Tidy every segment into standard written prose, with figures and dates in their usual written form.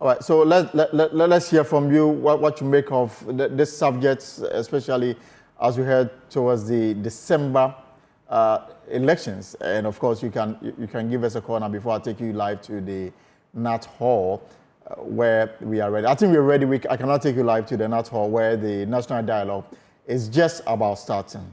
All right, so let's hear from you what you make of this subject, especially as we head towards the December elections. And of course, you can give us a call now before I take you live to the Nat Hall, where we are ready. I think we're ready. I cannot take you live to the Nat Hall, where the National Dialogue is just about starting.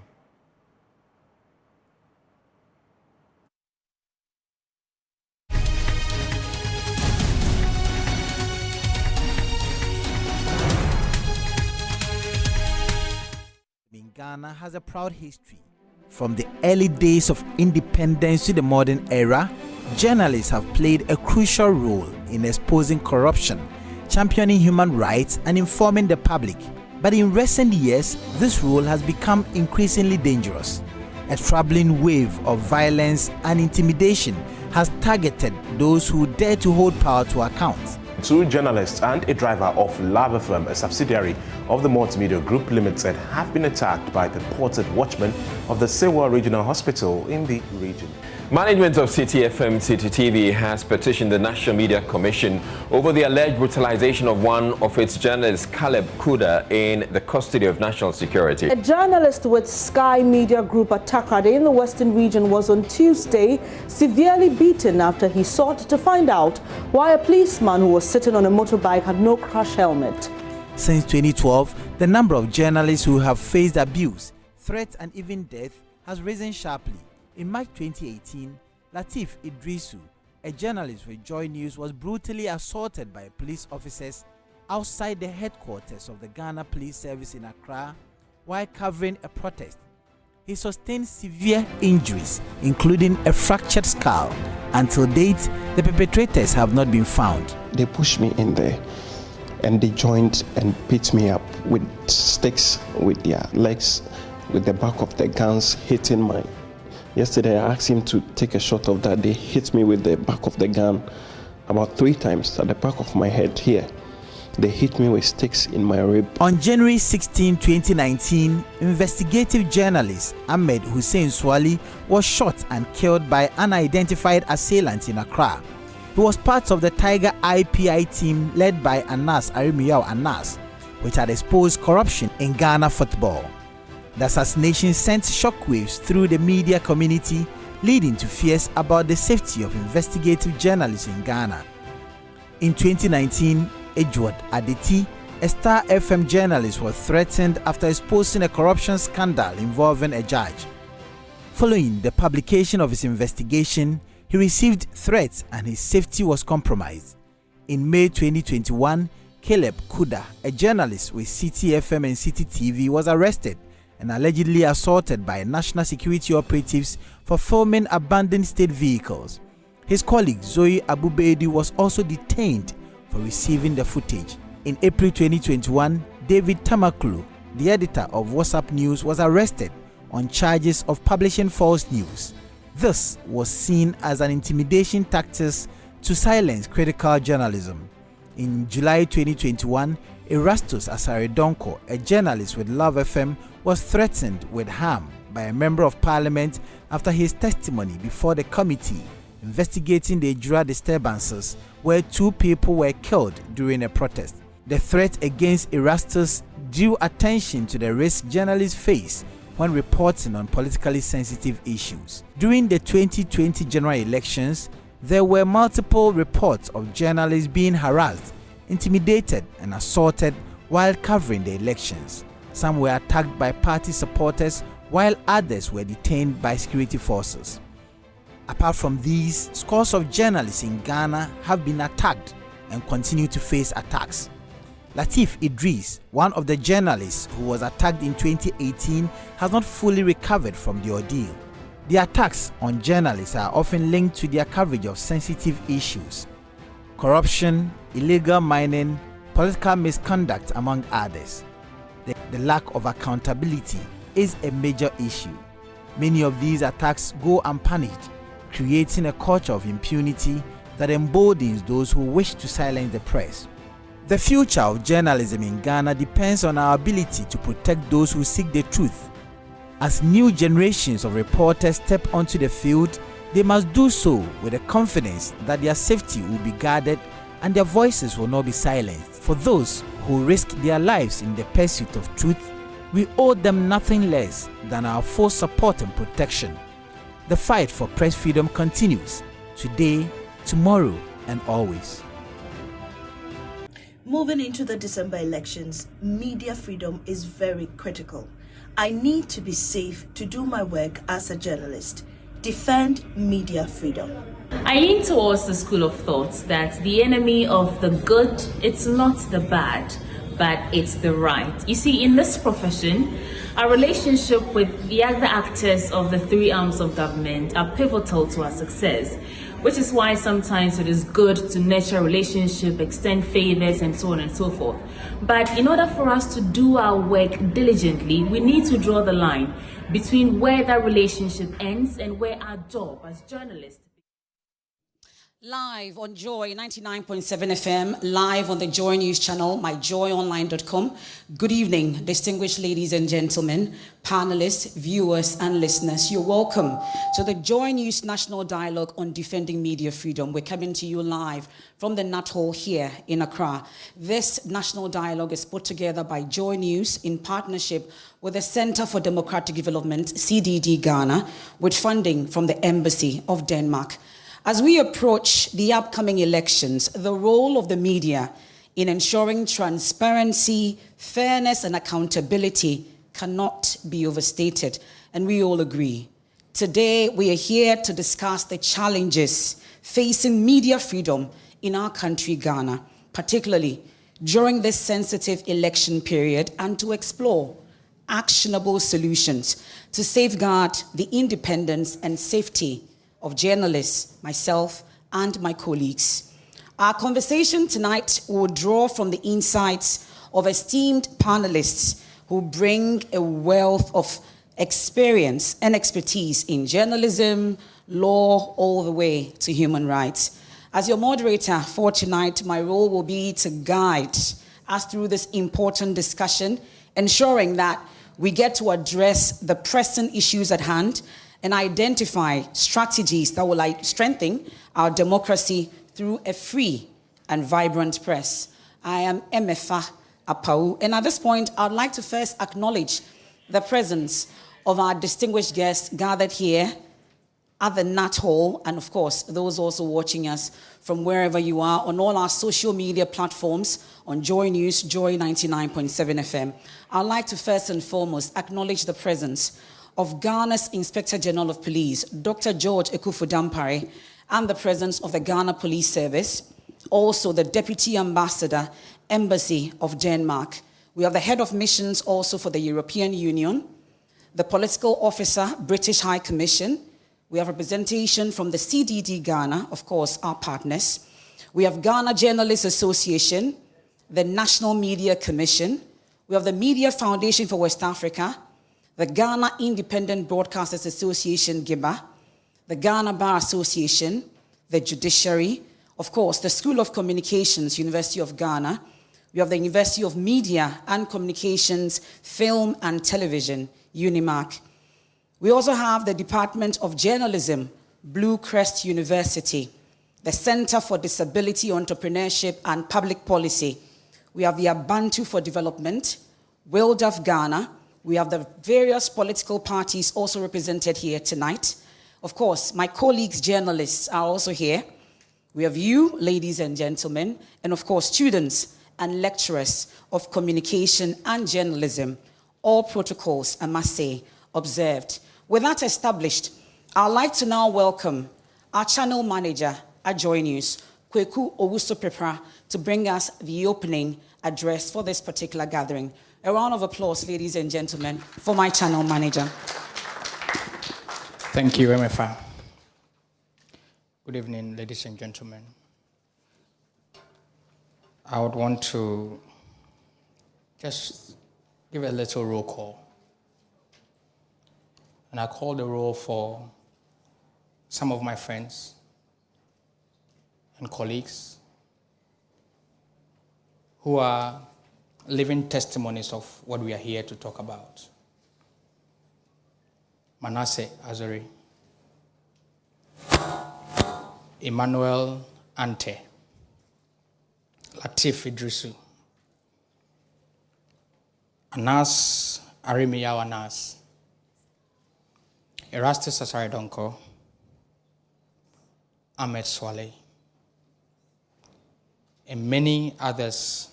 Ghana has a proud history. From the early days of independence to the modern era, journalists have played a crucial role in exposing corruption, championing human rights, and informing the public. But in recent years, this role has become increasingly dangerous. A troubling wave of violence and intimidation has targeted those who dare to hold power to account. Two journalists and a driver of LavaFirm, a subsidiary of the Multimedia Group Limited, have been attacked by purported watchmen of the Sewa Regional Hospital in the region. Management of City FM CTTV has petitioned the National Media Commission over the alleged brutalization of one of its journalists, Caleb Kuda, in the custody of national security. A journalist with Sky Media Group at Takade in the Western region was on Tuesday severely beaten after he sought to find out why a policeman who was sitting on a motorbike had no crash helmet. Since 2012, the number of journalists who have faced abuse, threats and even death has risen sharply. In March 2018, Latif Idrisu, a journalist with Joy News, was brutally assaulted by police officers outside the headquarters of the Ghana Police Service in Accra while covering a protest. He sustained severe injuries, including a fractured skull. Until date, the perpetrators have not been found. They pushed me in there and they joined and beat me up with sticks, with their legs, with the back of the guns hitting my. Yesterday I asked him to take a shot of that. They hit me with the back of the gun about 3 times at the back of my head here. They hit me with sticks in my rib. On January 16, 2019, investigative journalist Ahmed Hussein Swali was shot and killed by unidentified assailants in Accra. He was part of the Tiger IPI team led by Anas Arimiyao Anas, which had exposed corruption in Ghana football. The assassination sent shockwaves through the media community, leading to fears about the safety of investigative journalists in Ghana. In 2019, Edward Adeti, a Star FM journalist, was threatened after exposing a corruption scandal involving a judge. Following the publication of his investigation, he received threats and his safety was compromised. In May 2021, Caleb Kuda, a journalist with City FM and City TV, was arrested and allegedly assaulted by national security operatives for filming abandoned state vehicles. His colleague Zoe Abubedi was also detained for receiving the footage. In April 2021, David Tamaklu, the editor of WhatsApp News, was arrested on charges of publishing false news. This was seen as an intimidation tactic to silence critical journalism. In July 2021, Erastus Asaredonko, a journalist with Love FM, was threatened with harm by a member of parliament after his testimony before the committee investigating the Ejura disturbances, where 2 people were killed during a protest. The threat against Erastus drew attention to the risk journalists face when reporting on politically sensitive issues. During the 2020 general elections, there were multiple reports of journalists being harassed, intimidated, and assaulted while covering the elections. Some were attacked by party supporters, while others were detained by security forces. Apart from these, scores of journalists in Ghana have been attacked and continue to face attacks. Latif Idris, one of the journalists who was attacked in 2018, has not fully recovered from the ordeal. The attacks on journalists are often linked to their coverage of sensitive issues: corruption, illegal mining, political misconduct, among others. The lack of accountability is a major issue. Many of these attacks go unpunished, creating a culture of impunity that emboldens those who wish to silence the press. The future of journalism in Ghana depends on our ability to protect those who seek the truth. As new generations of reporters step onto the field, they must do so with the confidence that their safety will be guarded and their voices will not be silenced. For those who risk their lives in the pursuit of truth, we owe them nothing less than our full support and protection. The fight for press freedom continues, today, tomorrow, and always. Moving into the December elections, media freedom is very critical. I need to be safe to do my work as a journalist. Defend media freedom. I lean towards the school of thought that the enemy of the good, it's not the bad, but it's the right. You see, in this profession, our relationship with the other actors of the three arms of government are pivotal to our success, which is why sometimes it is good to nurture a relationship, extend favors, and so on and so forth. But in order for us to do our work diligently, we need to draw the line between where that relationship ends and where our job as journalists. Live on Joy 99.7 FM, live on the Joy News channel, myjoyonline.com. Good evening, distinguished ladies and gentlemen, panelists, viewers, and listeners. You're welcome to the Joy News National Dialogue on Defending Media Freedom. We're coming to you live from the Nut Hall here in Accra. This national dialogue is put together by Joy News in partnership with the Center for Democratic Development, CDD Ghana, with funding from the Embassy of Denmark. As we approach the upcoming elections, the role of the media in ensuring transparency, fairness, and accountability cannot be overstated, and we all agree. Today, we are here to discuss the challenges facing media freedom in our country, Ghana, particularly during this sensitive election period, and to explore actionable solutions to safeguard the independence and safety of journalists, myself, and my colleagues. Our conversation tonight will draw from the insights of esteemed panelists who bring a wealth of experience and expertise in journalism, law, all the way to human rights. As your moderator for tonight, my role will be to guide us through this important discussion, ensuring that we get to address the pressing issues at hand and identify strategies that will strengthen our democracy through a free and vibrant press. I am Emefa Apau, and at this point, I'd like to first acknowledge the presence of our distinguished guests gathered here at the Nut Hall, and of course, those also watching us from wherever you are on all our social media platforms, on Joy News, Joy 99.7 FM. I'd like to first and foremost acknowledge the presence of Ghana's Inspector General of Police, Dr. George Ekufu-Dampare, and the presence of the Ghana Police Service, also the Deputy Ambassador, Embassy of Denmark. We have the Head of Missions also for the European Union, the Political Officer, British High Commission. We have representation from the CDD Ghana, of course, our partners. We have Ghana Journalists Association, the National Media Commission. We have the Media Foundation for West Africa, the Ghana Independent Broadcasters Association, GIBA, the Ghana Bar Association, the Judiciary, of course, the School of Communications, University of Ghana. We have the University of Media and Communications, Film and Television, UNIMAC. We also have the Department of Journalism, Blue Crest University, the Center for Disability Entrepreneurship and Public Policy. We have the Abantu for Development, WILDAF Ghana. We have the various political parties also represented here tonight. Of course, my colleagues, journalists, are also here. We have you, ladies and gentlemen, and of course, students and lecturers of communication and journalism. All protocols, I must say, observed. With that established, I'd like to now welcome our channel manager at Joy News, Kweku Owusu-Prepra, to bring us the opening address for this particular gathering. A round of applause, ladies and gentlemen, for my channel manager. Thank you, MFA. Good evening, ladies and gentlemen. I would want to just give a little roll call. And I call the roll for some of my friends and colleagues who are living testimonies of what we are here to talk about. Manasseh Azori, Emmanuel Ante, Latif Idrisu, Anas Arimiyaw Anas, Erastus Asaredonko, Ahmed Swale, and many others,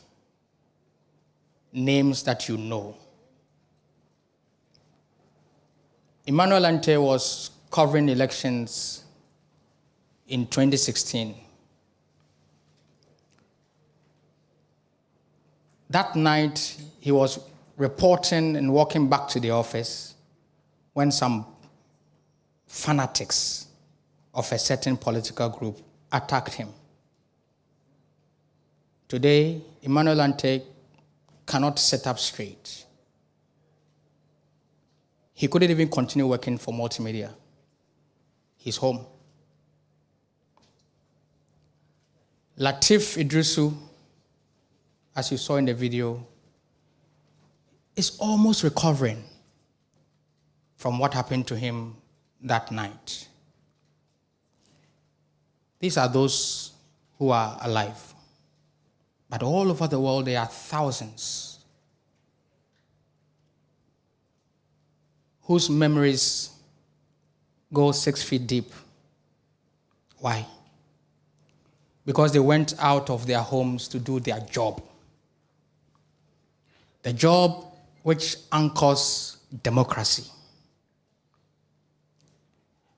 names that you know. Emmanuel Ante was covering elections in 2016. That night, he was reporting and walking back to the office when some fanatics of a certain political group attacked him. Today, Emmanuel Ante cannot sit up straight. He couldn't even continue working for multimedia. He's home. Latif Idrisu, as you saw in the video, is almost recovering from what happened to him that night. These are those who are alive. But all over the world, there are thousands whose memories go 6 feet deep. Why? Because they went out of their homes to do their job. The job which anchors democracy.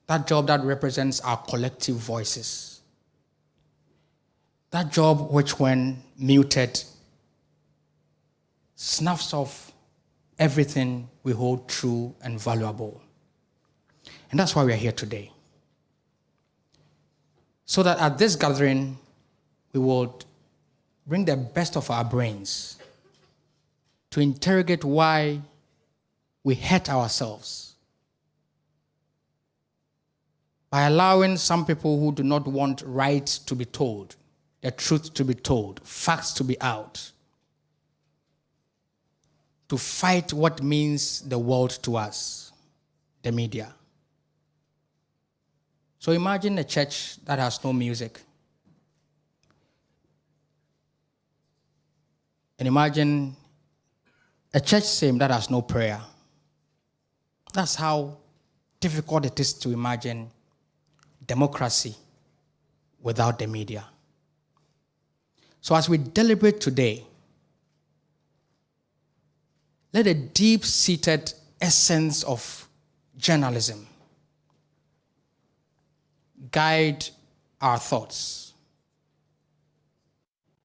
That job that represents our collective voices. That job which, when muted, snuffs off everything we hold true and valuable. And that's why we are here today. So that at this gathering, we will bring the best of our brains to interrogate why we hurt ourselves by allowing some people who do not want right to be told, the truth to be told, facts to be out, to fight what means the world to us, the media. So imagine a church that has no music. And imagine a church same that has no prayer. That's how difficult it is to imagine democracy without the media. So as we deliberate today, let a deep-seated essence of journalism guide our thoughts.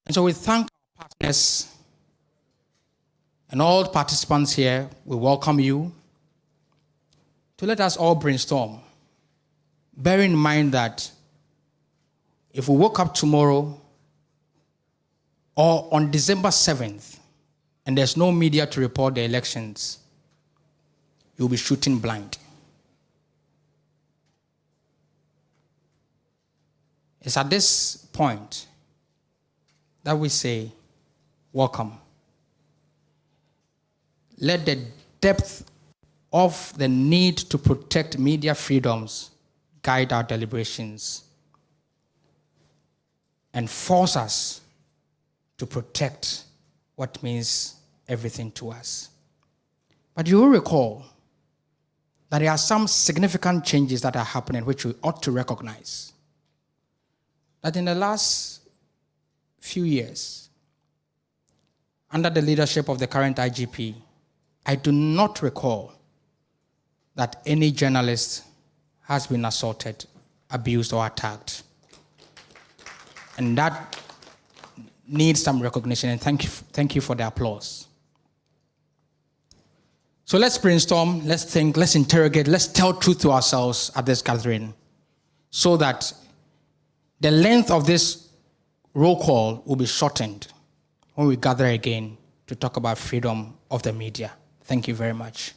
And so we thank our partners and all participants here. We welcome you to let us all brainstorm, bearing in mind that if we woke up tomorrow or on December 7th and there's no media to report the elections, you'll be shooting blind. It's at this point that we say, welcome. Let the depth of the need to protect media freedoms guide our deliberations and force us to protect what means everything to us. But you will recall that there are some significant changes that are happening which we ought to recognize. That in the last few years, under the leadership of the current IGP, I do not recall that any journalist has been assaulted, abused, or attacked. And that needs some recognition, and thank you for the applause. So let's brainstorm, let's think, let's interrogate, let's tell truth to ourselves at this gathering so that the length of this roll call will be shortened when we gather again to talk about freedom of the media. Thank you very much.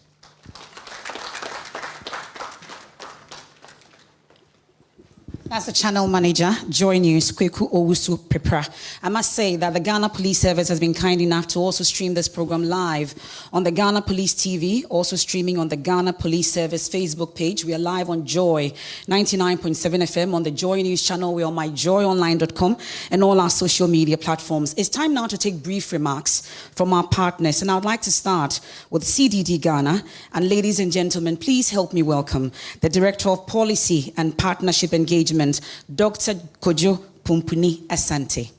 That's the channel manager, Joy News, Kweku Owusu Pepra. I must say that the Ghana Police Service has been kind enough to also stream this program live on the Ghana Police TV, also streaming on the Ghana Police Service Facebook page. We are live on Joy 99.7 FM on the Joy News channel. We're on myjoyonline.com and all our social media platforms. It's time now to take brief remarks from our partners, and I would like to start with CDD Ghana. And ladies and gentlemen, please help me welcome the Director of Policy and Partnership Engagement, Dr. Kojo Pumpuni Asante.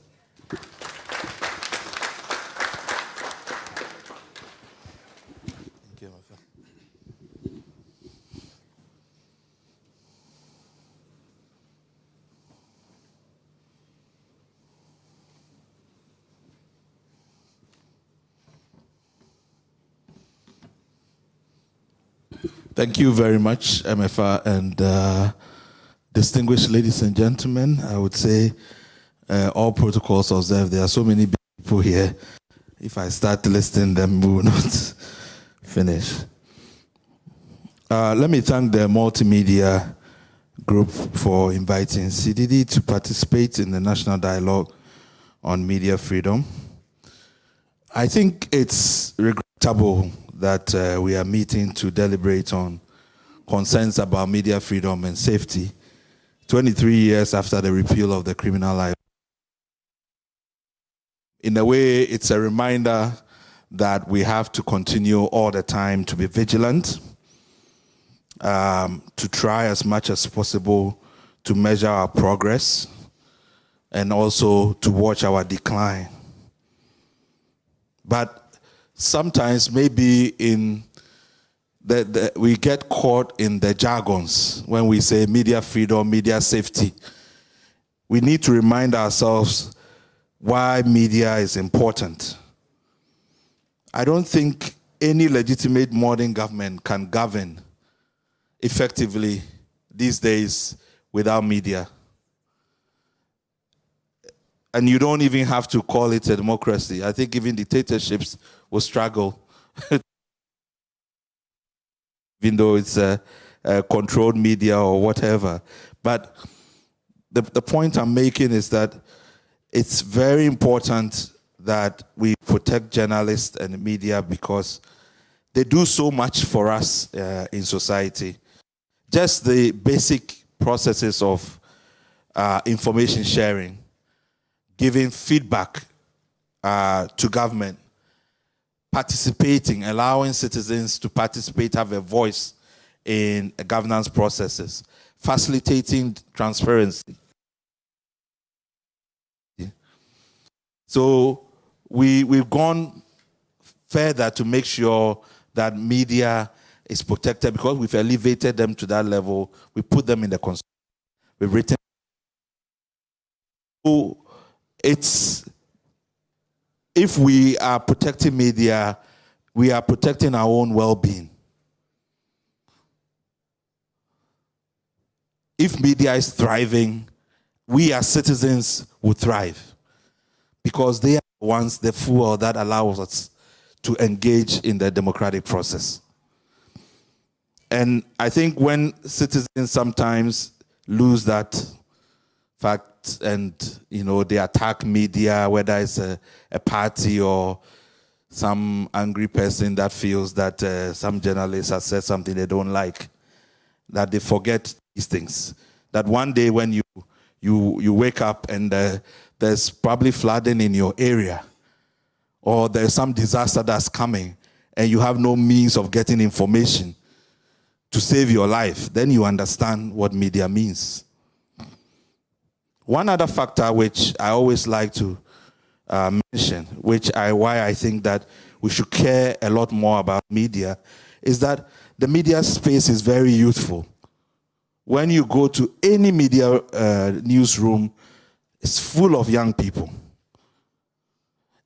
Thank you very much, MFR, and distinguished ladies and gentlemen. I would say all protocols observed. There are so many people here. If I start listing them, we will not finish. Let me thank the multimedia group for inviting CDD to participate in the National Dialogue on Media Freedom. I think it's regrettable that we are meeting to deliberate on concerns about media freedom and safety 23 years after the repeal of the Criminal Life. In a way, it's a reminder that we have to continue all the time to be vigilant, to try as much as possible to measure our progress, and also to watch our decline. But sometimes maybe we get caught in the jargons when we say media freedom, media safety. We need to remind ourselves why media is important. I don't think any legitimate modern government can govern effectively these days without media. And you don't even have to call it a democracy. I think even dictatorships will struggle, even though it's a controlled media or whatever. But the point I'm making is that it's very important that we protect journalists and media because they do so much for us in society. Just the basic processes of information sharing, giving feedback to government, participating, allowing citizens to participate, have a voice in governance processes, facilitating transparency. So we've gone further to make sure that media is protected because we've elevated them to that level. We put them in the constitution. We've written. So if we are protecting media, we are protecting our own well-being. If media is thriving, we as citizens will thrive because they are the ones, the fuel that allows us to engage in the democratic process. And I think when citizens sometimes lose that fact and, they attack media, whether it's a party or some angry person that feels that some journalist has said something they don't like, that they forget these things. That one day when you wake up and there's probably flooding in your area or there's some disaster that's coming and you have no means of getting information to save your life, then you understand what media means. One other factor which I always like to mention, why I think that we should care a lot more about media, is that the media space is very youthful. When you go to any media newsroom, it's full of young people.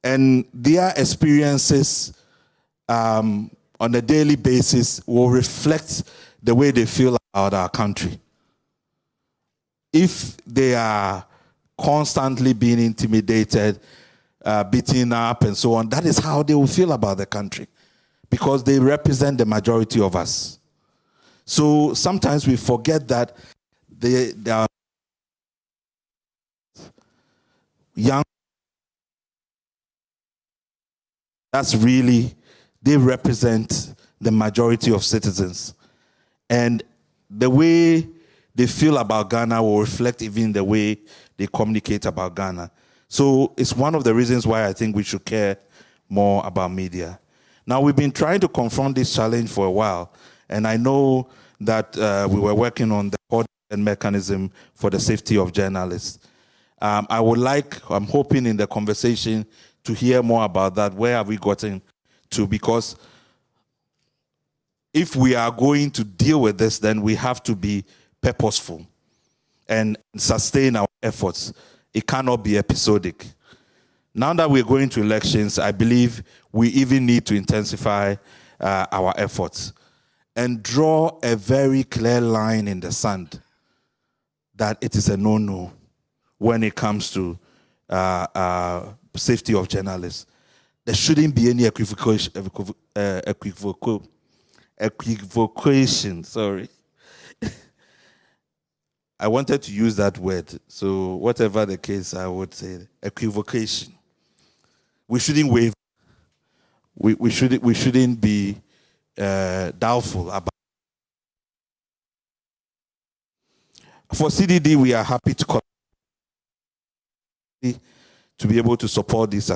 And their experiences on a daily basis will reflect the way they feel about our country. If they are constantly being intimidated, beaten up, and so on, that is how they will feel about the country because they represent the majority of us. So sometimes we forget that they are young, that's really, they represent the majority of citizens. And the way they feel about Ghana will reflect even the way they communicate about Ghana. So it's one of the reasons why I think we should care more about media. Now, we've been trying to confront this challenge for a while, and I know that we were working on the coordination mechanism for the safety of journalists. I'm hoping in the conversation to hear more about that. Where have we gotten to? Because if we are going to deal with this, then we have to be purposeful and sustain our efforts. It cannot be episodic. Now that we're going to elections, I believe we even need to intensify our efforts and draw a very clear line in the sand that it is a no-no when it comes to safety of journalists. There shouldn't be any equivocation, sorry. I wanted to use that word, so whatever the case, I would say equivocation. We shouldn't waver. We shouldn't be doubtful about. For CDD, we are happy to be able to support this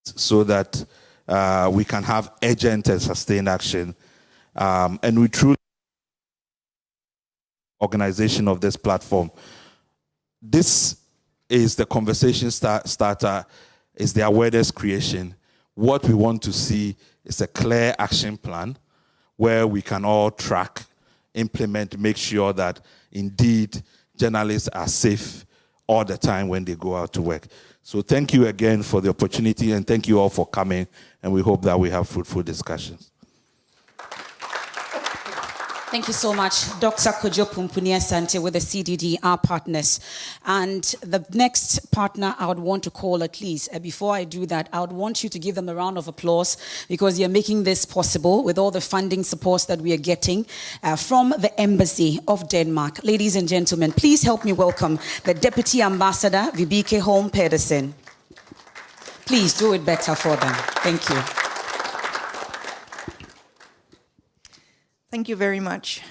so that we can have urgent and sustained action, and we truly organization of this platform. This is the conversation starter, is the awareness creation. What we want to see is a clear action plan where we can all track, implement, make sure that indeed journalists are safe all the time when they go out to work. So thank you again for the opportunity, and thank you all for coming, and we hope that we have fruitful discussions. Thank you so much, Dr. Kojo Pumpuni Asante with the CDD, our partners. And the next partner I would want to call, at least, before I do that, I would want you to give them a round of applause because you're making this possible with all the funding supports that we are getting from the Embassy of Denmark. Ladies and gentlemen, please help me welcome the Deputy Ambassador, Vibeke Holm Pedersen. Please do it better for them. Thank you. Thank you very much.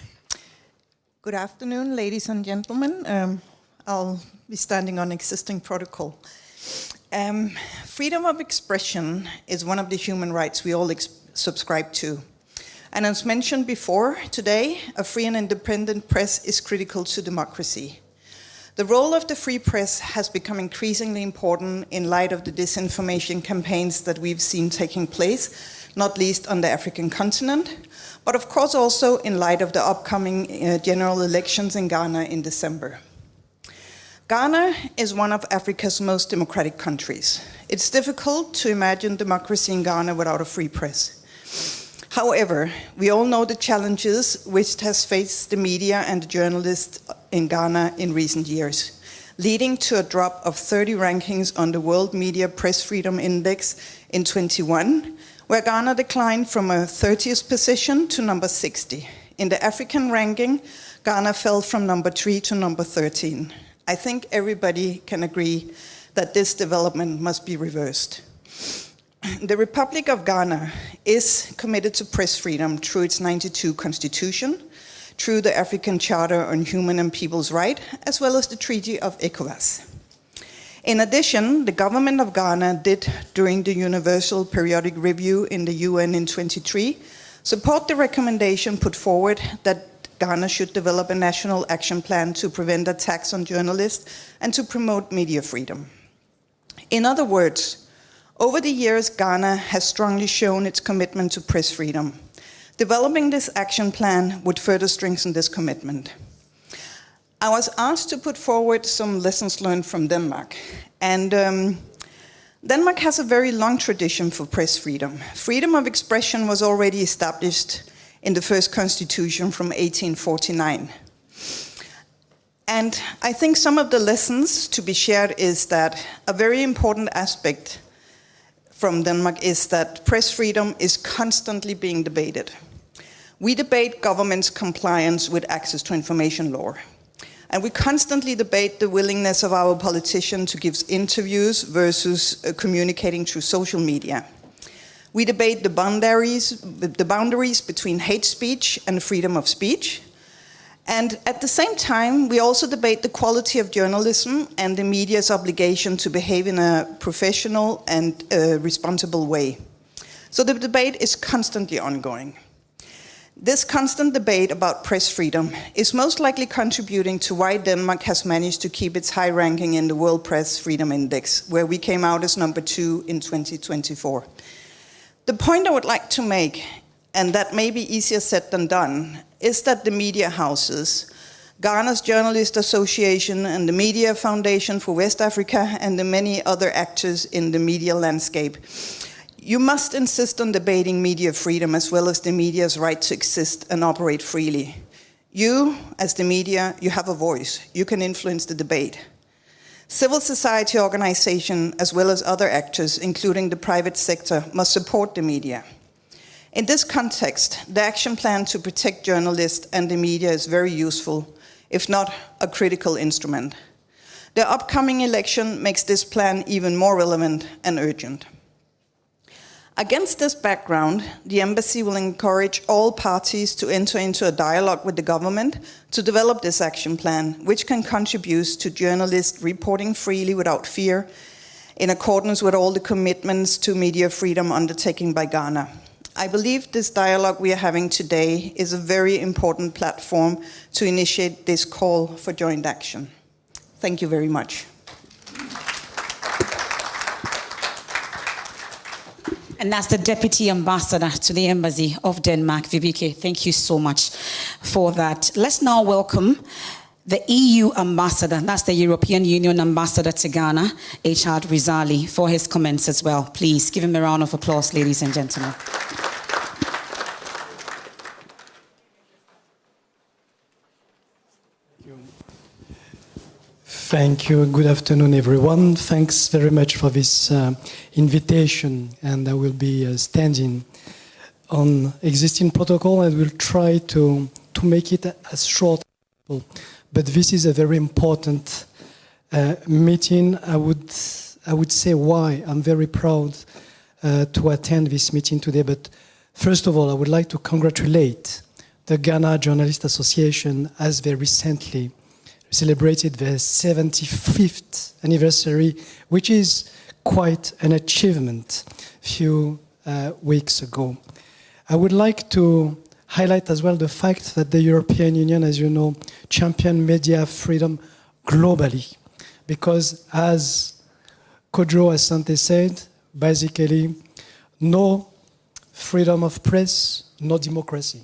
Good afternoon, ladies and gentlemen. I'll be standing on existing protocol. Freedom of expression is one of the human rights we all subscribe to. And as mentioned before, today, a free and independent press is critical to democracy. The role of the free press has become increasingly important in light of the disinformation campaigns that we've seen taking place, not least on the African continent, but of course also in light of the upcoming general elections in Ghana in December. Ghana is one of Africa's most democratic countries. It's difficult to imagine democracy in Ghana without a free press. However, we all know the challenges which has faced the media and the journalists in Ghana in recent years, leading to a drop of 30 rankings on the World Media Press Freedom Index in 2021, where Ghana declined from a 30th position to number 60. In the African ranking, Ghana fell from number 3 to number 13. I think everybody can agree that this development must be reversed. The Republic of Ghana is committed to press freedom through its 92 constitution, through the African Charter on Human and People's Rights, as well as the Treaty of ECOWAS. In addition, the government of Ghana did, during the Universal Periodic Review in the UN in 2023, support the recommendation put forward that Ghana should develop a national action plan to prevent attacks on journalists and to promote media freedom. In other words, over the years, Ghana has strongly shown its commitment to press freedom. Developing this action plan would further strengthen this commitment. I was asked to put forward some lessons learned from Denmark. And Denmark has a very long tradition for press freedom. Freedom of expression was already established in the first constitution from 1849. And I think some of the lessons to be shared is that a very important aspect from Denmark is that press freedom is constantly being debated. We debate government's compliance with access to information law. And we constantly debate the willingness of our politicians to give interviews versus communicating through social media. We debate the boundaries between hate speech and freedom of speech. And at the same time, we also debate the quality of journalism and the media's obligation to behave in a professional and responsible way. So the debate is constantly ongoing. This constant debate about press freedom is most likely contributing to why Denmark has managed to keep its high ranking in the World Press Freedom Index, where we came out as number 2 in 2024. The point I would like to make, and that may be easier said than done, is that the media houses, Ghana's Journalist Association and the Media Foundation for West Africa and the many other actors in the media landscape, you must insist on debating media freedom as well as the media's right to exist and operate freely. You, as the media, you have a voice. You can influence the debate. Civil society organizations, as well as other actors, including the private sector, must support the media. In this context, the action plan to protect journalists and the media is very useful, if not a critical instrument. The upcoming election makes this plan even more relevant and urgent. Against this background, the embassy will encourage all parties to enter into a dialogue with the government to develop this action plan, which can contribute to journalists reporting freely without fear, in accordance with all the commitments to media freedom undertaken by Ghana. I believe this dialogue we are having today is a very important platform to initiate this call for joint action. Thank you very much. And that's the Deputy Ambassador to the Embassy of Denmark, Vibeke. Thank you so much for that. Let's now welcome the EU Ambassador, that's the European Union Ambassador to Ghana, H.R. Rizali, for his comments as well. Please give him a round of applause, ladies and gentlemen. Thank you. Good afternoon, everyone. Thanks very much for this invitation. And I will be standing on existing protocol and will try to make it as short as possible. But this is a very important meeting. I would say why I'm very proud to attend this meeting today. But first of all, I would like to congratulate the Ghana Journalist Association as they recently celebrated their 75th anniversary, which is quite an achievement a few weeks ago. I would like to highlight as well the fact that the European Union, as you know, championed media freedom globally. Because as Kojo Asante said, basically, no freedom of press, no democracy.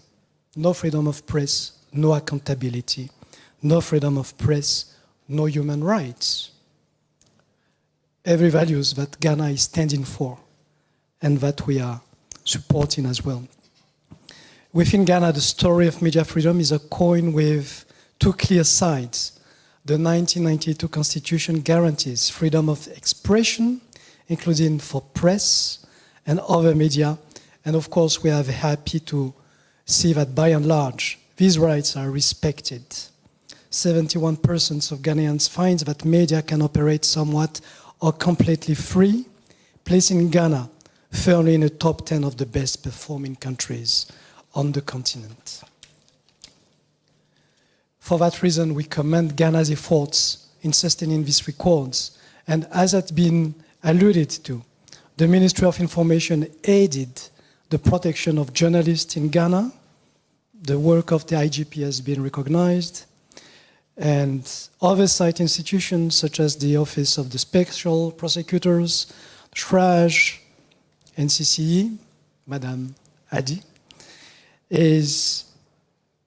No freedom of press, no accountability. No freedom of press, no human rights. Every values that Ghana is standing for and that we are supporting as well. Within Ghana, the story of media freedom is a coin with two clear sides. The 1992 Constitution guarantees freedom of expression, including for press and other media. And of course, we are happy to see that by and large, these rights are respected. 71% of Ghanaians find that media can operate somewhat or completely free, placing Ghana firmly in the top 10 of the best performing countries on the continent. For that reason, we commend Ghana's efforts in sustaining these records. And as has been alluded to, the Ministry of Information aided the protection of journalists in Ghana. The work of the IGP has been recognized. And oversight institutions such as the Office of the Special Prosecutors, SHRAJ, NCCE, Madame Adi, is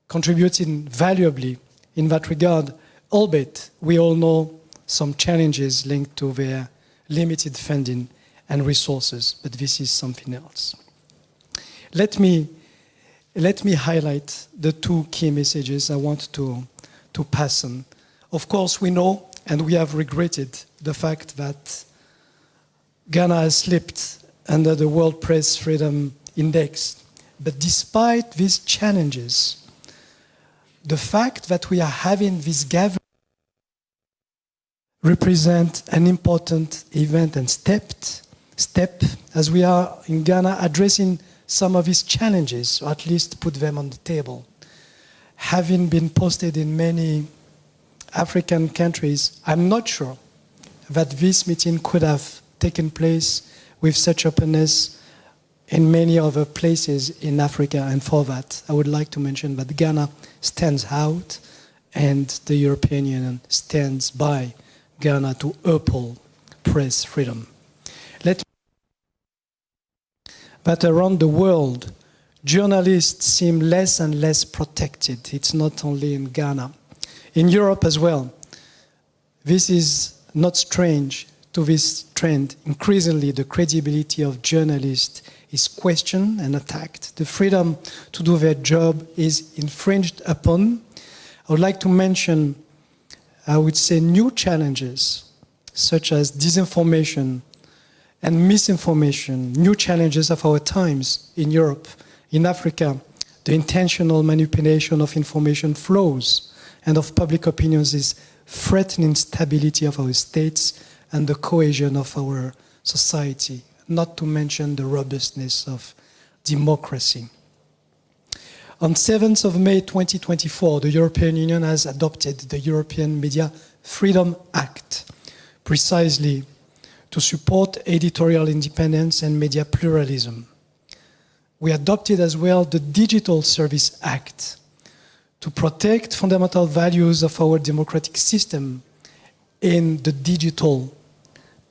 contributing valuably in that regard, albeit we all know some challenges linked to their limited funding and resources, but this is something else. Let me highlight the two key messages I want to pass on. Of course, we know and we have regretted the fact that Ghana has slipped under the World Press Freedom Index. But despite these challenges, the fact that we are having this gathering represent an important event and step as we are in Ghana addressing some of its challenges, or at least put them on the table. Having been posted in many African countries, I'm not sure that this meeting could have taken place with such openness in many other places in Africa, and for that, I would like to mention that Ghana stands out and the European Union stands by Ghana to uphold press freedom. But around the world, journalists seem less and less protected. It's not only in Ghana. In Europe as well, this is not strange to this trend. Increasingly, the credibility of journalists is questioned and attacked. The freedom to do their job is infringed upon. I would like to mention, I would say, new challenges, such as disinformation and misinformation, new challenges of our times in Europe, in Africa. The intentional manipulation of information flows and of public opinions is threatening stability of our states and the cohesion of our society, not to mention the robustness of democracy. On 7th of May 2024, the European Union has adopted the European Media Freedom Act, precisely to support editorial independence and media pluralism. We adopted as well the Digital Service Act to protect fundamental values of our democratic system in the digital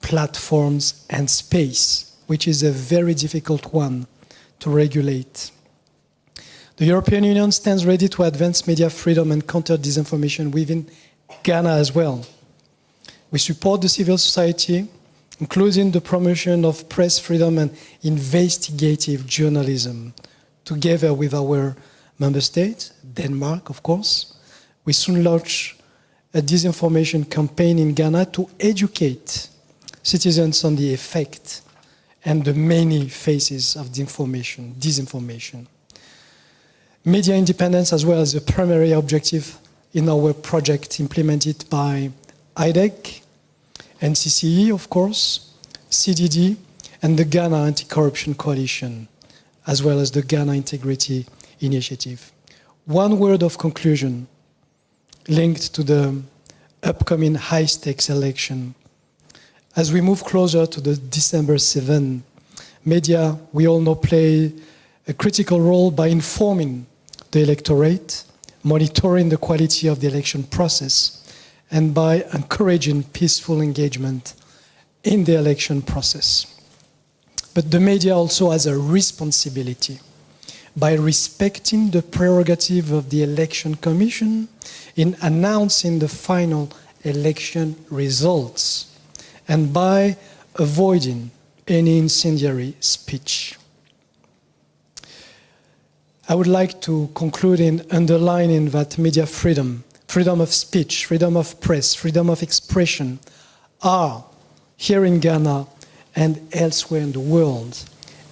platforms and space, which is a very difficult one to regulate. The European Union stands ready to advance media freedom and counter disinformation within Ghana as well. We support the civil society, including the promotion of press freedom and investigative journalism, together with our member states, Denmark, of course. We soon launch a disinformation campaign in Ghana to educate citizens on the effect and the many phases of disinformation. Media independence as well as a primary objective in our project implemented by IDEC, NCCE, of course, CDD, and the Ghana Anti-Corruption Coalition, as well as the Ghana Integrity Initiative. One word of conclusion linked to the upcoming high-stakes election. As we move closer to the December 7, media, we all know, play a critical role by informing the electorate, monitoring the quality of the election process, and by encouraging peaceful engagement in the election process. But the media also has a responsibility by respecting the prerogative of the Election Commission in announcing the final election results and by avoiding any incendiary speech. I would like to conclude in underlining that media freedom, freedom of speech, freedom of press, freedom of expression are, here in Ghana and elsewhere in the world,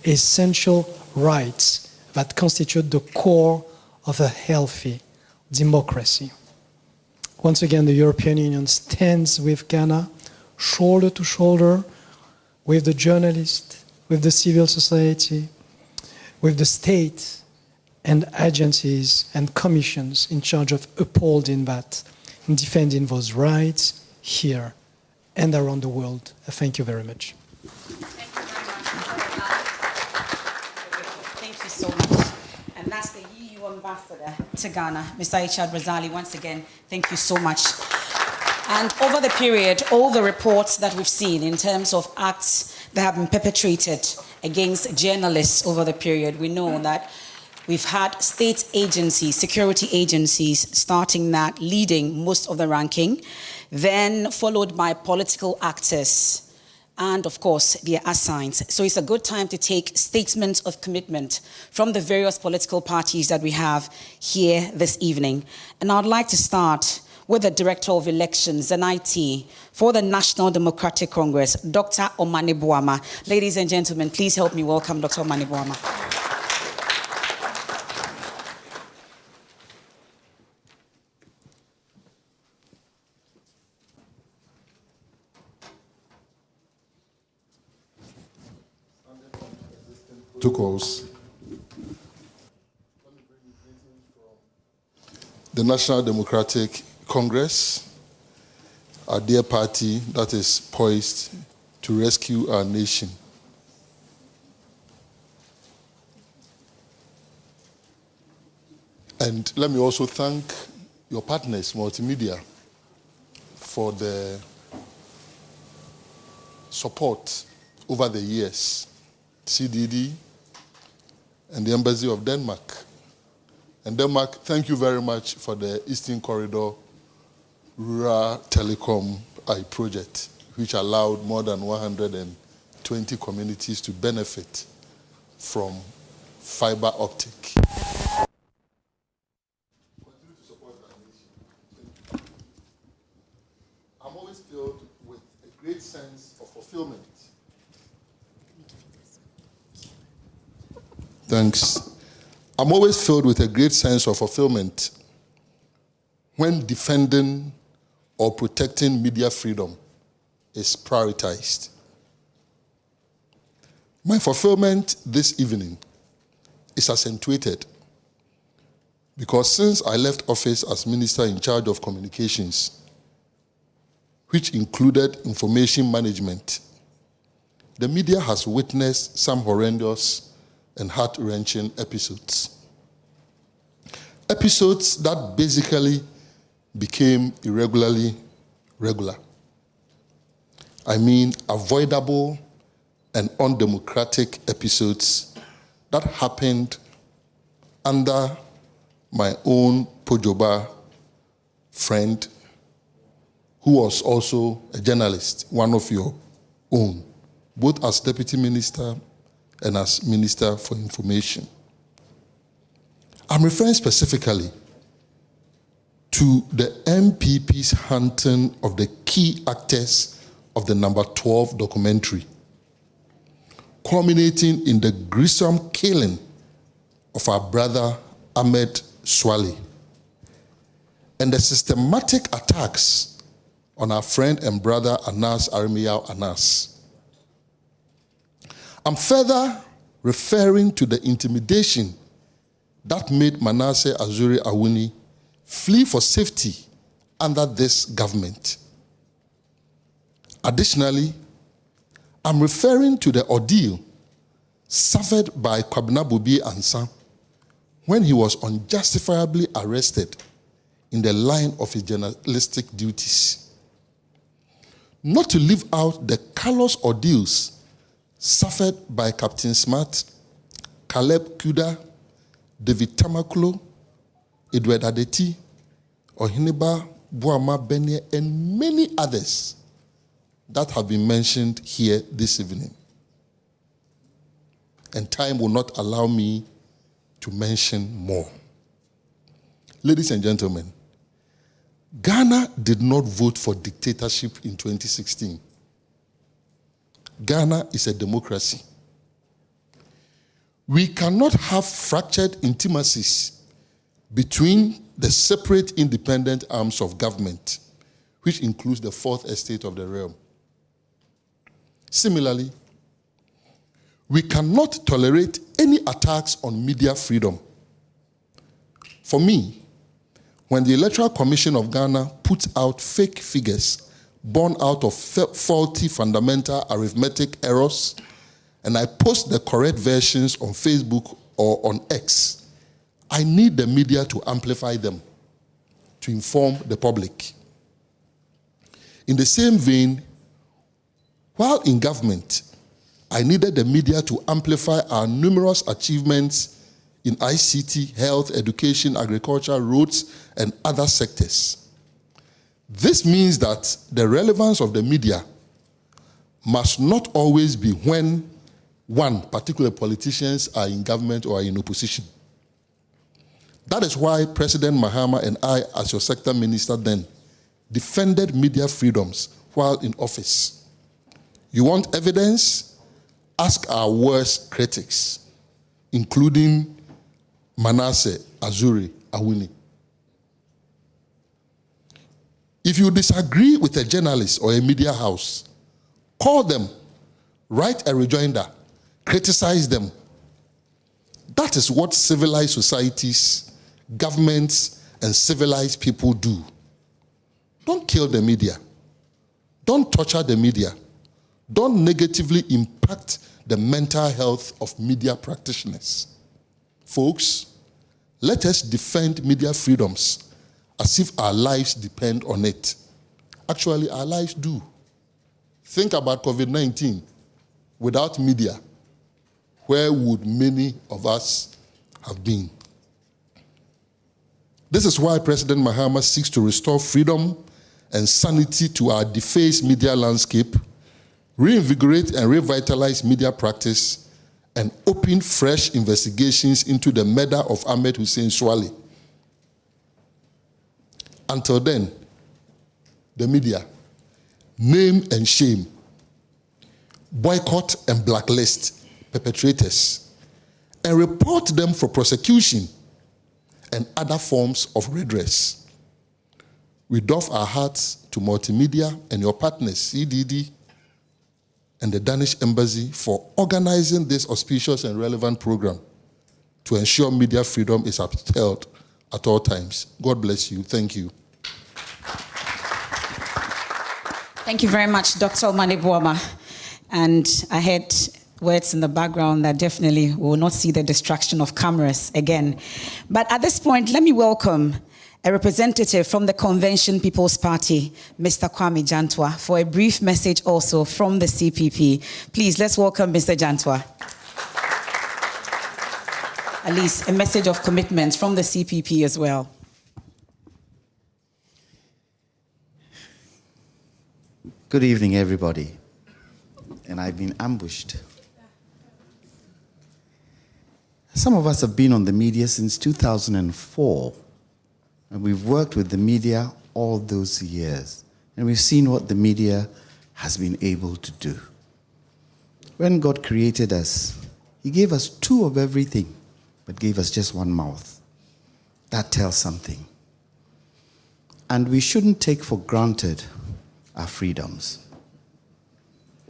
essential rights that constitute the core of a healthy democracy. Once again, the European Union stands with Ghana, shoulder to shoulder, with the journalists, with the civil society, with the state, and agencies and commissions in charge of upholding that and defending those rights here and around the world. Thank you very much. Thank you so much. And that's the EU ambassador to Ghana, Mr. Richard Razali. Once again, thank you so much. And over the period, all the reports that we've seen in terms of acts that have been perpetrated against journalists over the period, we know that we've had state agencies, security agencies, starting that, leading most of the ranking, then followed by political actors, and of course, their assigns. So it's a good time to take statements of commitment from the various political parties that we have here this evening. And I'd like to start with the Director of Elections and IT for the National Democratic Congress, Dr. Omane Boama. Ladies and gentlemen, please help me welcome Dr. Omane Boama. protocols. The National Democratic Congress, our dear party that is poised to rescue our nation. And let me also thank your partners, Multimedia, for the support over the years. CDD and the Embassy of Denmark. And Denmark, thank you very much for the Eastern Corridor Rural Telecom project, which allowed more than 120 communities to benefit from fiber optic. I'm always filled with a great sense of fulfillment. Thanks. I'm always filled with a great sense of fulfillment when defending or protecting media freedom is prioritized. My fulfillment this evening is accentuated because since I left office as minister in charge of communications, which included information management, the media has witnessed some horrendous and heart-wrenching episodes. Episodes that basically became irregularly regular. I mean, avoidable and undemocratic episodes that happened under my own Pojoba friend, who was also a journalist, one of your own, both as deputy minister and as Minister for Information. I'm referring specifically to the MPP's hunting of the key actors of the number 12 documentary, culminating in the gruesome killing of our brother Ahmed Swale, and the systematic attacks on our friend and brother Anas Arimiyahu Anas. I'm further referring to the intimidation that made Manasseh Azuri Awuni flee for safety under this government. Additionally, I'm referring to the ordeal suffered by Kwabena Bobi Ansah when he was unjustifiably arrested in the line of his journalistic duties. Not to leave out the callous ordeals suffered by Captain Smart, Caleb Kuda, David Tamakulo, Edward Adeti, Ohiniba Buama Benye, and many others that have been mentioned here this evening. And time will not allow me to mention more. Ladies and gentlemen, Ghana did not vote for dictatorship in 2016. Ghana is a democracy. We cannot have fractured intimacies between the separate independent arms of government, which includes the fourth estate of the realm. Similarly, we cannot tolerate any attacks on media freedom. For me, when the Electoral Commission of Ghana puts out fake figures born out of faulty fundamental arithmetic errors, and I post the correct versions on Facebook or on X, I need the media to amplify them, to inform the public. In the same vein, while in government, I needed the media to amplify our numerous achievements in ICT, health, education, agriculture, roads, and other sectors. This means that the relevance of the media must not always be when one, particular politicians are in government or are in opposition. That is why President Mahama and I, as your sector minister then, defended media freedoms while in office. You want evidence? Ask our worst critics, including Manasseh Azuri Awuni. If you disagree with a journalist or a media house, call them, write a rejoinder, criticize them, That is what civilized societies, governments, and civilized people do. Don't kill the media. Don't torture the media. Don't negatively impact the mental health of media practitioners. Folks, let us defend media freedoms as if our lives depend on it. Actually, our lives do. Think about COVID-19. Without media, where would many of us have been? This is why President Mahama seeks to restore freedom and sanity to our defaced media landscape, reinvigorate and revitalize media practice, and open fresh investigations into the murder of Ahmed Hussein Swale. Until then, the media, name and shame, boycott and blacklist perpetrators, and report them for prosecution and other forms of redress. We doff our hearts to multimedia and your partners, CDD, and the Danish Embassy for organizing this auspicious and relevant program to ensure media freedom is upheld at all times. God bless you. Thank you. Thank you very much, Dr. Omane Boama. And I heard words in the background that definitely will not see the distraction of cameras again. But at this point, let me welcome a representative from the Convention People's Party, Mr. Kwame Jantwa, for a brief message also from the CPP. Please, let's welcome Mr. Jantwa. At least a message of commitment from the CPP as well. Good evening, everybody. And I've been ambushed. Some of us have been on the media since 2004. And we've worked with the media all those years. And we've seen what the media has been able to do. When God created us, He gave us two of everything, but gave us just one mouth. That tells something. And we shouldn't take for granted our freedoms.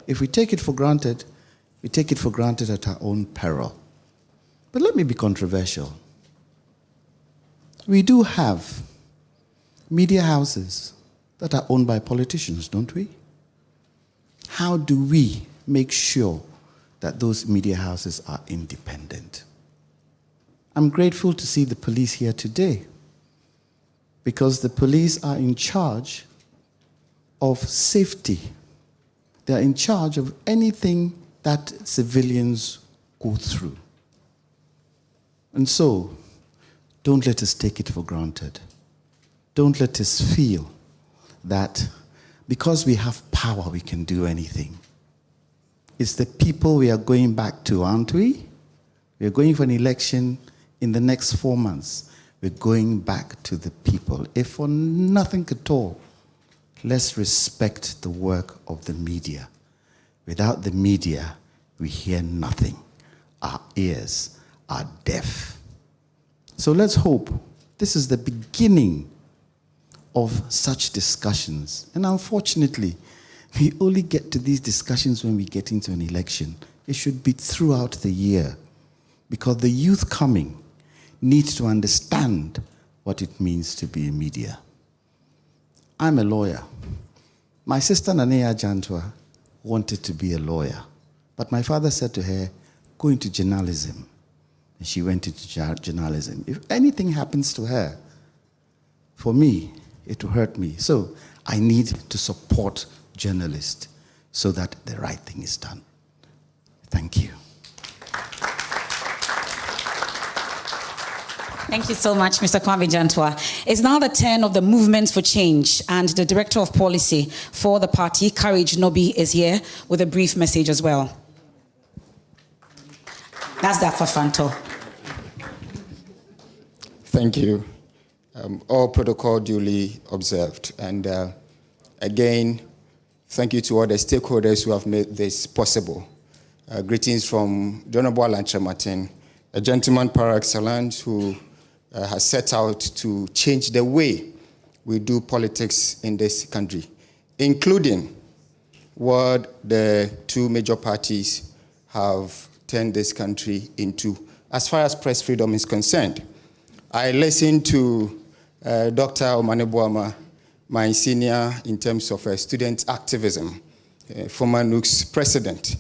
If we take it for granted, we take it for granted at our own peril. But let me be controversial. We do have media houses that are owned by politicians, don't we? How do we make sure that those media houses are independent? I'm grateful to see the police here today, because the police are in charge of safety. They are in charge of anything that civilians go through. And so, don't let us take it for granted. Don't let us feel that because we have power, we can do anything. It's the people we are going back to, aren't we? We are going for an election in the next 4 months. We're going back to the people. If for nothing at all, let's respect the work of the media. Without the media, we hear nothing. Our ears are deaf. So let's hope this is the beginning of such discussions. And unfortunately, we only get to these discussions when we get into an election. It should be throughout the year, because the youth coming need to understand what it means to be a media. I'm a lawyer. My sister Nanea Jantwa wanted to be a lawyer, but my father said to her, go into journalism. And she went into journalism. If anything happens to her, for me, it will hurt me. So I need to support journalists so that the right thing is done. Thank you. Thank you so much, Mr. Kwame Jantwa. It's now the turn of the Movement for Change, and the Director of Policy for the party, Courage Nobi, is here with a brief message as well. That's that for Fanto. Thank you. All protocol duly observed. And again, thank you to all the stakeholders who have made this possible. Greetings from Honorable Alancha Martin, a gentleman par excellence who has set out to change the way we do politics in this country, including what the two major parties have turned this country into as far as press freedom is concerned. I listened to Dr. Omane Boama, my senior in terms of student activism, former NUC's president,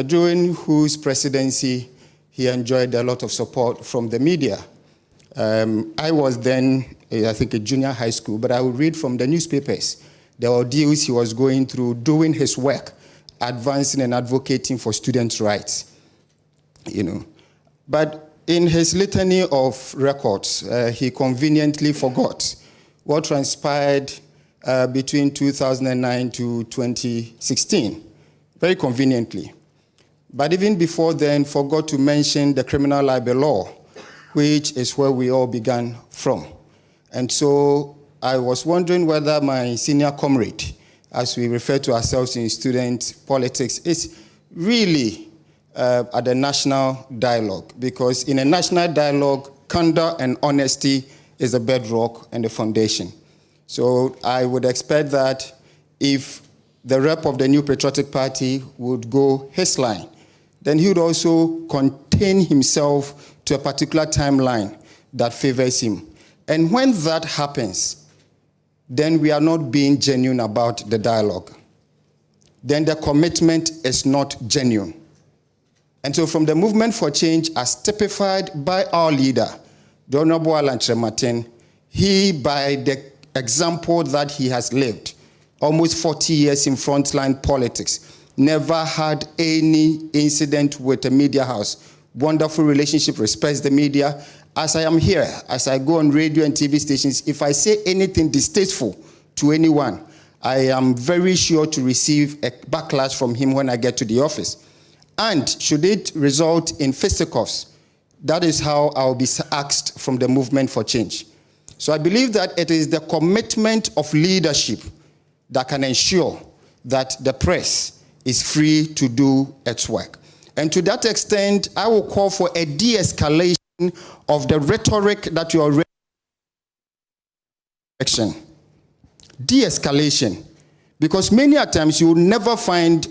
during whose presidency he enjoyed a lot of support from the media. I was then, I think, a junior high school, but I would read from the newspapers the ordeals he was going through doing his work, advancing and advocating for students' rights. But in his litany of records, he conveniently forgot what transpired between 2009 to 2016, very conveniently. But even before then, forgot to mention the criminal libel law, which is where we all began from. And so I was wondering whether my senior comrade, as we refer to ourselves in student politics, is really at the national dialogue, because in a national dialogue, candor and honesty is the bedrock and the foundation. So I would expect that if the rep of the New Patriotic Party would go his line, then he would also contain himself to a particular timeline that favors him. And when that happens, then we are not being genuine about the dialogue. Then the commitment is not genuine. And so from the movement for change, as typified by our leader, the Honorable Alan Trematin, he, by the example that he has lived, almost 40 years in frontline politics, never had any incident with a media house. Wonderful relationship, respects the media. As I am here, as I go on radio and TV stations, if I say anything distasteful to anyone, I am very sure to receive a backlash from him when I get to the office. And should it result in fisticuffs, that is how I'll be asked from the movement for change. So I believe that it is the commitment of leadership that can ensure that the press is free to do its work. And to that extent, I will call for a de-escalation of the rhetoric that you already mentioned. De-escalation. Because many a times you will never find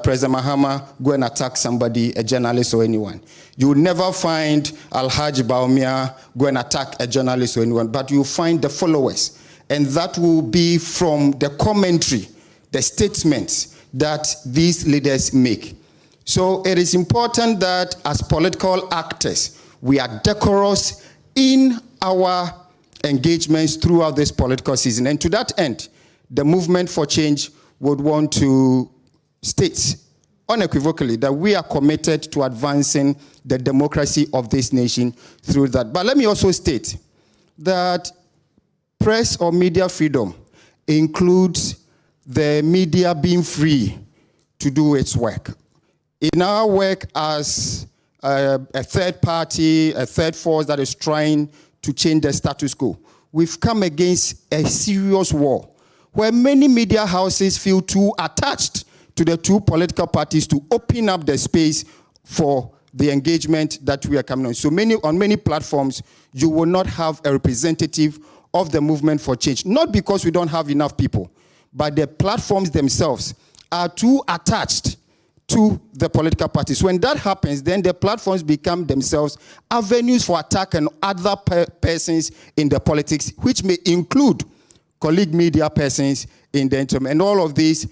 President Mahama go and attack somebody, a journalist or anyone. You will never find Alhaji Baumia go and attack a journalist or anyone, but you will find the followers. And that will be from the commentary, the statements that these leaders make. So it is important that as political actors, we are decorous in our engagements throughout this political season. And to that end, the movement for change would want to state unequivocally that we are committed to advancing the democracy of this nation through that. But let me also state that press or media freedom includes the media being free to do its work. In our work as a third party, a third force that is trying to change the status quo, we've come against a serious war where many media houses feel too attached to the two political parties to open up the space for the engagement that we are coming on. So on many platforms, you will not have a representative of the movement for change, not because we don't have enough people, but the platforms themselves are too attached to the political parties. When that happens, then the platforms become themselves avenues for attack and other persons in the politics, which may include colleague media persons in the interim. And all of these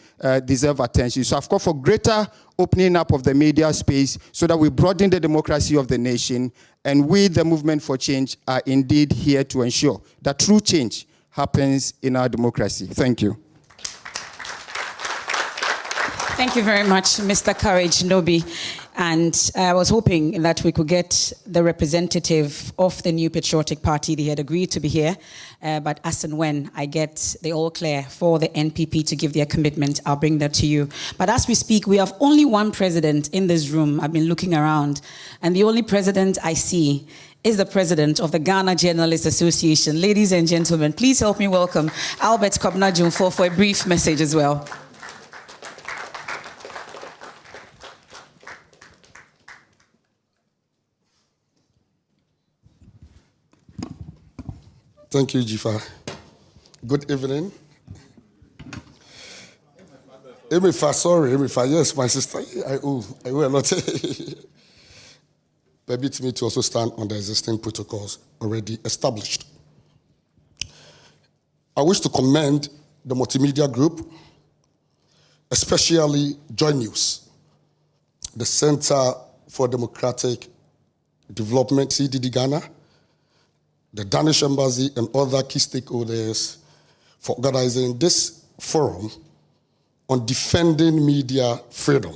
deserve attention. So I've called for greater opening up of the media space so that we broaden the democracy of the nation. And we, the movement for change, are indeed here to ensure that true change happens in our democracy. Thank you. Thank you very much, Mr. Courage Nobi. And I was hoping that we could get the representative of the New Patriotic Party. They had agreed to be here, but as and when I get the all clear for the NPP to give their commitment, I'll bring that to you. But as we speak, we have only one president in this room. I've been looking around, and the only president I see is the president of the Ghana Journalists Association. Ladies and gentlemen, please help me welcome Albert Kobna Jumfo for a brief message as well. Thank you, Jifa. Good evening. Emifa, sorry, Emifa. Yes, my sister. I owe a lot. permit me to also stand on the existing protocols already established. I wish to commend the multimedia group, especially Joy News, the Center for Democratic Development, CDD Ghana, the Danish Embassy, and other key stakeholders for organizing this forum on defending media freedom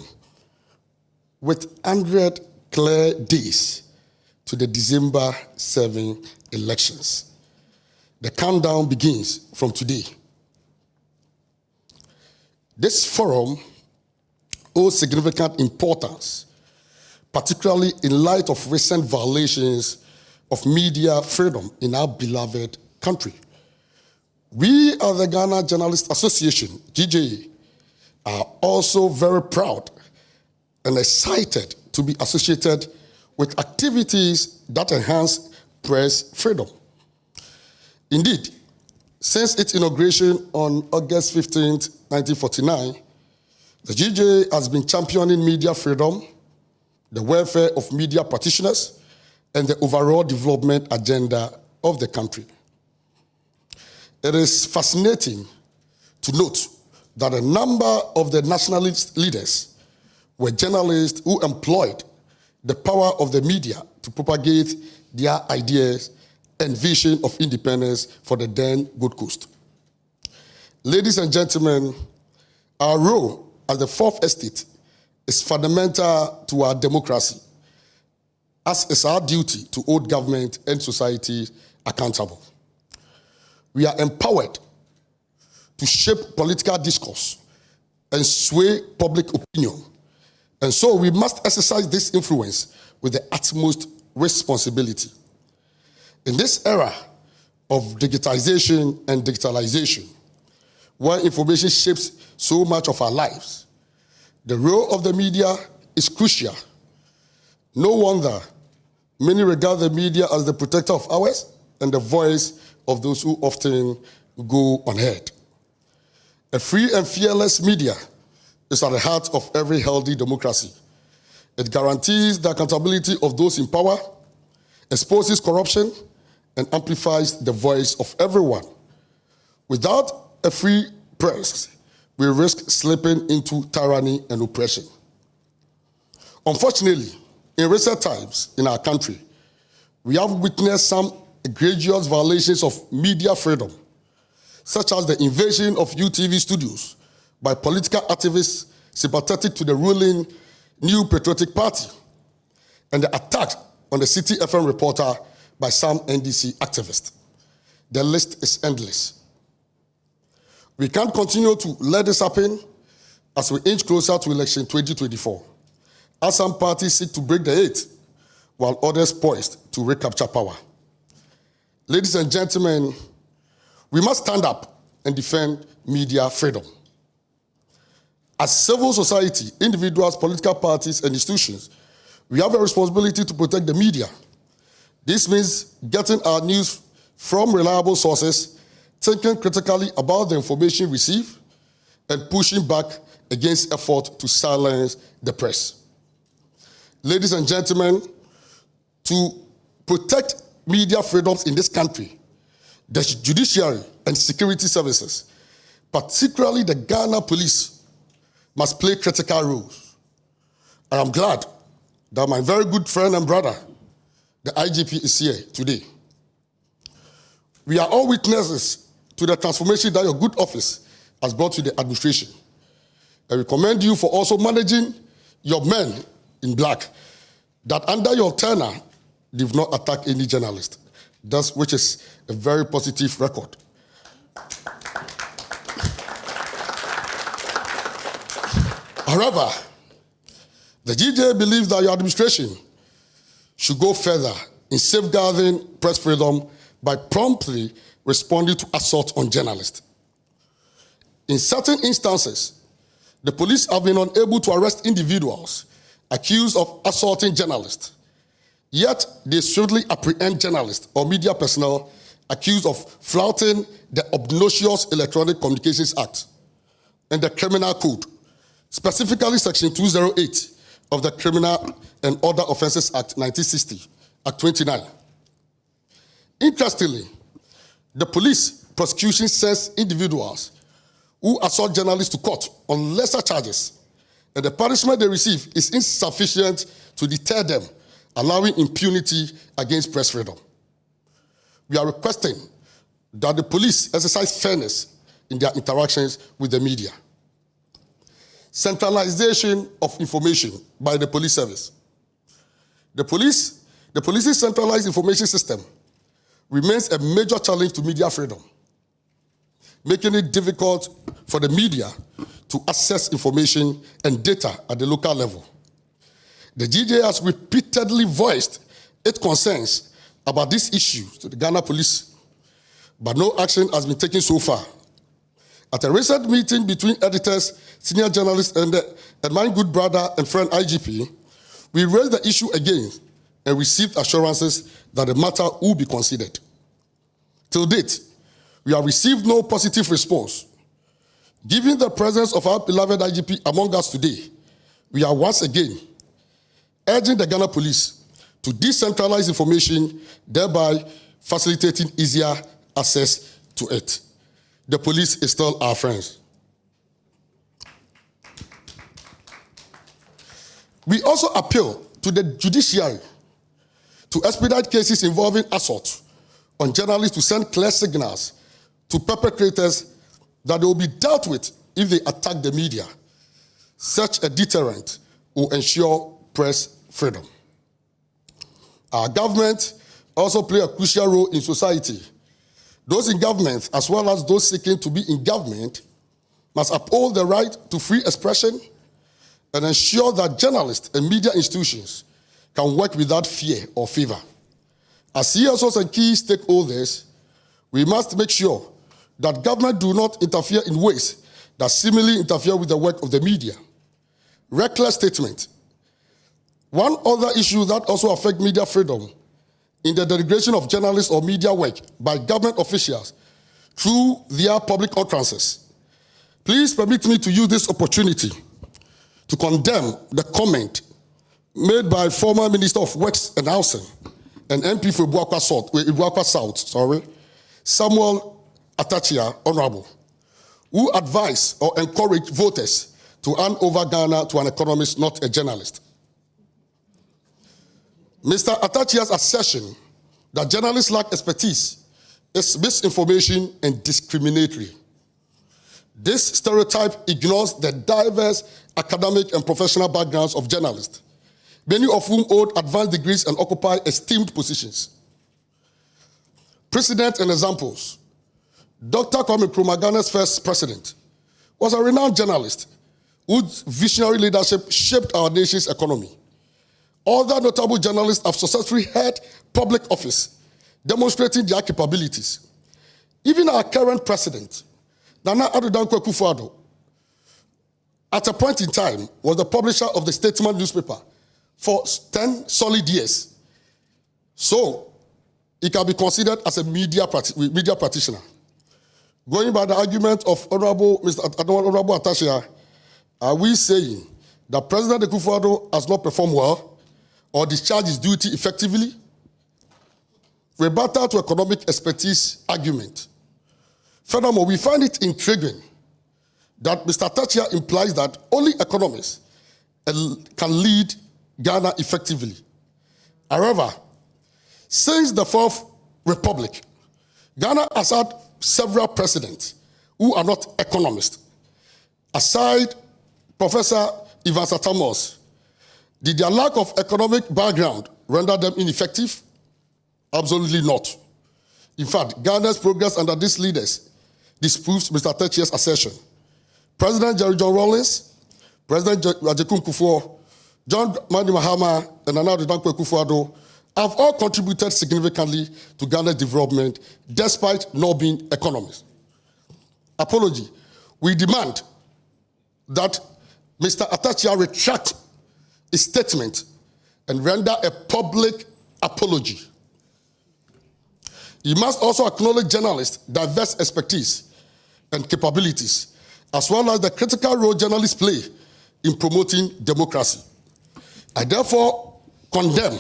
with 100 clear days to the December 7 elections. The countdown begins from today. This forum holds significant importance, particularly in light of recent violations of media freedom in our beloved country. We at the Ghana Journalists Association, GJA, are also very proud and excited to be associated with activities that enhance press freedom. Indeed, since its inauguration on August 15, 1949, the GJA has been championing media freedom, the welfare of media practitioners, and the overall development agenda of the country. It is fascinating to note that a number of the nationalist leaders were journalists who employed the power of the media to propagate their ideas and vision of independence for the then Gold Coast. Ladies and gentlemen, our role as the Fourth Estate is fundamental to our democracy, as is our duty to hold government and society accountable. We are empowered to shape political discourse and sway public opinion, and so we must exercise this influence with the utmost responsibility. In this era of digitization and digitalization, where information shapes so much of our lives, the role of the media is crucial. No wonder many regard the media as the protector of ours and the voice of those who often go unheard. A free and fearless media is at the heart of every healthy democracy. It guarantees the accountability of those in power, exposes corruption, and amplifies the voice of everyone. Without a free press, we risk slipping into tyranny and oppression. Unfortunately, in recent times in our country, we have witnessed some egregious violations of media freedom, such as the invasion of UTV studios by political activists sympathetic to the ruling New Patriotic Party, and the attack on the City FM reporter by some NDC activists. The list is endless. We can't continue to let this happen as we inch closer to election 2024, as some parties seek to break the 8, while others poised to recapture power. Ladies and gentlemen, we must stand up and defend media freedom. As civil society, individuals, political parties, and institutions, we have a responsibility to protect the media. This means getting our news from reliable sources, thinking critically about the information received, and pushing back against efforts to silence the press. Ladies and gentlemen, to protect media freedoms in this country, the judiciary and security services, particularly the Ghana police, must play critical roles. And I'm glad that my very good friend and brother, the IGP, is here today. We are all witnesses to the transformation that your good office has brought to the administration. And we commend you for also managing your men in black, that under your tenure, they've not attacked any journalist, which is a very positive record. However, the GJA believes that your administration should go further in safeguarding press freedom by promptly responding to assault on journalists. In certain instances, the police have been unable to arrest individuals accused of assaulting journalists, yet they swiftly apprehend journalists or media personnel accused of flouting the obnoxious Electronic Communications Act and the Criminal Code, specifically Section 208 of the Criminal and Other Offences Act 1960, Act 29. Interestingly, the police prosecution sends individuals who assault journalists to court on lesser charges, and the punishment they receive is insufficient to deter them, allowing impunity against press freedom. We are requesting that the police exercise fairness in their interactions with the media. Centralization of information by the police service. The police's centralized information system remains a major challenge to media freedom, making it difficult for the media to access information and data at the local level. The GJ has repeatedly voiced its concerns about this issue to the Ghana police, but no action has been taken so far. At a recent meeting between editors, senior journalists, and my good brother and friend IGP, we raised the issue again and received assurances that the matter will be considered. Till date, we have received no positive response. Given the presence of our beloved IGP among us today, we are once again urging the Ghana police to decentralize information, thereby facilitating easier access to it. The police is still our friends. We also appeal to the judiciary to expedite cases involving assault on journalists, to send clear signals to perpetrators that they will be dealt with if they attack the media. Such a deterrent will ensure press freedom. Our government also play a crucial role in society. Those in government, as well as those seeking to be in government, must uphold the right to free expression and ensure that journalists and media institutions can work without fear or favor. As CSOs and key stakeholders, we must make sure that government do not interfere in ways that seemingly interfere with the work of the media. Reckless statement. One other issue that also affects media freedom in the derogation of journalists or media work by government officials through their public utterances. Please permit me to use this opportunity to condemn the comment made by former Minister of Works and Housing and MP for Ibuakwa South, Samuel Atachia, Honorable, who advised or encouraged voters to hand over Ghana to an economist, not a journalist. Mr. Atachia's assertion that journalists lack expertise is misinformation and discriminatory. This stereotype ignores the diverse academic and professional backgrounds of journalists, many of whom hold advanced degrees and occupy esteemed positions. Precedents and examples. Dr. Kwame Nkrumah, Ghana's first president, was a renowned journalist whose visionary leadership shaped our nation's economy. Other notable journalists have successfully held public office, demonstrating their capabilities. Even our current president, Nana Addo Dankwa Akufo-Addo, at a point in time, was the publisher of the Statesman newspaper for 10 solid years. So, he can be considered as a media practitioner. Going by the argument of Honorable Atachia, are we saying that President Akufo-Addo has not performed well or discharged his duty effectively? Rebuttal to economic expertise argument. Furthermore, we find it intriguing that Mr. Atachia implies that only economists can lead Ghana effectively. However, since the Fourth Republic, Ghana has had several presidents who are not economists. Aside Professor Ivan Satamos, did their lack of economic background render them ineffective? Absolutely not. In fact, Ghana's progress under these leaders disproves Mr. Atachia's assertion. President Jerry John Rawlings, President Ajekun Kufuor, John Mani Mahama, and Nana Addo Dankwa Akufo-Addo have all contributed significantly to Ghana's development despite not being economists. Apology. We demand that Mr. Atachia retract his statement and render a public apology. He must also acknowledge journalists' diverse expertise and capabilities, as well as the critical role journalists play in promoting democracy. I therefore condemn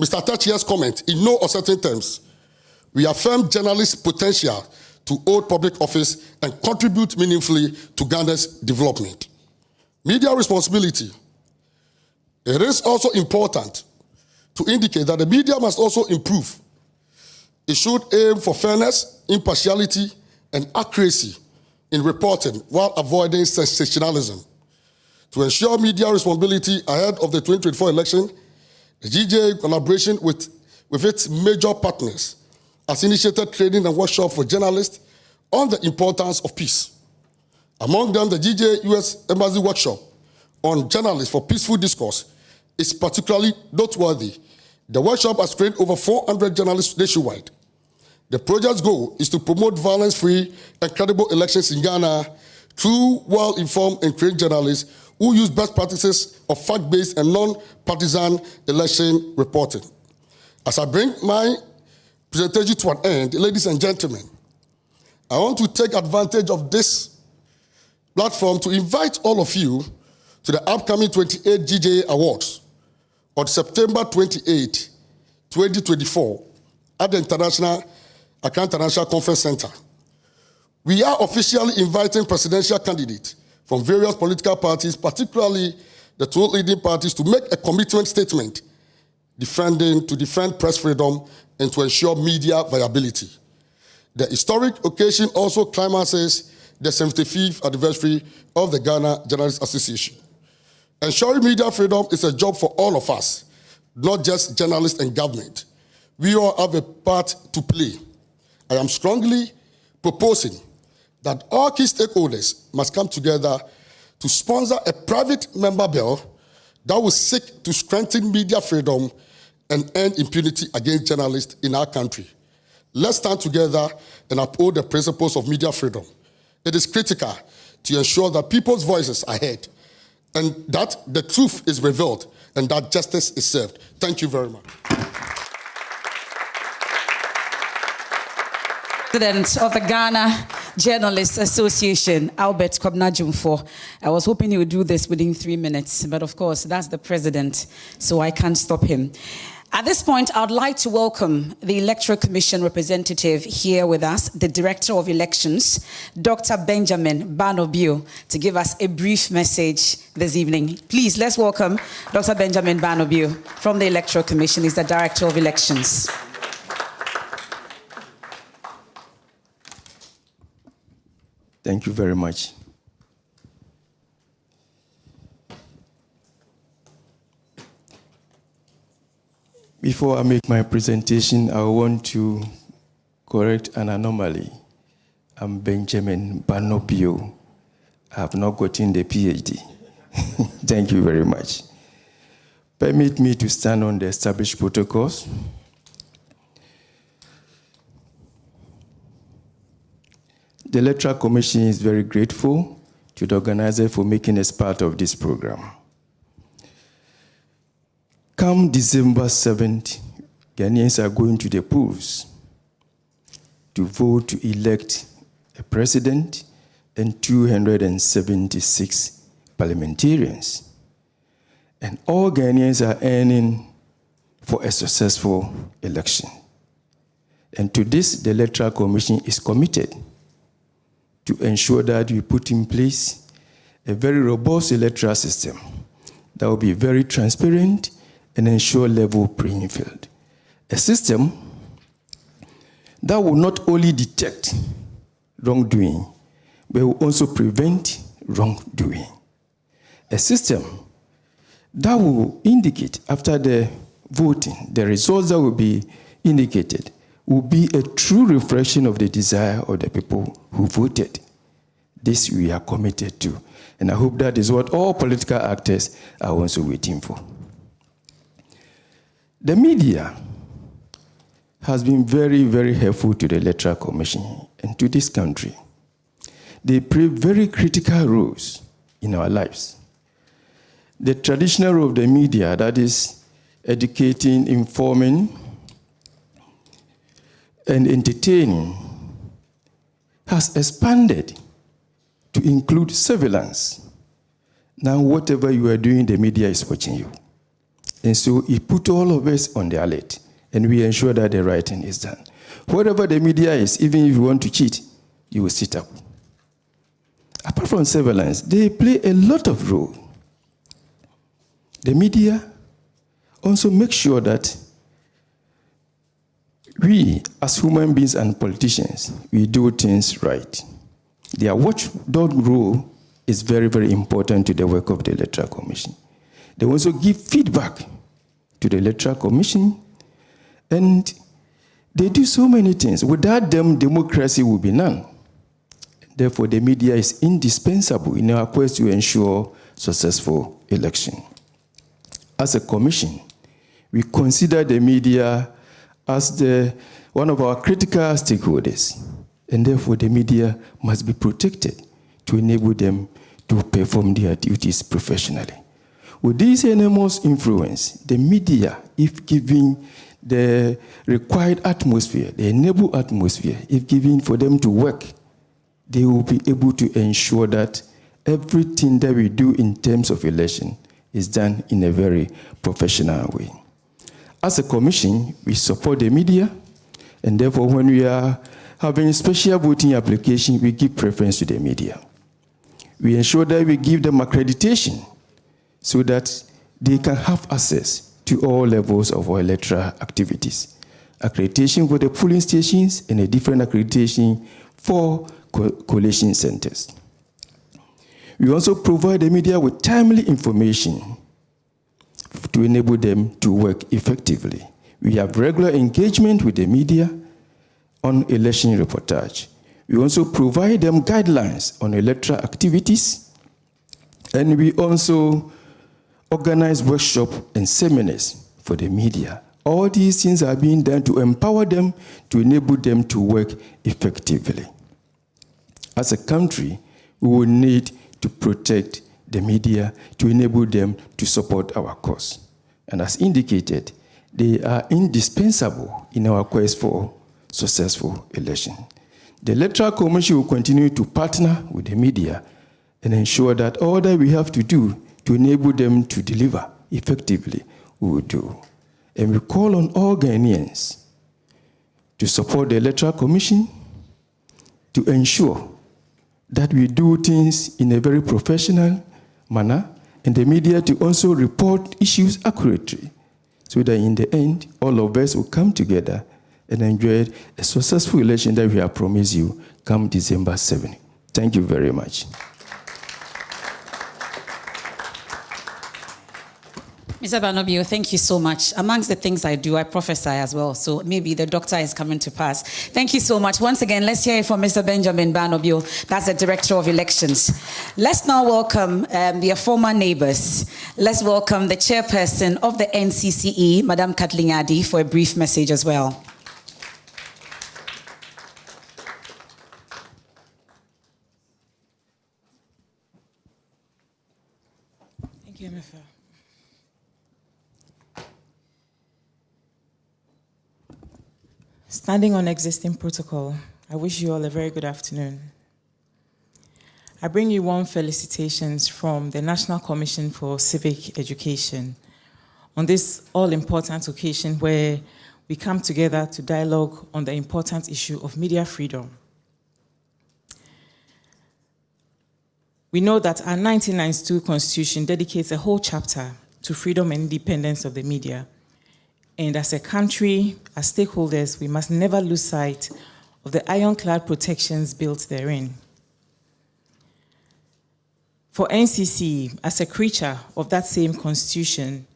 Mr. Tachia's comment in no uncertain terms. We affirm journalists' potential to hold public office and contribute meaningfully to Ghana's development. Media responsibility. It is also important to indicate that the media must also improve. It should aim for fairness, impartiality, and accuracy in reporting while avoiding sensationalism. To ensure media responsibility ahead of the 2024 election, the GJA, in collaboration with its major partners, has initiated training and workshop for journalists on the importance of peace. Among them, the GJA U.S. Embassy workshop on journalists for peaceful discourse is particularly noteworthy. The workshop has trained over 400 journalists nationwide. The project's goal is to promote violence-free and credible elections in Ghana through well-informed and trained journalists who use best practices of fact-based and non-partisan election reporting. As I bring my presentation to an end, ladies and gentlemen, I want to take advantage of this platform to invite all of you to the upcoming 28 GJA Awards on September 28, 2024 at the Accra International Conference Center. We are officially inviting presidential candidates from various political parties, particularly the two leading parties, to make a commitment statement to defend press freedom and to ensure media viability. The historic occasion also climaxes the 75th anniversary of the Ghana Journalists Association. Ensuring media freedom is a job for all of us, not just journalists and government. We all have a part to play. I am strongly proposing that all key stakeholders must come together to sponsor a private member bill that will seek to strengthen media freedom and end impunity against journalists in our country. Let's stand together and uphold the principles of media freedom. It is critical to ensure that people's voices are heard and that the truth is revealed and that justice is served. Thank you very much. President of the Ghana Journalists Association, Albert Kwabena-Jumfo. I was hoping he would do this within 3 minutes, but of course, that's the president, so I can't stop him. At this point, I'd like to welcome the Electoral Commission representative here with us, the Director of Elections, Dr. Benjamin Banobio, to give us a brief message this evening. Please, let's welcome Dr. Benjamin Banobio from the Electoral Commission. He's the Director of Elections. Thank you very much. Before I make my presentation, I want to correct an anomaly. I'm Benjamin Banobio. I have not gotten the PhD. Thank you very much. Permit me to stand on the established protocols. The Electoral Commission is very grateful to the organizer for making us part of this program. Come December 7th, Ghanaians are going to the polls to vote to elect a president and 276 parliamentarians. And all Ghanaians are aiming for a successful election. And to this, the Electoral Commission is committed to ensure that we put in place a very robust electoral system that will be very transparent and ensure level playing field. A system that will not only detect wrongdoing, but will also prevent wrongdoing. A system that will indicate after the voting, the results that will be indicated will be a true reflection of the desire of the people who voted. This we are committed to. And I hope that is what all political actors are also waiting for. The media has been very, very helpful to the Electoral Commission and to this country. They play very critical roles in our lives. The traditional role of the media, that is educating, informing, and entertaining, has expanded to include surveillance. Now, whatever you are doing, the media is watching you. And so it put all of us on the alert, and we ensure that the right thing is done. Whatever the media is, even if you want to cheat, you will sit up. Apart from surveillance, they play a lot of role. The media also make sure that we, as human beings and politicians, we do things right. Their watchdog role is very, very important to the work of the Electoral Commission. They also give feedback to the Electoral Commission, and they do so many things. Without them, democracy will be none. Therefore, the media is indispensable in our quest to ensure successful election. As a commission, we consider the media as one of our critical stakeholders, and therefore the media must be protected to enable them to perform their duties professionally. With this enormous influence, the media, if given the required atmosphere, the enabled atmosphere, if given for them to work, they will be able to ensure that everything that we do in terms of election is done in a very professional way. As a commission, we support the media, and therefore when we are having special voting application, we give preference to the media. We ensure that we give them accreditation so that they can have access to all levels of our electoral activities. Accreditation for the polling stations and a different accreditation for collation centers. We also provide the media with timely information to enable them to work effectively. We have regular engagement with the media on election reportage. We also provide them guidelines on electoral activities, and we also organize workshops and seminars for the media. All these things are being done to empower them, to enable them to work effectively. As a country, we will need to protect the media to enable them to support our cause. And as indicated, they are indispensable in our quest for successful election. The Electoral Commission will continue to partner with the media and ensure that all that we have to do to enable them to deliver effectively, we will do. And we call on all Ghanaians to support the Electoral Commission to ensure that we do things in a very professional manner, and the media to also report issues accurately, so that in the end, all of us will come together and enjoy a successful election that we have promised you come December 7. Thank you very much. Mr. Banobio, thank you so much. Amongst the things I do, I prophesy as well. So maybe the doctor is coming to pass. Thank you so much. Once again, let's hear it from Mr. Benjamin Banobio. That's the Director of Elections. Let's now welcome their former neighbors. Let's welcome the Chairperson of the NCCE, Madam Kathleen Adi, for a brief message as well. Thank you, MFL. Standing on existing protocol, I wish you all a very good afternoon. I bring you warm felicitations from the National Commission for Civic Education on this all-important occasion where we come together to dialogue on the important issue of media freedom. We know that our 1992 Constitution dedicates a whole chapter to freedom and independence of the media. And as a country, as stakeholders, we must never lose sight of the ironclad protections built therein. For NCCE, as a creature of that same constitution,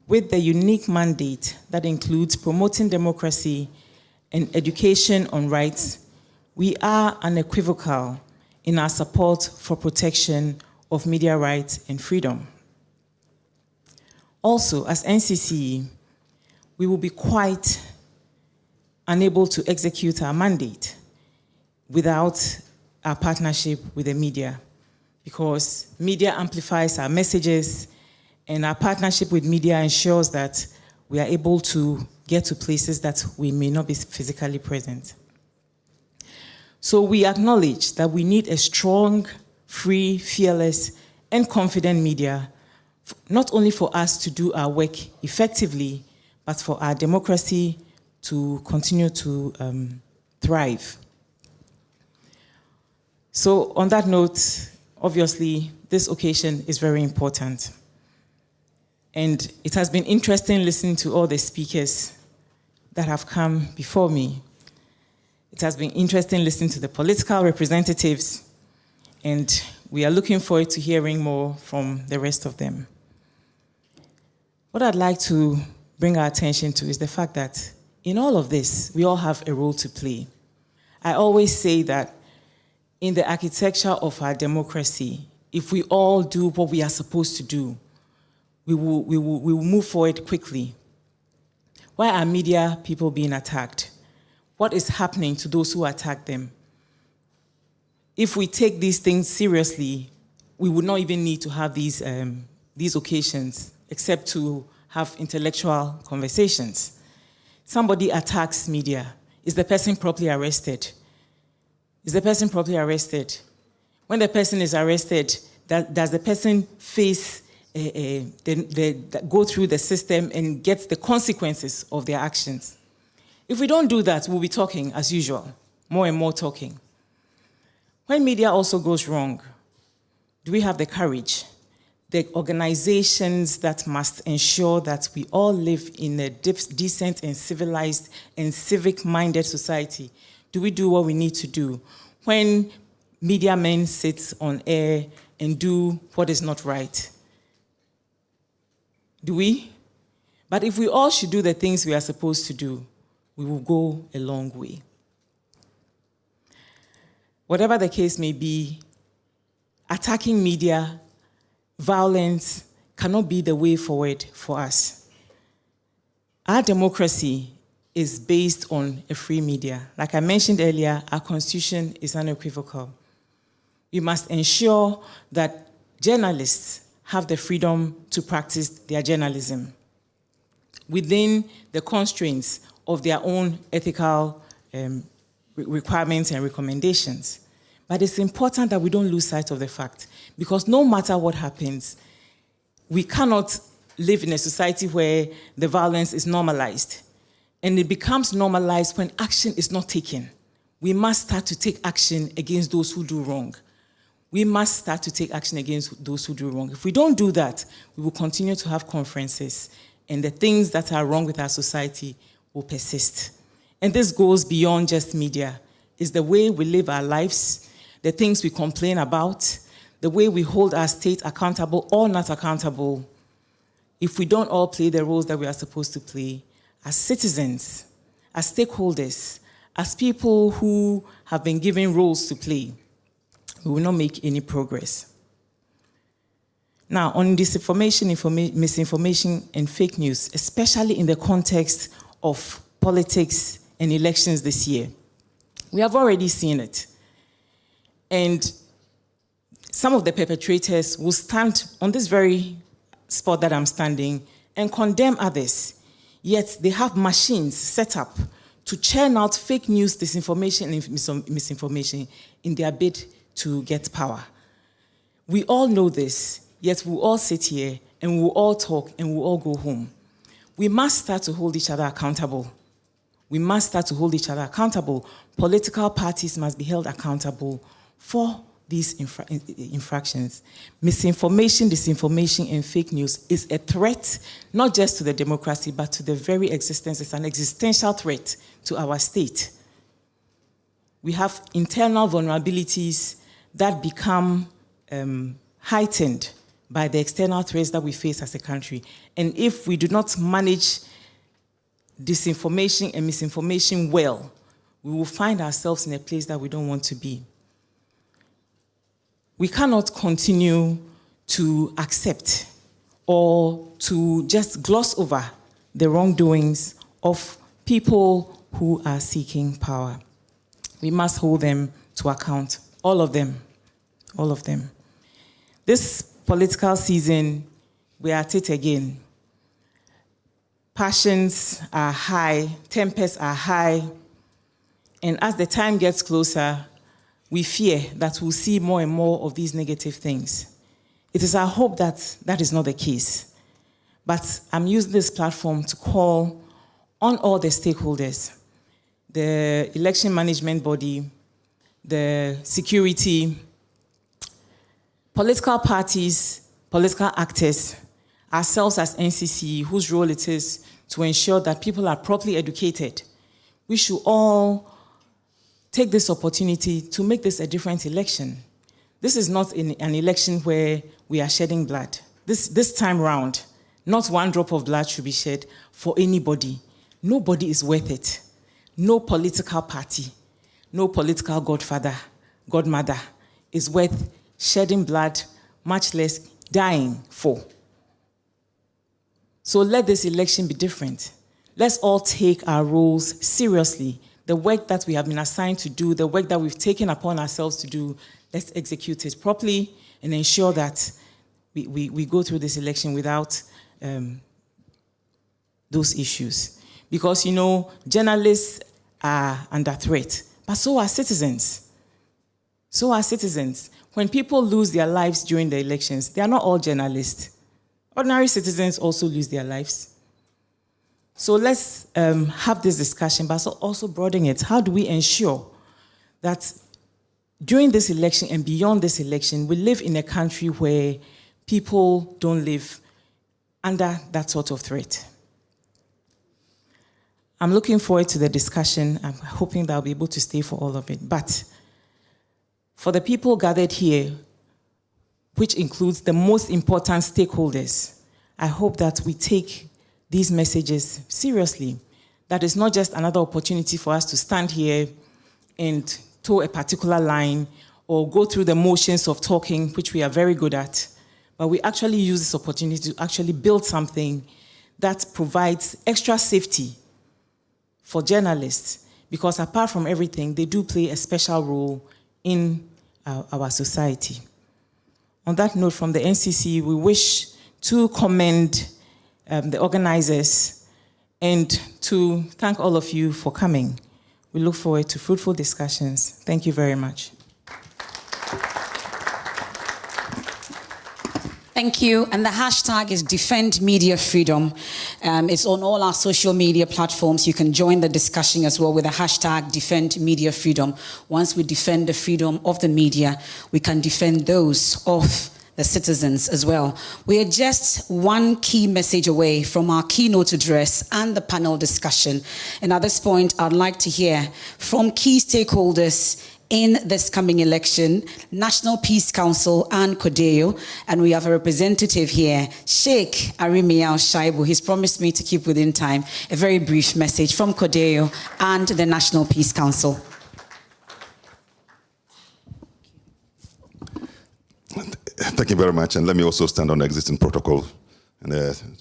with the unique mandate that includes promoting democracy and education on rights, we are unequivocal in our support for protection of media rights and freedom. Also, as NCCE, we will be quite unable to execute our mandate without our partnership with the media, because media amplifies our messages, and our partnership with media ensures that we are able to get to places that we may not be physically present. So we acknowledge that we need a strong, free, fearless, and confident media not only for us to do our work effectively, but for our democracy to continue to thrive. So on that note, obviously, this occasion is very important. And it has been interesting listening to all the speakers that have come before me. It has been interesting listening to the political representatives, and we are looking forward to hearing more from the rest of them. What I'd like to bring our attention to is the fact that in all of this, we all have a role to play. I always say that in the architecture of our democracy, if we all do what we are supposed to do, we will move forward quickly. Why are media people being attacked? What is happening to those who attack them? If we take these things seriously, we would not even need to have these occasions, except to have intellectual conversations. Somebody attacks media. Is the person properly arrested? Is the person properly arrested? When the person is arrested, does the person face, go through the system and get the consequences of their actions? If we don't do that, we'll be talking as usual, more and more talking. When media also goes wrong, do we have the courage? The organizations that must ensure that we all live in a decent and civilized and civic-minded society. Do we do what we need to do? When media men sit on air and do what is not right, do we? But if we all should do the things we are supposed to do, we will go a long way. Whatever the case may be, attacking media, violence cannot be the way forward for us. Our democracy is based on a free media. Like I mentioned earlier, our constitution is unequivocal. We must ensure that journalists have the freedom to practice their journalism within the constraints of their own ethical requirements and recommendations. But it's important that we don't lose sight of the fact, because no matter what happens, we cannot live in a society where the violence is normalized. And it becomes normalized when action is not taken. We must start to take action against those who do wrong. We must start to take action against those who do wrong. If we don't do that, we will continue to have conferences, and the things that are wrong with our society will persist. And this goes beyond just media. It's the way we live our lives, the things we complain about, the way we hold our state accountable or not accountable. If we don't all play the roles that we are supposed to play, as citizens, as stakeholders, as people who have been given roles to play, we will not make any progress. Now, on disinformation, misinformation, and fake news, especially in the context of politics and elections this year, we have already seen it. And some of the perpetrators will stand on this very spot that I'm standing and condemn others. Yet they have machines set up to churn out fake news, disinformation, and misinformation in their bid to get power. We all know this, yet we'll all sit here and we'll all talk and we'll all go home. We must start to hold each other accountable. We must start to hold each other accountable. Political parties must be held accountable for these infractions. Misinformation, disinformation, and fake news is a threat, not just to the democracy, but to the very existence. It's an existential threat to our state. We have internal vulnerabilities that become heightened by the external threats that we face as a country. And if we do not manage disinformation and misinformation well, we will find ourselves in a place that we don't want to be. We cannot continue to accept or to just gloss over the wrongdoings of people who are seeking power. We must hold them to account, all of them, all of them. This political season, we are at it again. Passions are high, tempers are high, and as the time gets closer, we fear that we'll see more and more of these negative things. It is our hope that that is not the case. But I'm using this platform to call on all the stakeholders, the election management body, the security, political parties, political actors, ourselves as NCCE, whose role it is to ensure that people are properly educated. We should all take this opportunity to make this a different election. This is not an election where we are shedding blood. This time round, not one drop of blood should be shed for anybody. Nobody is worth it. No political party, no political godfather, godmother is worth shedding blood, much less dying for. So let this election be different. Let's all take our roles seriously. The work that we have been assigned to do, the work that we've taken upon ourselves to do, let's execute it properly and ensure that we go through this election without those issues. Because, you know, journalists are under threat, but so are citizens. So are citizens. When people lose their lives during the elections, they are not all journalists. Ordinary citizens also lose their lives. So let's have this discussion, but also broaden it. How do we ensure that during this election and beyond this election, we live in a country where people don't live under that sort of threat? I'm looking forward to the discussion. I'm hoping that I'll be able to stay for all of it. But for the people gathered here, which includes the most important stakeholders, I hope that we take these messages seriously. That is not just another opportunity for us to stand here and toe a particular line or go through the motions of talking, which we are very good at, but we actually use this opportunity to actually build something that provides extra safety for journalists, because apart from everything, they do play a special role in our society. On that note, from the NCCE, we wish to commend the organizers and to thank all of you for coming. We look forward to fruitful discussions. Thank you very much. Thank you. And the hashtag is DefendMediaFreedom. It's on all our social media platforms. You can join the discussion as well with the hashtag DefendMediaFreedom. Once we defend the freedom of the media, we can defend those of the citizens as well. We are just one key message away from our keynote address and the panel discussion. And at this point, I'd like to hear from key stakeholders in this coming election, National Peace Council and CODEO, and we have a representative here, Sheikh Arimiao Shaibu. He's promised me to keep within time. A very brief message from CODEO and the National Peace Council. Thank you very much, and let me also stand on the existing protocol and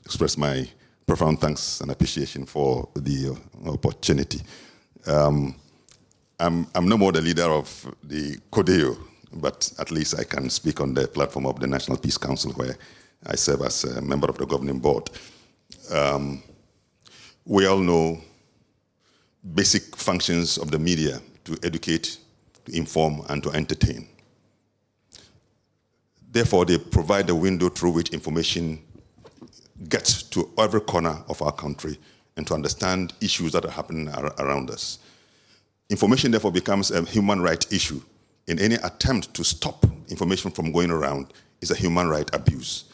express my profound thanks and appreciation for the opportunity. I'm no more the leader of the CODEO, but at least I can speak on the platform of the National Peace Council, where I serve as a member of the governing board. We all know basic functions of the media: to educate, to inform, and to entertain. Therefore, they provide a window through which information gets to every corner of our country and to understand issues that are happening around us. Information, therefore, becomes a human rights issue. In any attempt to stop information from going around is a human right abuse.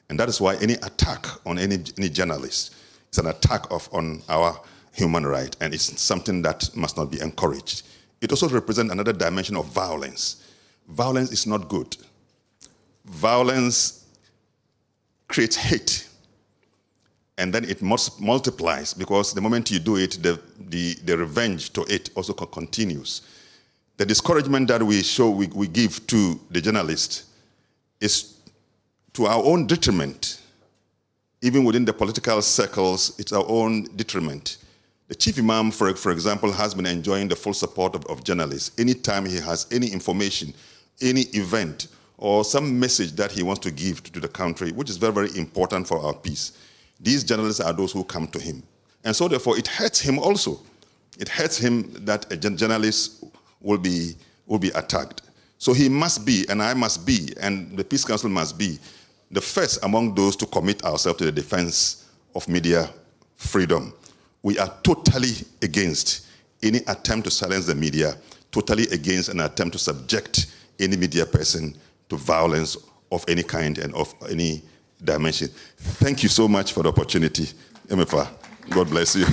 And that is why any attack on any journalist is an attack on our human right, and it's something that must not be encouraged. It also represents another dimension of violence. Violence is not good. Violence creates hate, and then it multiplies, because the moment you do it, the revenge to it also continues. The discouragement that we give to the journalist is to our own detriment. Even within the political circles, it's our own detriment. The chief imam, for example, has been enjoying the full support of journalists. Anytime he has any information, any event, or some message that he wants to give to the country, which is very, very important for our peace, these journalists are those who come to him. And so therefore it hurts him also. It hurts him that a journalist will be attacked. So he must be, and I must be, and the Peace Council must be, the first among those to commit ourselves to the defense of media freedom. We are totally against any attempt to silence the media, totally against an attempt to subject any media person to violence of any kind and of any dimension. Thank you so much for the opportunity. MFA, God bless you.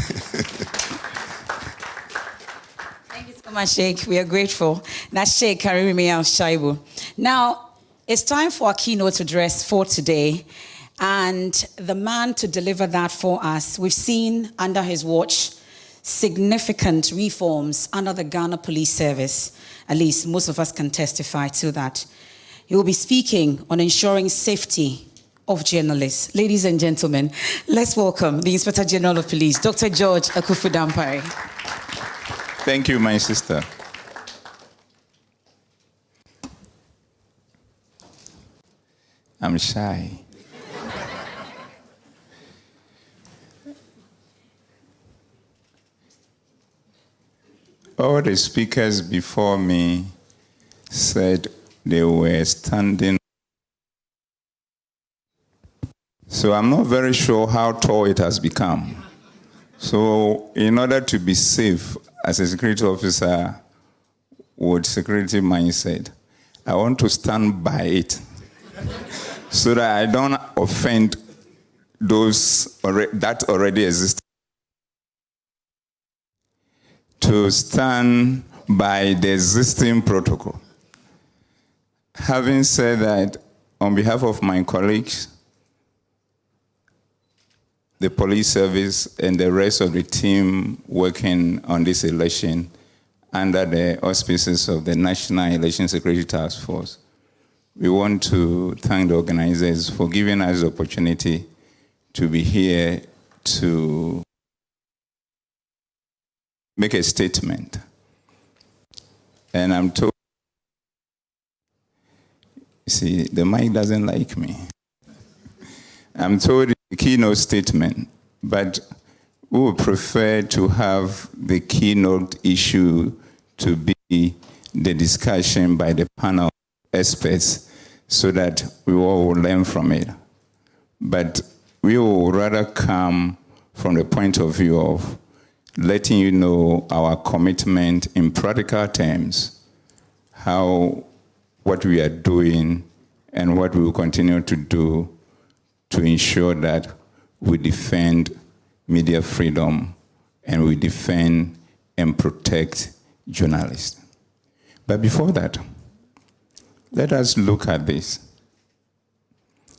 Thank you so much, Sheikh. We are grateful. That's Sheikh Karimimi Al-Shaibu. Now, it's time for our keynote address for today. And the man to deliver that for us, we've seen under his watch significant reforms under the Ghana Police Service. At least most of us can testify to that. He will be speaking on ensuring safety of journalists. Ladies and gentlemen, let's welcome the Inspector General of Police, Dr. George Akufu-Dampare. Thank you, my sister. I'm shy. All the speakers before me said they were standing. So I'm not very sure how tall it has become. So in order to be safe as a security officer with security mindset, I want to stand by it so that I don't offend those that already exist. To stand by the existing protocol. Having said that, on behalf of my colleagues, the police service, and the rest of the team working on this election under the auspices of the National Election Security Task Force, we want to thank the organizers for giving us the opportunity to be here to make a statement. And I'm told, see, the mic doesn't like me. I'm told it's a keynote statement, but we would prefer to have the keynote issue to be the discussion by the panel experts so that we all will learn from it. But we will rather come from the point of view of letting you know our commitment in practical terms, what we are doing and what we will continue to do to ensure that we defend media freedom and we defend and protect journalists. But before that, let us look at this.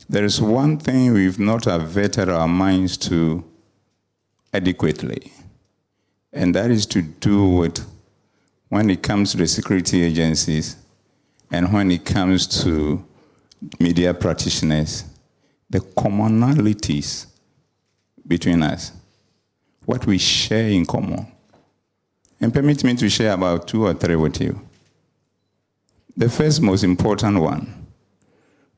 There is one thing we've not averted our minds to adequately, and that is to do with when it comes to the security agencies and when it comes to media practitioners, the commonalities between us, what we share in common. And permit me to share about 2 or 3 with you. The first most important one,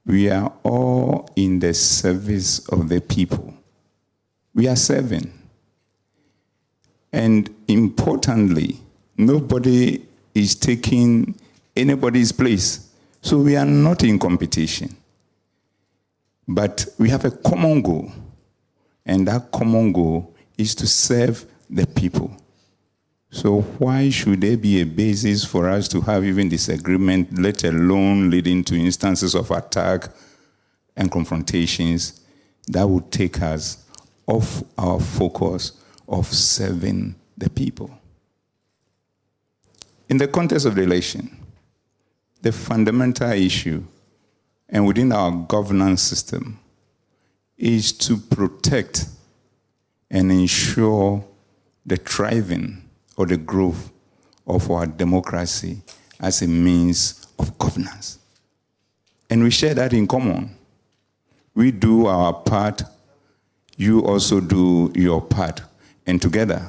we are all in the service of the people. We are serving. And importantly, nobody is taking anybody's place. So we are not in competition. But we have a common goal. And that common goal is to serve the people. So why should there be a basis for us to have even disagreement, let alone leading to instances of attack and confrontations that would take us off our focus of serving the people? In the context of the election, the fundamental issue, and within our governance system, is to protect and ensure the thriving or the growth of our democracy as a means of governance. And we share that in common. We do our part, you also do your part. And together,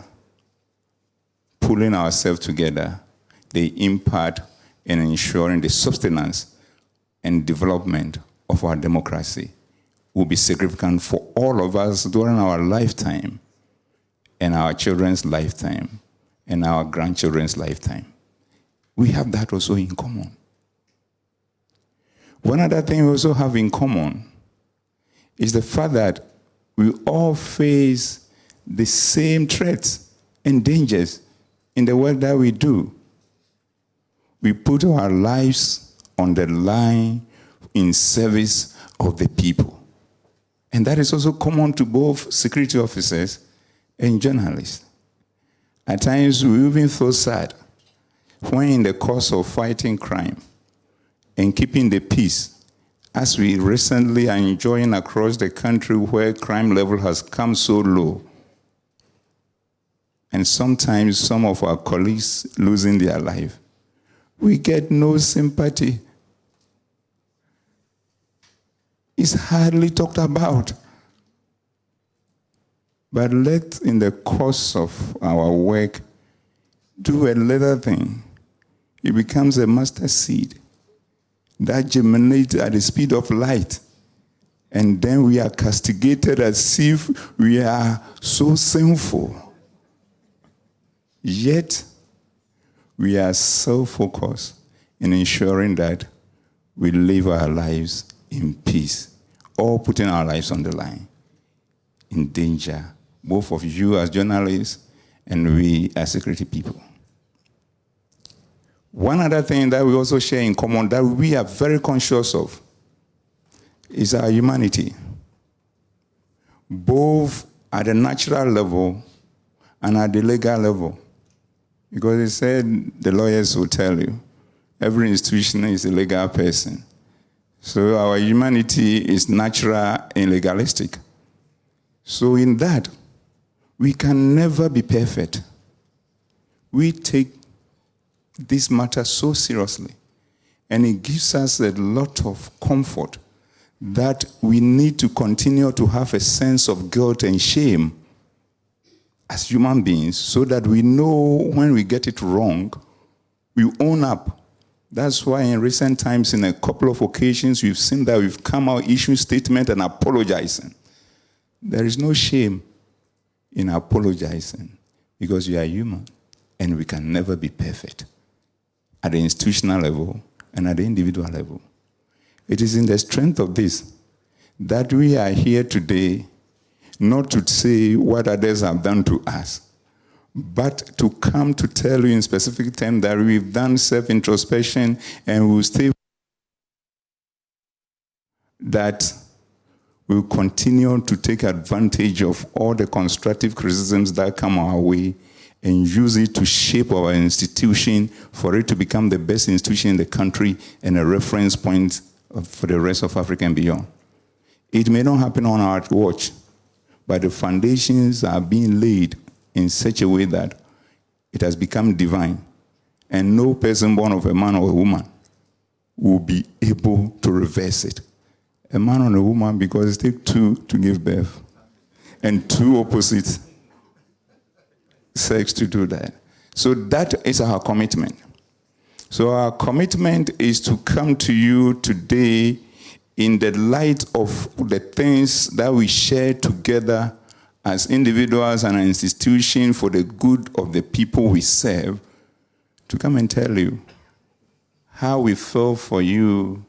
pulling ourselves together, they impact in ensuring the sustenance and development of our democracy will be significant for all of us during our lifetime and our children's lifetime and our grandchildren's lifetime. We have that also in common. One other thing we also have in common is the fact that we all face the same threats and dangers in the work that we do. We put our lives on the line in service of the people. And that is also common to both security officers and journalists. At times, we even feel sad when in the course of fighting crime and keeping the peace, as we recently are enjoying across the country where crime level has come so low, and sometimes some of our colleagues losing their life, we get no sympathy. It's hardly talked about. But let, in the course of our work, do a little thing. It becomes a mustard seed that germinates at the speed of light. And then we are castigated as if we are so sinful. Yet, we are so focused in ensuring that we live our lives in peace, or putting our lives on the line, in danger, both of you as journalists and we as security people. One other thing that we also share in common that we are very conscious of is our humanity, both at the natural level and at the legal level. Because they said, the lawyers will tell you, every institution is a legal person. So our humanity is natural and legalistic. So in that, we can never be perfect. We take this matter so seriously, and it gives us a lot of comfort that we need to continue to have a sense of guilt and shame as human beings, so that we know when we get it wrong, we own up. That's why in recent times, in a couple of occasions, we've seen that we've come out issuing statement and apologizing. There is no shame in apologizing, because we are human and we can never be perfect at the institutional level and at the individual level. It is in the strength of this that we are here today, not to say what others have done to us, but to come to tell you in specific terms that we've done self-introspection and we'll stay, that we'll continue to take advantage of all the constructive criticisms that come our way and use it to shape our institution for it to become the best institution in the country and a reference point for the rest of Africa and beyond. It may not happen on our watch, but the foundations are being laid in such a way that it has become divine, and no person born of a man or a woman will be able to reverse it. A man or a woman, because it takes two to give birth, and two opposite sex to do that. So that is our commitment. So our commitment is to come to you today in the light of the things that we share together as individuals and an institution for the good of the people we serve, to come and tell you how we feel for you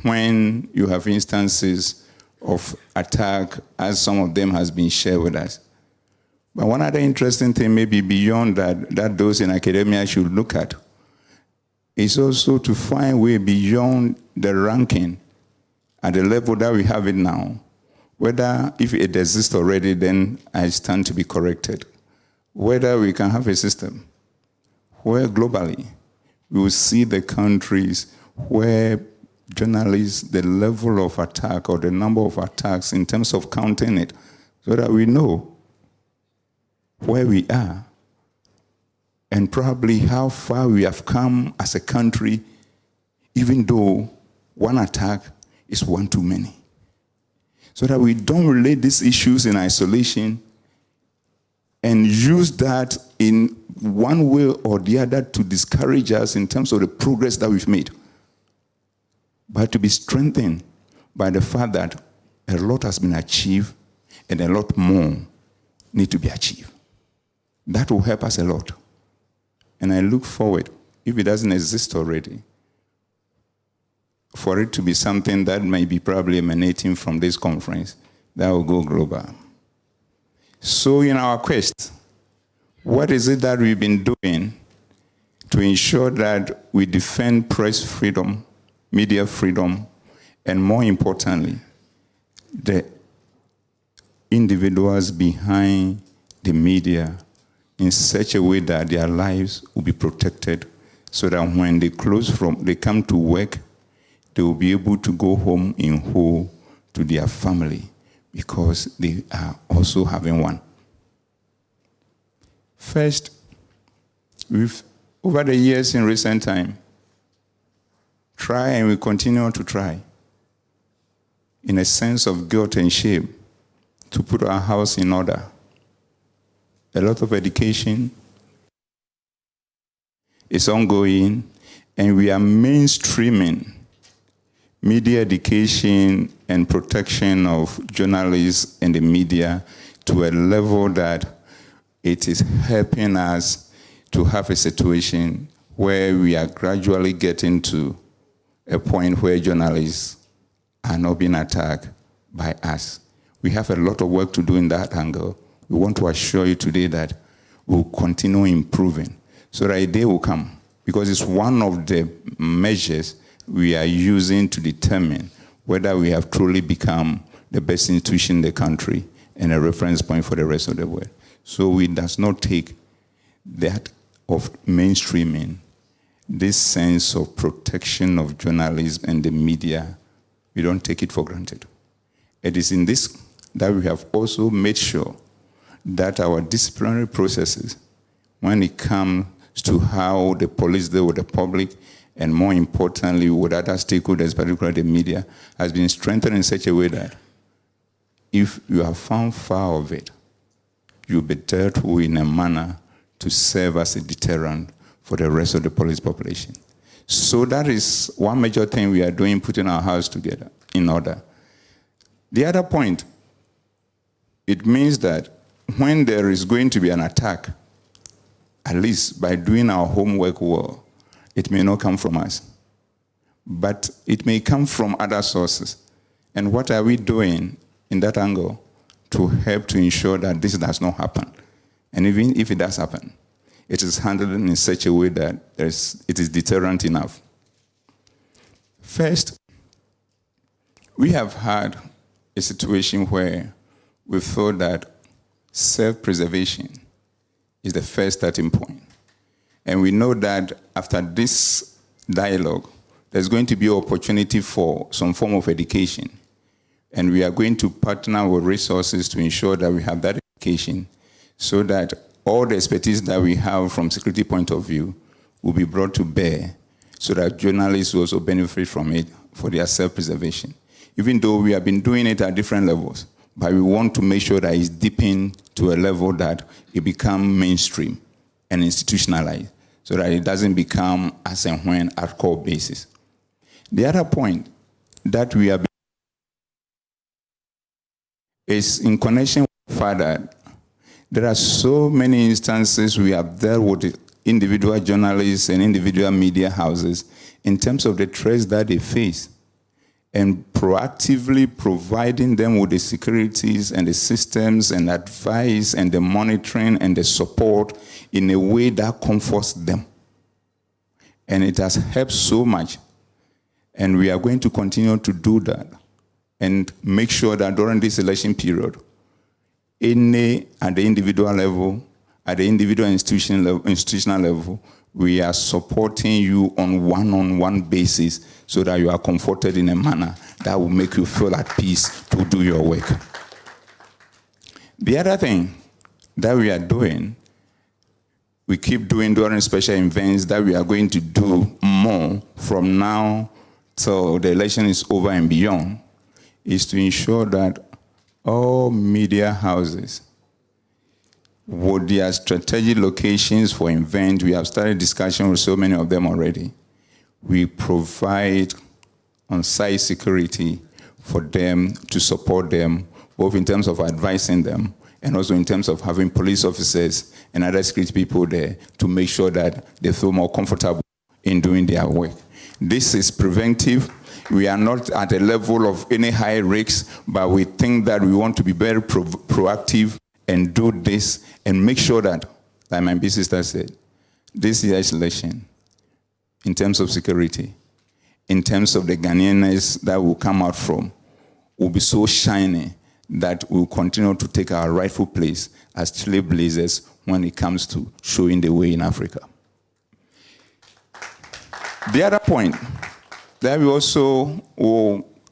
when you have instances of attack, as some of them has been shared with us. But one other interesting thing, maybe beyond that those in academia should look at, is also to find way beyond the ranking at the level that we have it now. Whether, if it exists already, then I stand to be corrected. Whether we can have a system where globally we will see the countries where journalists, the level of attack or the number of attacks in terms of counting it, so that we know where we are and probably how far we have come as a country, even though one attack is one too many. So that we don't relate these issues in isolation and use that in one way or the other to discourage us in terms of the progress that we've made, but to be strengthened by the fact that a lot has been achieved and a lot more need to be achieved. That will help us a lot. And I look forward, if it doesn't exist already, for it to be something that may be probably emanating from this conference that will go global. So in our quest, what is it that we've been doing to ensure that we defend press freedom, media freedom, and more importantly, the individuals behind the media in such a way that their lives will be protected, so that when they come to work, they will be able to go home in whole to their family, because they are also having one. First, over the years in recent time, try and we continue to try, in a sense of guilt and shame, to put our house in order. A lot of education is ongoing, and we are mainstreaming media education and protection of journalists and the media to a level that it is helping us to have a situation where we are gradually getting to a point where journalists are not being attacked by us. We have a lot of work to do in that angle. We want to assure you today that we'll continue improving so that a day will come, because it's one of the measures we are using to determine whether we have truly become the best institution in the country and a reference point for the rest of the world. So we does not take that of mainstreaming, this sense of protection of journalism and the media, we don't take it for granted. It is in this that we have also made sure that our disciplinary processes, when it comes to how the police deal with the public, and more importantly with other stakeholders, particularly the media, has been strengthened in such a way that if you are found foul of it, you'll be dealt with in a manner to serve as a deterrent for the rest of the police population. So that is one major thing we are doing, putting our house together in order. The other point, it means that when there is going to be an attack, at least by doing our homework well, it may not come from us, but it may come from other sources. And what are we doing in that angle to help to ensure that this does not happen? And even if it does happen, it is handled in such a way that it is deterrent enough. First, we have had a situation where we thought that self-preservation is the first starting point. And we know that after this dialogue, there's going to be an opportunity for some form of education. And we are going to partner with resources to ensure that we have that education so that all the expertise that we have from security point of view will be brought to bear so that journalists will also benefit from it for their self-preservation. Even though we have been doing it at different levels, but we want to make sure that it's deepened to a level that it becomes mainstream and institutionalized so that it doesn't become as and when at core basis. The other point that we have is in connection with the fact that there are so many instances we have dealt with individual journalists and individual media houses in terms of the threats that they face, and proactively providing them with the securities and the systems and advice and the monitoring and the support in a way that comforts them. And it has helped so much. And we are going to continue to do that and make sure that during this election period, at the individual level, at the individual institutional level, we are supporting you on one-on-one basis so that you are comforted in a manner that will make you feel at peace to do your work. The other thing that we are doing, we keep doing during special events that we are going to do more from now till the election is over and beyond, is to ensure that all media houses, with their strategic locations for events, we have started discussion with so many of them already. We provide on-site security for them to support them, both in terms of advising them and also in terms of having police officers and other security people there to make sure that they feel more comfortable in doing their work. This is preventive. We are not at a level of any high risks, but we think that we want to be very proactive and do this and make sure that, like my big sister said, this year's election, in terms of security, in terms of the Ghanaians that will come out from, will be so shiny that we'll continue to take our rightful place as trailblazers when it comes to showing the way in Africa. The other point that we also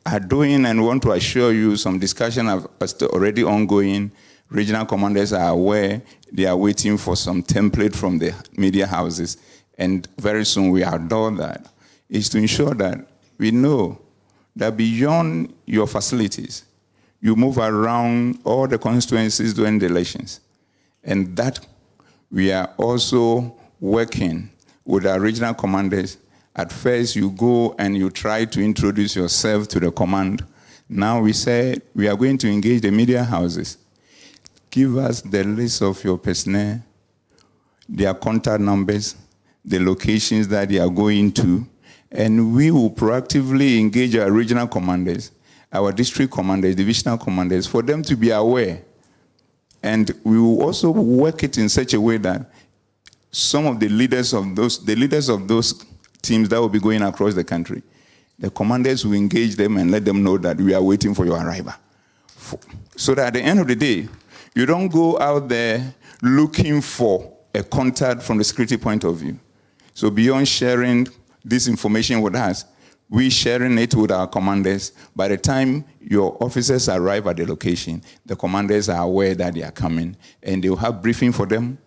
are doing and want to assure you, some discussion is already ongoing. Regional commanders are aware. They are waiting for some template from the media houses. And very soon we are done that, is to ensure that we know that beyond your facilities, you move around all the constituencies during the elections. And that we are also working with our regional commanders. At first, you go and you try to introduce yourself to the command. Now we say we are going to engage the media houses. Give us the list of your personnel, their contact numbers, the locations that they are going to, and we will proactively engage our regional commanders, our district commanders, divisional commanders, for them to be aware. And we will also work it in such a way that some of the leaders of those teams that will be going across the country, the commanders will engage them and let them know that we are waiting for your arrival. So that at the end of the day, you don't go out there looking for a contact from the security point of view. So beyond sharing this information with us, we sharing it with our commanders. By the time your officers arrive at the location, the commanders are aware that they are coming, and they'll have briefing for them,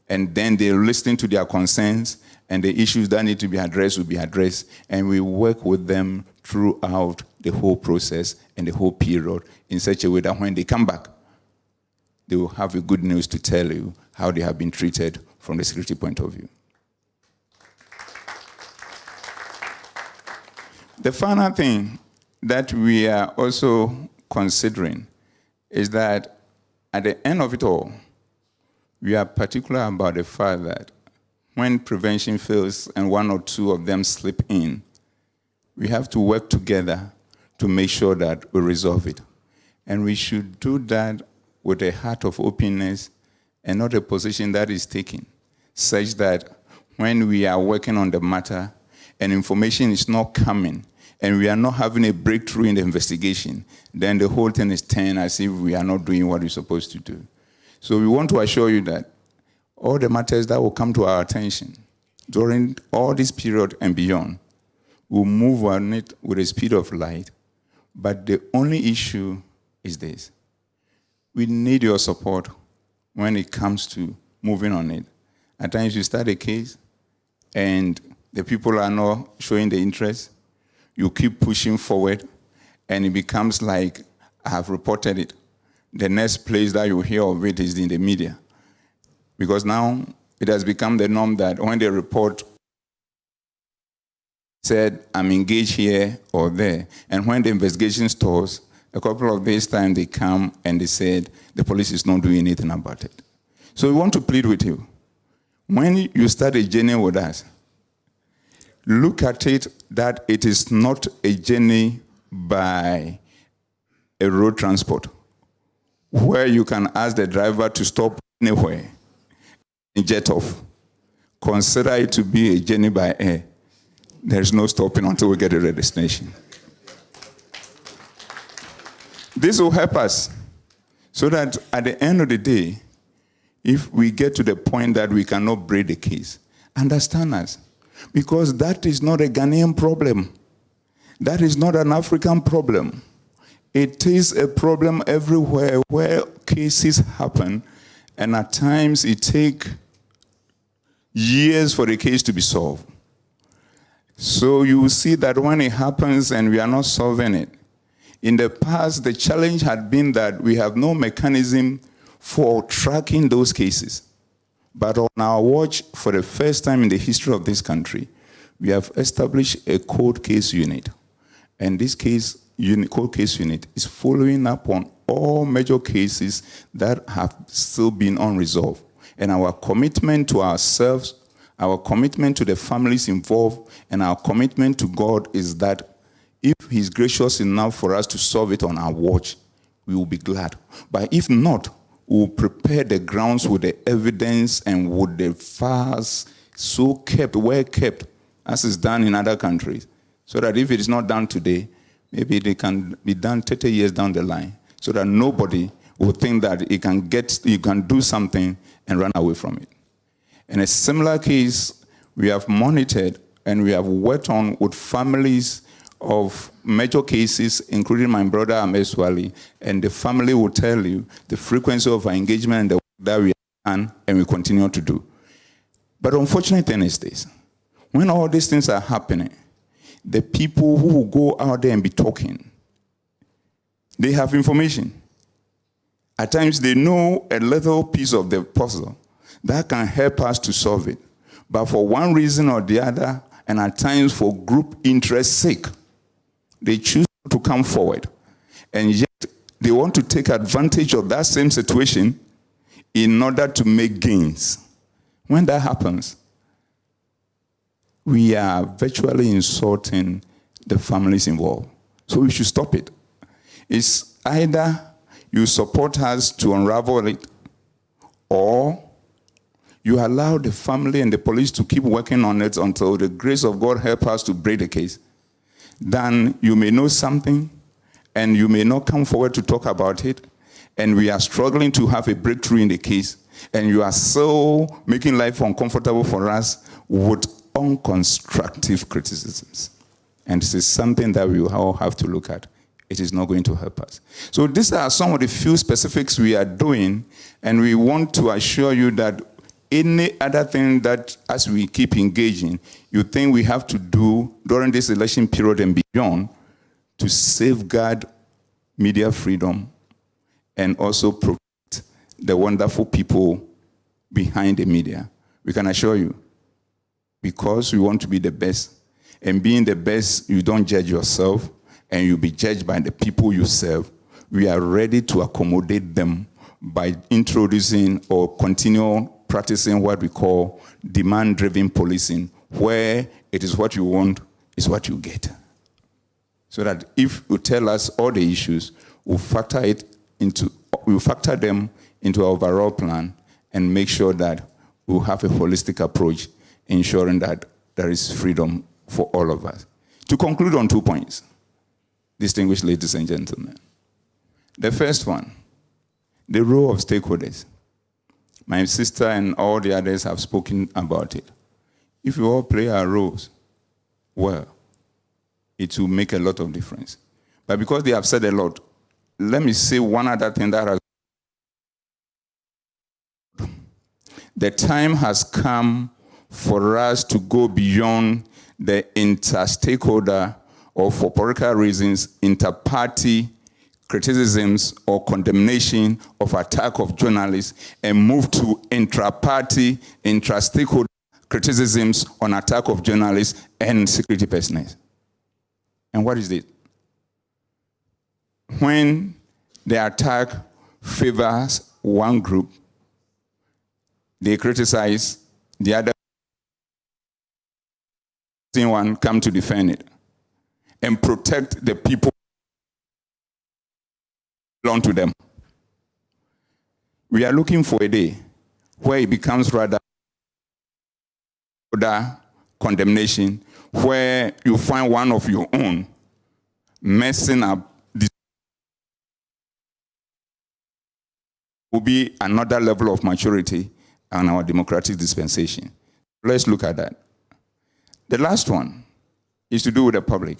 and then they'll listen to their concerns, and the issues that need to be addressed will be addressed, and we work with them throughout the whole process and the whole period in such a way that when they come back, they will have a good news to tell you how they have been treated from the security point of view. The final thing that we are also considering is that at the end of it all, we are particular about the fact that when prevention fails and one or two of them slip in, we have to work together to make sure that we resolve it. And we should do that with a heart of openness and not a position that is taken, such that when we are working on the matter and information is not coming and we are not having a breakthrough in the investigation, then the whole thing is turned as if we are not doing what we're supposed to do. So we want to assure you that all the matters that will come to our attention during all this period and beyond, we'll move on it with the speed of light. But the only issue is this. We need your support when it comes to moving on it. At times you start a case and the people are not showing the interest. You keep pushing forward and it becomes like, I have reported it. The next place that you hear of it is in the media. Because now it has become the norm that when they report said, I'm engaged here or there, and when the investigation stalls, a couple of days' time they come and they said, the police is not doing anything about it. So we want to plead with you. When you start a journey with us, look at it that it is not a journey by a road transport, where you can ask the driver to stop anywhere and jet off. Consider it to be a journey by air. There's no stopping until we get to the destination. This will help us so that at the end of the day, if we get to the point that we cannot break the case, understand us. Because that is not a Ghanaian problem. That is not an African problem. It is a problem everywhere where cases happen, and at times it takes years for the case to be solved. So you will see that when it happens and we are not solving it, in the past, the challenge had been that we have no mechanism for tracking those cases. But on our watch, for the first time in the history of this country, we have established a cold case unit. And this cold case unit is following up on all major cases that have still been unresolved. And our commitment to ourselves, our commitment to the families involved, and our commitment to God is that If he's gracious enough for us to solve it on our watch, we will be glad. But if not, we will prepare the grounds with the evidence and with the files so kept, well kept, as is done in other countries, so that if it is not done today, maybe it can be done 30 years down the line, so that nobody will think that you can do something and run away from it. In a similar case, we have monitored and we have worked on with families of major cases, including my brother Ahmed Swali, and the family will tell you the frequency of our engagement and the work that we have done and we continue to do. But the unfortunate thing is this: when all these things are happening, the people who will go out there and be talking, they have information. At times they know a little piece of the puzzle that can help us to solve it. But for one reason or the other, and at times for group interest's sake, they choose to come forward. And yet they want to take advantage of that same situation in order to make gains. When that happens, we are virtually insulting the families involved. So we should stop it. It's either you support us to unravel it, or you allow the family and the police to keep working on it until the grace of God help us to break the case. Then you may know something, and you may not come forward to talk about it, and we are struggling to have a breakthrough in the case, and you are so making life uncomfortable for us with unconstructive criticisms. And this is something that we all have to look at. It is not going to help us. So these are some of the few specifics we are doing, and we want to assure you that any other thing that, as we keep engaging, you think we have to do during this election period and beyond to safeguard media freedom and also protect the wonderful people behind the media, we can assure you, because we want to be the best. And being the best, you don't judge yourself, and you'll be judged by the people you serve. We are ready to accommodate them by introducing or continue practicing what we call demand-driven policing, where it is what you want is what you get. So that if you tell us all the issues, we'll factor them into our overall plan and make sure that we'll have a holistic approach, ensuring that there is freedom for all of us. To conclude on 2 points, distinguished ladies and gentlemen. The first one, the role of stakeholders. My sister and all the others have spoken about it. If we all play our roles well, it will make a lot of difference. But because they have said a lot, let me say one other thing that has... The time has come for us to go beyond the inter-stakeholder or, for political reasons, inter-party criticisms or condemnation of attack of journalists and move to intra-party, intra-stakeholder criticisms on attack of journalists and security personnel. And what is it? When the attack favors one group, they criticize the other one, come to defend it and protect the people who belong to them. We are looking for a day where it becomes rather condemnation, where you find one of your own messing up. This will be another level of maturity in our democratic dispensation. Let's look at that. The last one is to do with the public.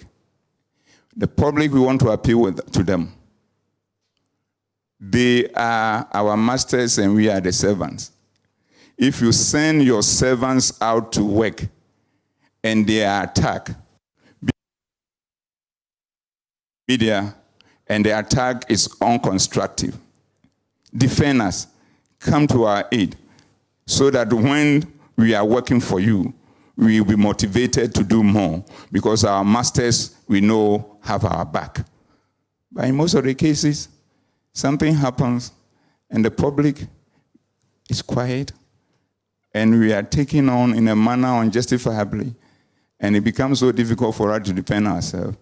The public, we want to appeal to them. They are our masters and we are the servants. If you send your servants out to work and they are attacked, media, and the attack is unconstructive, defend us, come to our aid, so that when we are working for you, we will be motivated to do more, because our masters, we know, have our back. But in most of the cases, something happens and the public is quiet, and we are taken on in a manner unjustifiably, and it becomes so difficult for us to defend ourselves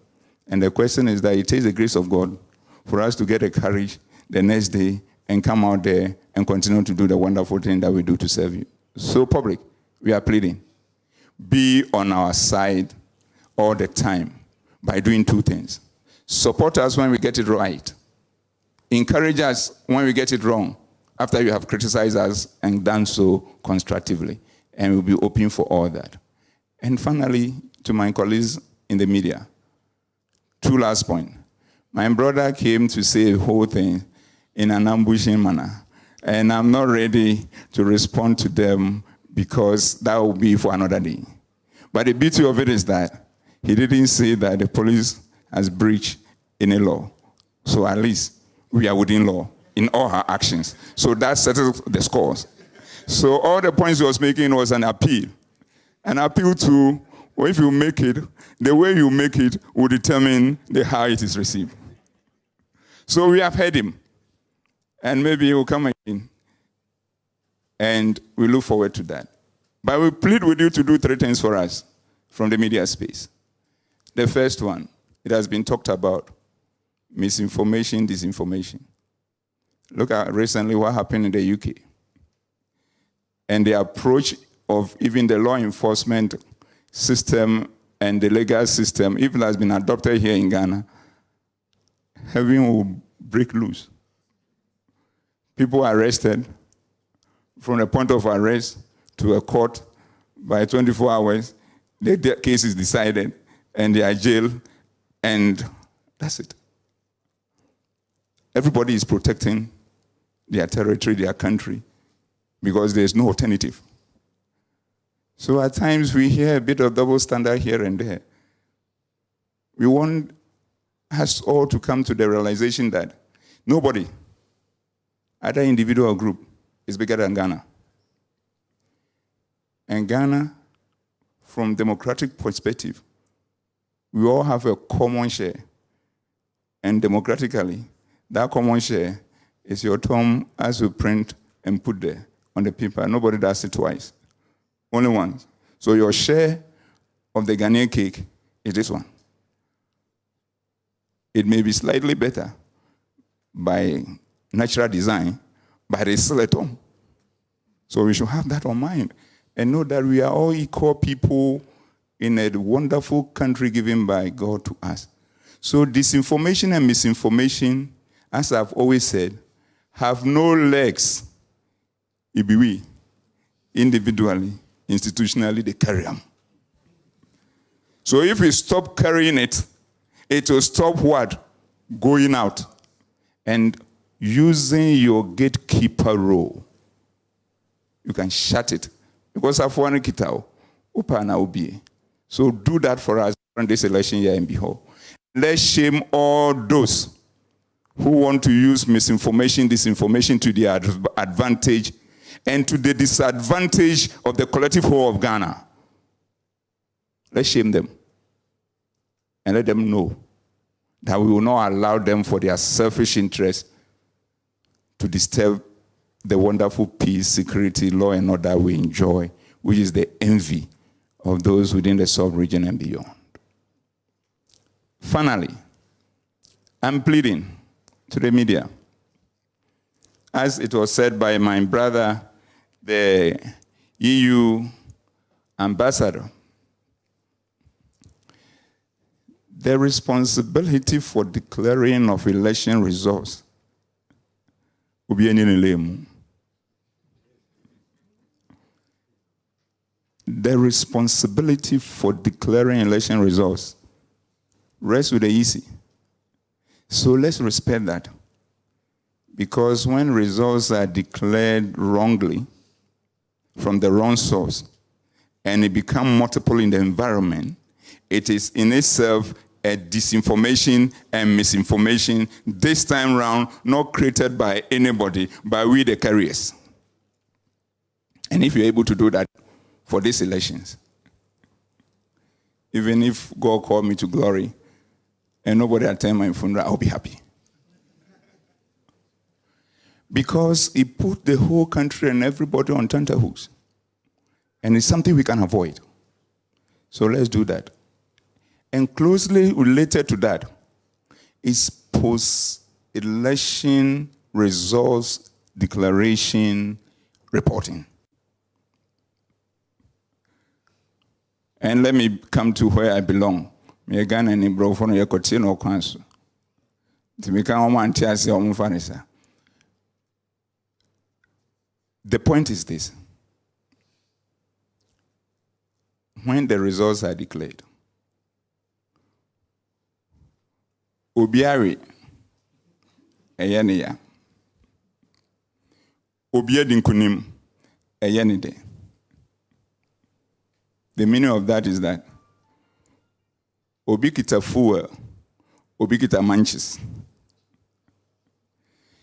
And the question is that it takes the grace of God for us to get the courage the next day and come out there and continue to do the wonderful thing that we do to serve you. So public, we are pleading. Be on our side all the time by doing two things. Support us when we get it right. Encourage us when we get it wrong, after you have criticized us and done so constructively. And we'll be open for all that. And finally, to my colleagues in the media, two last points. My brother came to say the whole thing in an ambushing manner. And I'm not ready to respond to them because that will be for another day. But the beauty of it is that he didn't say that the police has breached any law. So at least we are within law in all our actions. So that settles the scores. So all the points he was making was an appeal. An appeal to, well, if you make it, the way you make it will determine how it is received. So we have heard him. And maybe he will come again. And we look forward to that. But we plead with you to do three things for us from the media space. The first one, it has been talked about, misinformation, disinformation. Look at recently what happened in the UK. And the approach of even the law enforcement system and the legal system, if it has been adopted here in Ghana, heaven will break loose. People are arrested from the point of arrest to a court by 24 hours. The case is decided and they are jailed, and that's it. Everybody is protecting their territory, their country, because there's no alternative. So at times we hear a bit of double standard here and there. We want us all to come to the realization that nobody, either individual or group, is bigger than Ghana. And Ghana, from democratic perspective, we all have a common share. And democratically, that common share is your thumb as you print and put there on the paper. Nobody does it twice. Only once. So your share of the Ghanaian cake is this one. It may be slightly better by natural design, but it's still at home. So we should have that on mind and know that we are all equal people in a wonderful country given by God to us. So disinformation and misinformation, as I've always said, have no legs. It be we, individually, institutionally, they carry them. So if we stop carrying it, it will stop what? Going out. And using your gatekeeper role, you can shut it. Because Afwani Kitao, Upana Ubi. So do that for us in this election year and behold. Let's shame all those who want to use misinformation, disinformation to their advantage and to the disadvantage of the collective whole of Ghana. Let's shame them and let them know that we will not allow them for their selfish interest to disturb the wonderful peace, security, law, and order we enjoy, which is the envy of those within the sub-region and beyond. Finally, I'm pleading to the media, as it was said by my brother, the EU ambassador, the responsibility for declaring of election results will be in the responsibility for declaring election results rests with the EC. So let's respect that. Because when results are declared wrongly from the wrong source and it becomes multiple in the environment, it is in itself a disinformation and misinformation, this time round not created by anybody, but we the carriers. And if you're able to do that for these elections, even if God called me to glory and nobody attend my funeral, I'll be happy. Because He put the whole country and everybody on tenterhooks. And it's something we can avoid. So let's do that. And closely related to that is post-election results declaration reporting. And let me come to where I belong. Me Ghana and Ibrofono Yakotino Council. To become one tiasi omufanisa. The point is this. When the results are declared, Obiari Eyaniya Obiadinkunim Eyanide. The meaning of that is that Obikita fuel, Obikita manches.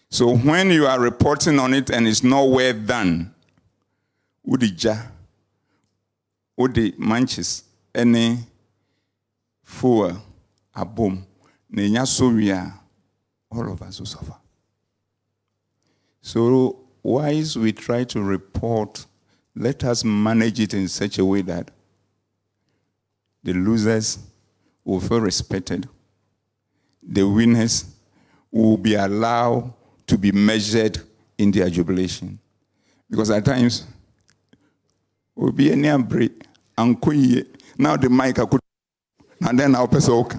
So when you are reporting on it and it's not well done, Udija, Udi manches, any fuel, a boom, Nenya Soria, all of us will suffer. So whilst we try to report, let us manage it in such a way that the losers will feel respected. The winners will be allowed to be measured in their jubilation. Because at times, we'll be near break, and now the mic I could, and then I'll pass over.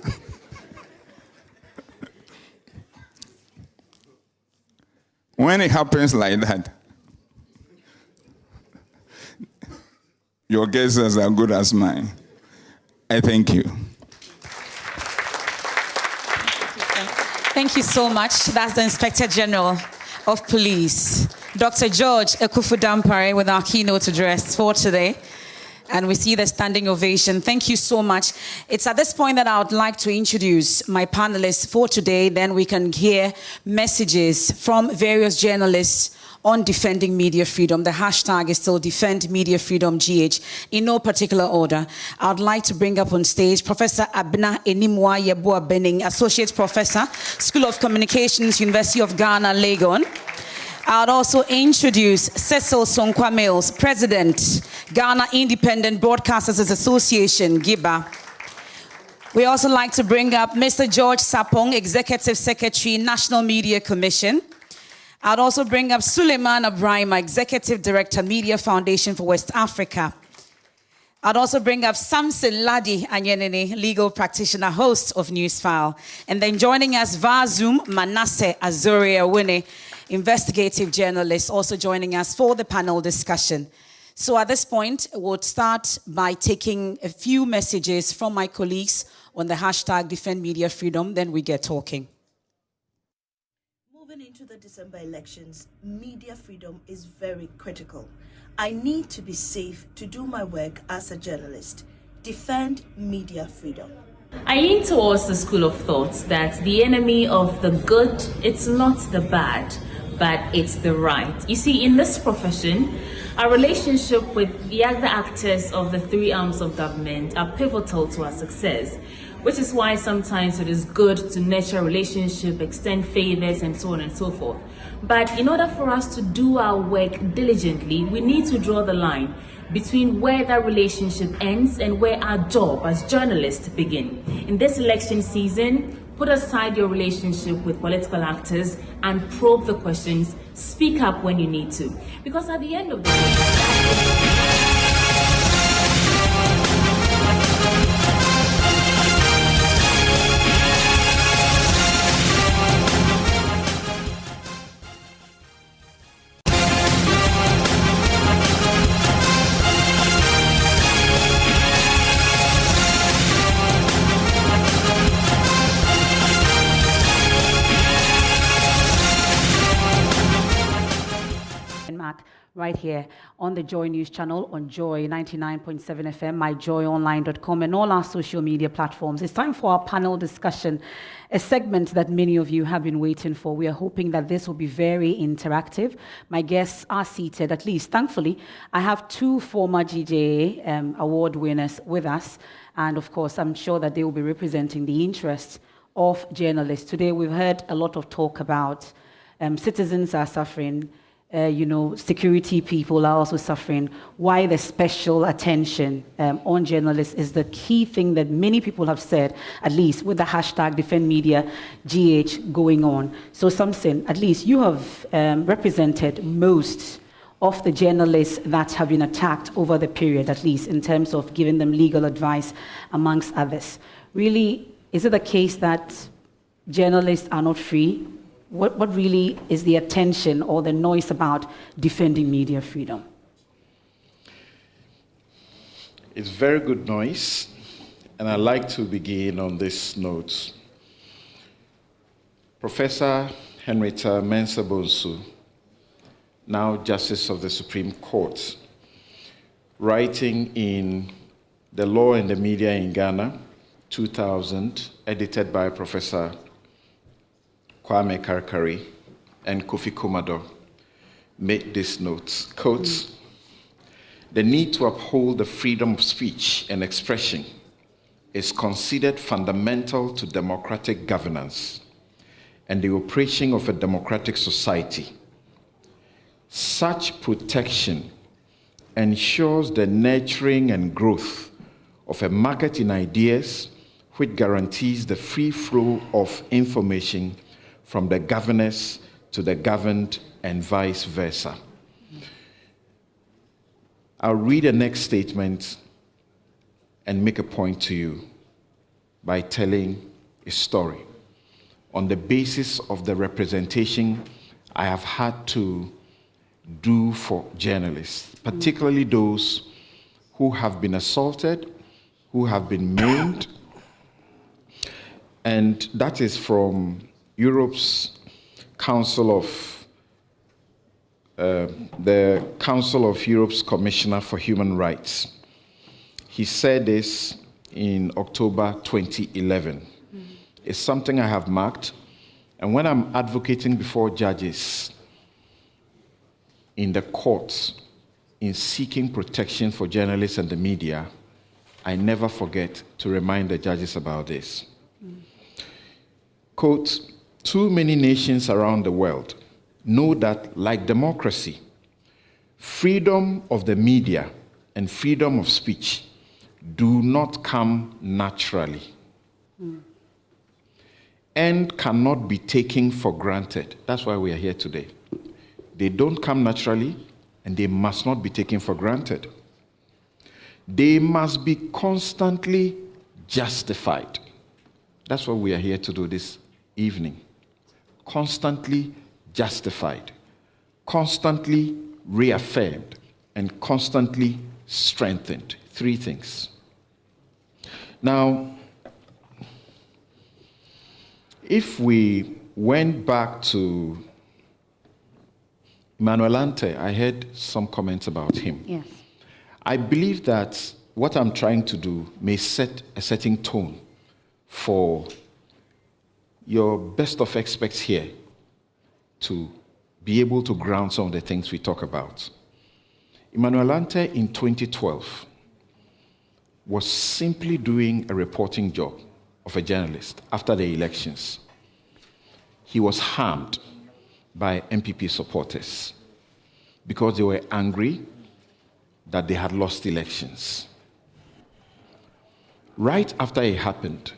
When it happens like that, your guesses are good as mine. I thank you. Thank you so much. That's the Inspector General of Police, Dr. George Ekufu-Dampare, with our keynote address for today. And we see the standing ovation. Thank you so much. It's at this point that I would like to introduce my panelists for today. Then we can hear messages from various journalists on defending media freedom. The hashtag is still DefendMediaFreedomGH in no particular order. I'd like to bring up on stage Professor Abna Enimwa Yeboah Benning, Associate Professor, School of Communications, University of Ghana, Legon. I'd also introduce Cecil Sonkwa Mills, President, Ghana Independent Broadcasters Association, GIBA. We also like to bring up Mr. George Sapong, Executive Secretary, National Media Commission. I'd also bring up Suleiman Abrahima, Executive Director, Media Foundation for West Africa. I'd also bring up Samson Ladi Anyenene, legal practitioner, host of Newsfile. And then joining us via Zoom, Manasseh Azoria Wine, investigative journalist, also joining us for the panel discussion. So at this point, we'll start by taking a few messages from my colleagues on the hashtag Defend Media Freedom, then we get talking. Moving into the December elections, media freedom is very critical. I need to be safe to do my work as a journalist. Defend media freedom. I lean towards the school of thought that the enemy of the good, it's not the bad, but it's the right. You see, in this profession, our relationship with the other actors of the three arms of government are pivotal to our success, which is why sometimes it is good to nurture a relationship, extend favors, and so on and so forth. But in order for us to do our work diligently, we need to draw the line between where that relationship ends and where our job as journalists begin. In this election season, put aside your relationship with political actors and probe the questions. Speak up when you need to. Because at the end of the day, right here on the Joy News channel, on Joy 99.7 FM, myjoyonline.com, and all our social media platforms. It's time for our panel discussion, a segment that many of you have been waiting for. We are hoping that this will be very interactive. My guests are seated, at least thankfully. I have two former GJA award winners with us, and of course, I'm sure that they will be representing the interests of journalists. Today, we've heard a lot of talk about citizens are suffering, security people are also suffering, why the special attention on journalists is the key thing that many people have said, at least with the hashtag DefendMediaGH going on. So Samson, at least you have represented most of the journalists that have been attacked over the period, at least in terms of giving them legal advice, amongst others. Really, is it the case that journalists are not free? What really is the attention or the noise about defending media freedom? It's very good noise, and I'd like to begin on this note. Professor Henrietta Mensah-Bonsu, now Justice of the Supreme Court, writing in The Law and the Media in Ghana, 2000, edited by Professor Kwame Karkari and Kofi Komado, made this note, quote, "The need to uphold the freedom of speech and expression is considered fundamental to democratic governance and the operation of a democratic society. Such protection ensures the nurturing and growth of a market in ideas which guarantees the free flow of information from the governors to the governed and vice versa." I'll read the next statement and make a point to you by telling a story on the basis of the representation I have had to do for journalists, particularly those who have been assaulted, who have been maimed, and that is from Europe's Council of the Council of Europe's Commissioner for Human Rights. He said this in October 2011. It's something I have marked, and when I'm advocating before judges in the courts in seeking protection for journalists and the media, I never forget to remind the judges about this. Quote, "Too many nations around the world know that, like democracy, freedom of the media and freedom of speech do not come naturally and cannot be taken for granted." That's why we are here today. They don't come naturally, and they must not be taken for granted. They must be constantly justified. That's what we are here to do this evening. Constantly justified, constantly reaffirmed, and constantly strengthened. Three things. Now, if we went back to Emmanuel Ante, I heard some comments about him. Yes. I believe that what I'm trying to do may set a certain tone for your best of experts here to be able to ground some of the things we talk about. Emmanuel Ante in 2012 was simply doing a reporting job of a journalist after the elections. He was harmed by MPP supporters because they were angry that they had lost elections. Right after it happened,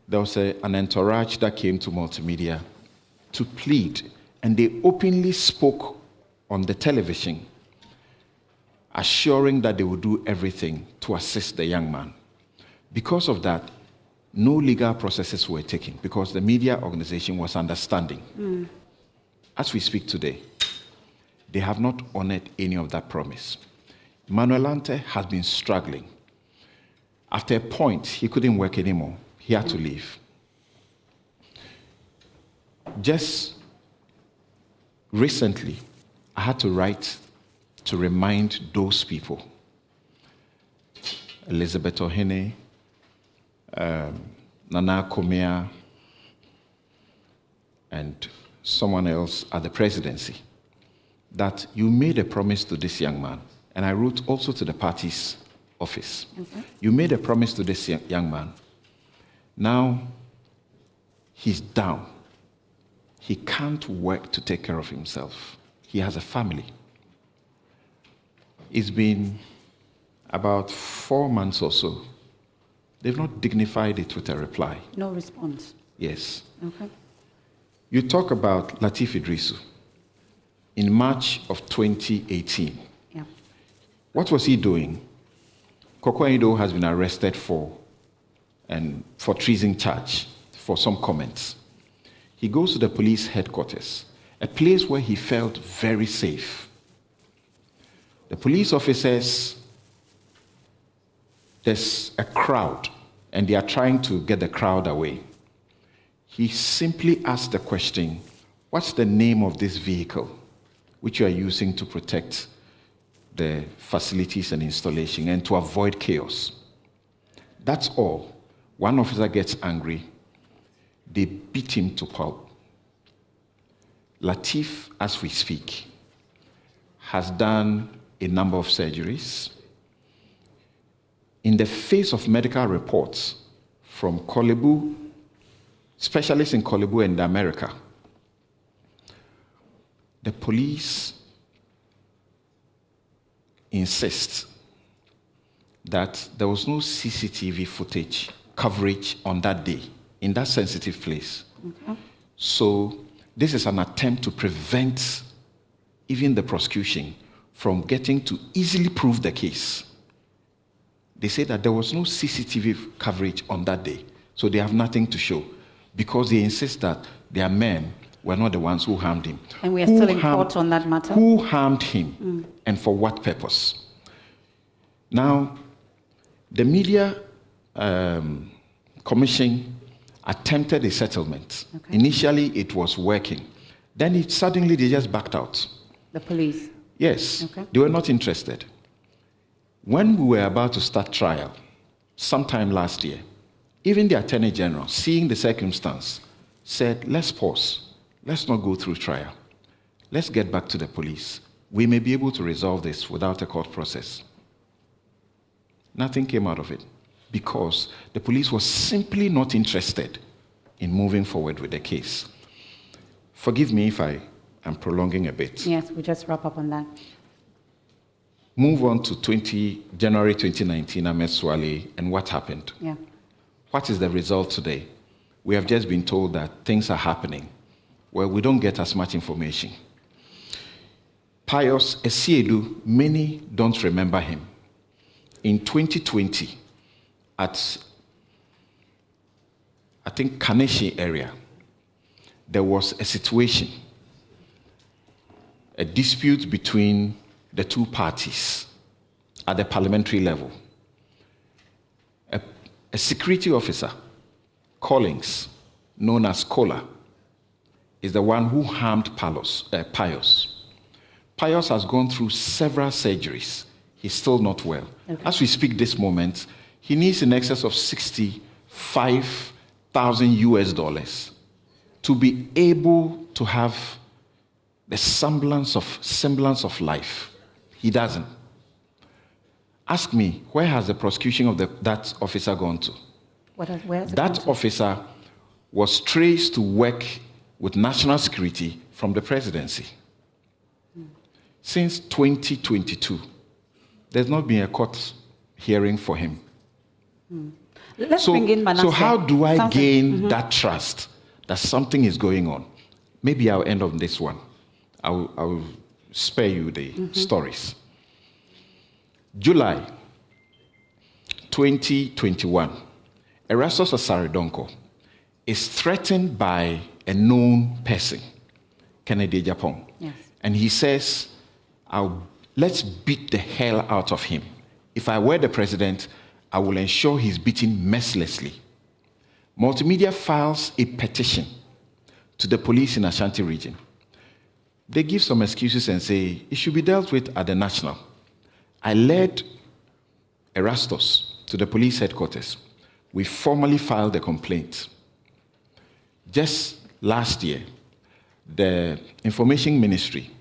there was an entourage that came to multimedia to plead, and they openly spoke on the television, assuring that they would do everything to assist the young man. Because of that, no legal processes were taken because the media organization was understanding. As we speak today, they have not honored any of that promise. Emmanuel Ante has been struggling. After a point, he couldn't work anymore. He had to leave. Just recently, I had to write to remind those people, Elizabeth Ohene, Nana Komea, and someone else at the presidency, that you made a promise to this young man. And I wrote also to the party's office. Okay. You made a promise to this young man. Now, he's down. He can't work to take care of himself. He has a family. It's been about 4 months or so. They've not dignified it with a reply. No response. Yes. Okay. You talk about Lateef Idrisu in March of 2018. Yeah. What was he doing? Kokoido has been arrested for treason charge for some comments. He goes to the police headquarters, a place where he felt very safe. The police officers, there's a crowd, and they are trying to get the crowd away. He simply asked the question, what's the name of this vehicle which you are using to protect the facilities and installation and to avoid chaos? That's all. One officer gets angry. They beat him to pulp. Lateef, as we speak, has done a number of surgeries. In the face of medical reports from Kolebu, specialists in Kolebu and America, the police insist that there was no CCTV footage coverage on that day in that sensitive place. Okay. So this is an attempt to prevent even the prosecution from getting to easily prove the case. They say that there was no CCTV coverage on that day, so they have nothing to show because they insist that their men were not the ones who harmed him. And we are still in court on that matter. Who harmed him and for what purpose? Now, the media commission attempted a settlement. Okay. Initially, it was working. Then suddenly they just backed out. The police? Yes. Okay. They were not interested. When we were about to start trial, sometime last year, even the Attorney General, seeing the circumstance, said, let's pause. Let's not go through trial. Let's get back to the police. We may be able to resolve this without a court process. Nothing came out of it because the police was simply not interested in moving forward with the case. Forgive me if I am prolonging a bit. Yes, we just wrap up on that. Move on to January 2019, Ahmed Swale, and what happened? Yeah. What is the result today? We have just been told that things are happening. Well, we don't get as much information. Pius Esiedu, many don't remember him. In 2020, at, I think, Kaneshi area, there was a situation, a dispute between the two parties at the parliamentary level. A security officer, Collins, known as Kola, is the one who harmed Pius. Pius has gone through several surgeries. He's still not well. Okay. As we speak this moment, he needs in excess of $65,000 to be able to have the semblance of life. He doesn't. Ask me, where has the prosecution of that officer gone to? That officer was traced to work with national security from the presidency. Since 2022, there's not been a court hearing for him. Let's bring in Manasseh. So how do I gain that trust that something is going on? Maybe I'll end on this one. I'll spare you the stories. July 2021, Erastus Asaridonko is threatened by a known person, Kennedy Japan. Yes. And he says, let's beat the hell out of him. If I were the president, I will ensure he's beaten mercilessly. Multimedia files a petition to the police in Ashanti region. They give some excuses and say it should be dealt with at the national. I led Erastus to the police headquarters. We formally filed a complaint. Just last year, the Information Ministry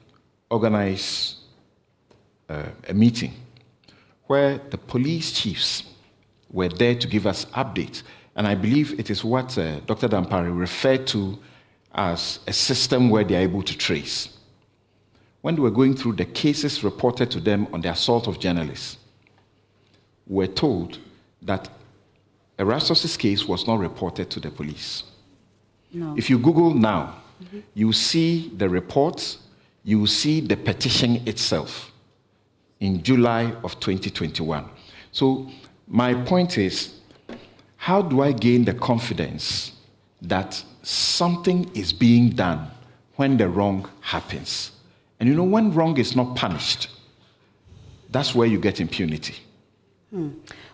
organized a meeting where the police chiefs were there to give us updates. And I believe it is what Dr. Dampari referred to as a system where they are able to trace. when they were going through the cases reported to them on the assault of journalists, were told that Erastus's case was not reported to the police. No. If you Google now, you see the reports, you see the petition itself in July of 2021. So my point is, how do I gain the confidence that something is being done when the wrong happens? And you know, when wrong is not punished, that's where you get impunity.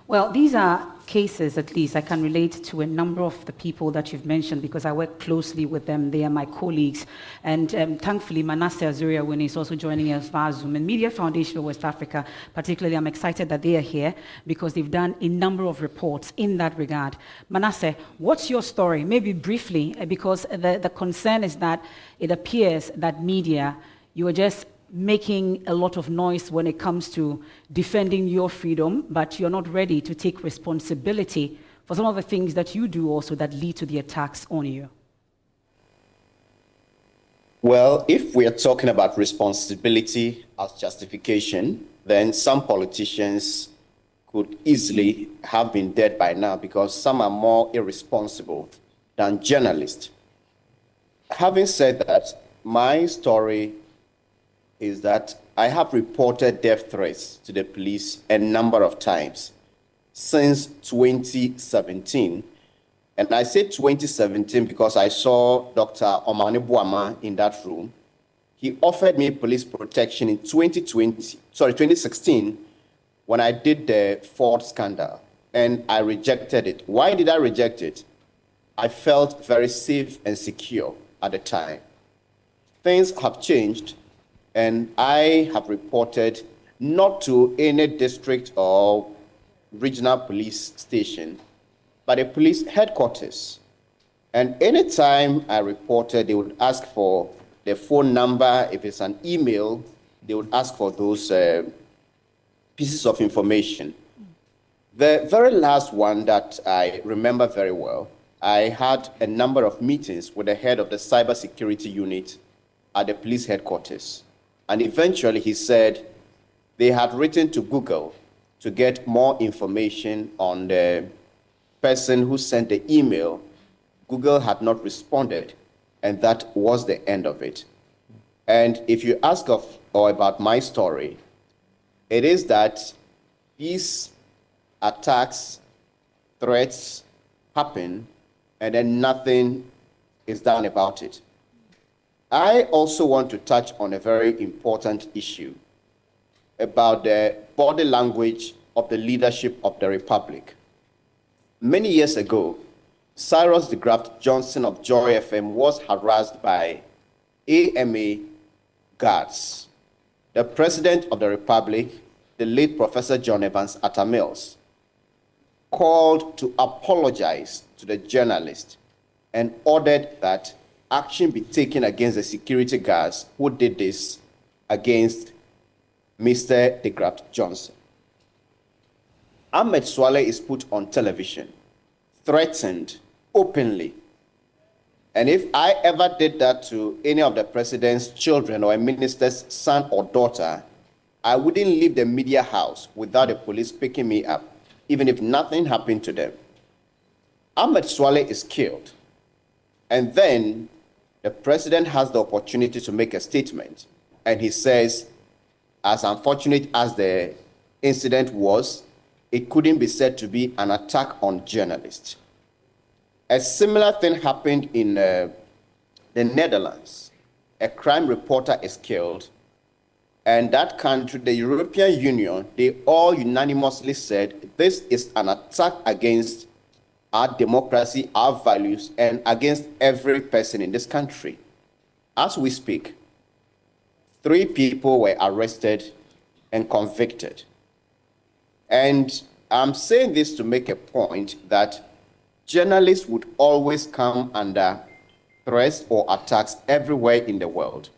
Well, these are cases, at least, I can relate to a number of the people that you've mentioned because I work closely with them. They are my colleagues. And thankfully, Manasseh Azuria-Winnie is also joining us via Zoom. And Media Foundation for West Africa, particularly, I'm excited that they are here because they've done a number of reports in that regard. Manasseh, what's your story? Maybe briefly, because the concern is that it appears that media, you are just making a lot of noise when it comes to defending your freedom, but you're not ready to take responsibility for some of the things that you do also that lead to the attacks on you. Well, if we are talking about responsibility as justification, then some politicians could easily have been dead by now because some are more irresponsible than journalists. Having said that, my story is that I have reported death threats to the police a number of times since 2017. And I say 2017 because I saw Dr. Omane Boama in that room. He offered me police protection in 2016 when I did the Ford scandal, and I rejected it. Why did I reject it? I felt very safe and secure at the time. Things have changed, and I have reported not to any district or regional police station, but a police headquarters. And anytime I reported, they would ask for the phone number. If it's an email, they would ask for those pieces of information. The very last one that I remember very well, I had a number of meetings with the head of the cybersecurity unit at the police headquarters. And eventually he said they had written to Google to get more information on the person who sent the email. Google had not responded, and that was the end of it. And if you ask about my story, it is that these attacks, threats happen, and then nothing is done about it. I also want to touch on a very important issue about the body language of the leadership of the Republic. Many years ago, Cyrus de Graft Johnson of Joy FM was harassed by AMA guards. The President of the Republic, the late Professor John Evans Atta Mills, called to apologize to the journalist and ordered that action be taken against the security guards who did this against Mr. de Graft Johnson. Ahmed Swaleh is put on television, threatened openly. And if I ever did that to any of the president's children or a minister's son or daughter, I wouldn't leave the media house without the police picking me up, even if nothing happened to them. Ahmed Swaleh is killed. And then the president has the opportunity to make a statement. And he says, as unfortunate as the incident was, it couldn't be said to be an attack on journalists. A similar thing happened in the Netherlands. A crime reporter is killed. And that country, the European Union, they all unanimously said this is an attack against our democracy, our values, and against every person in this country. As we speak, 3 people were arrested and convicted. And I'm saying this to make a point that journalists would always come under threats or attacks everywhere in the world.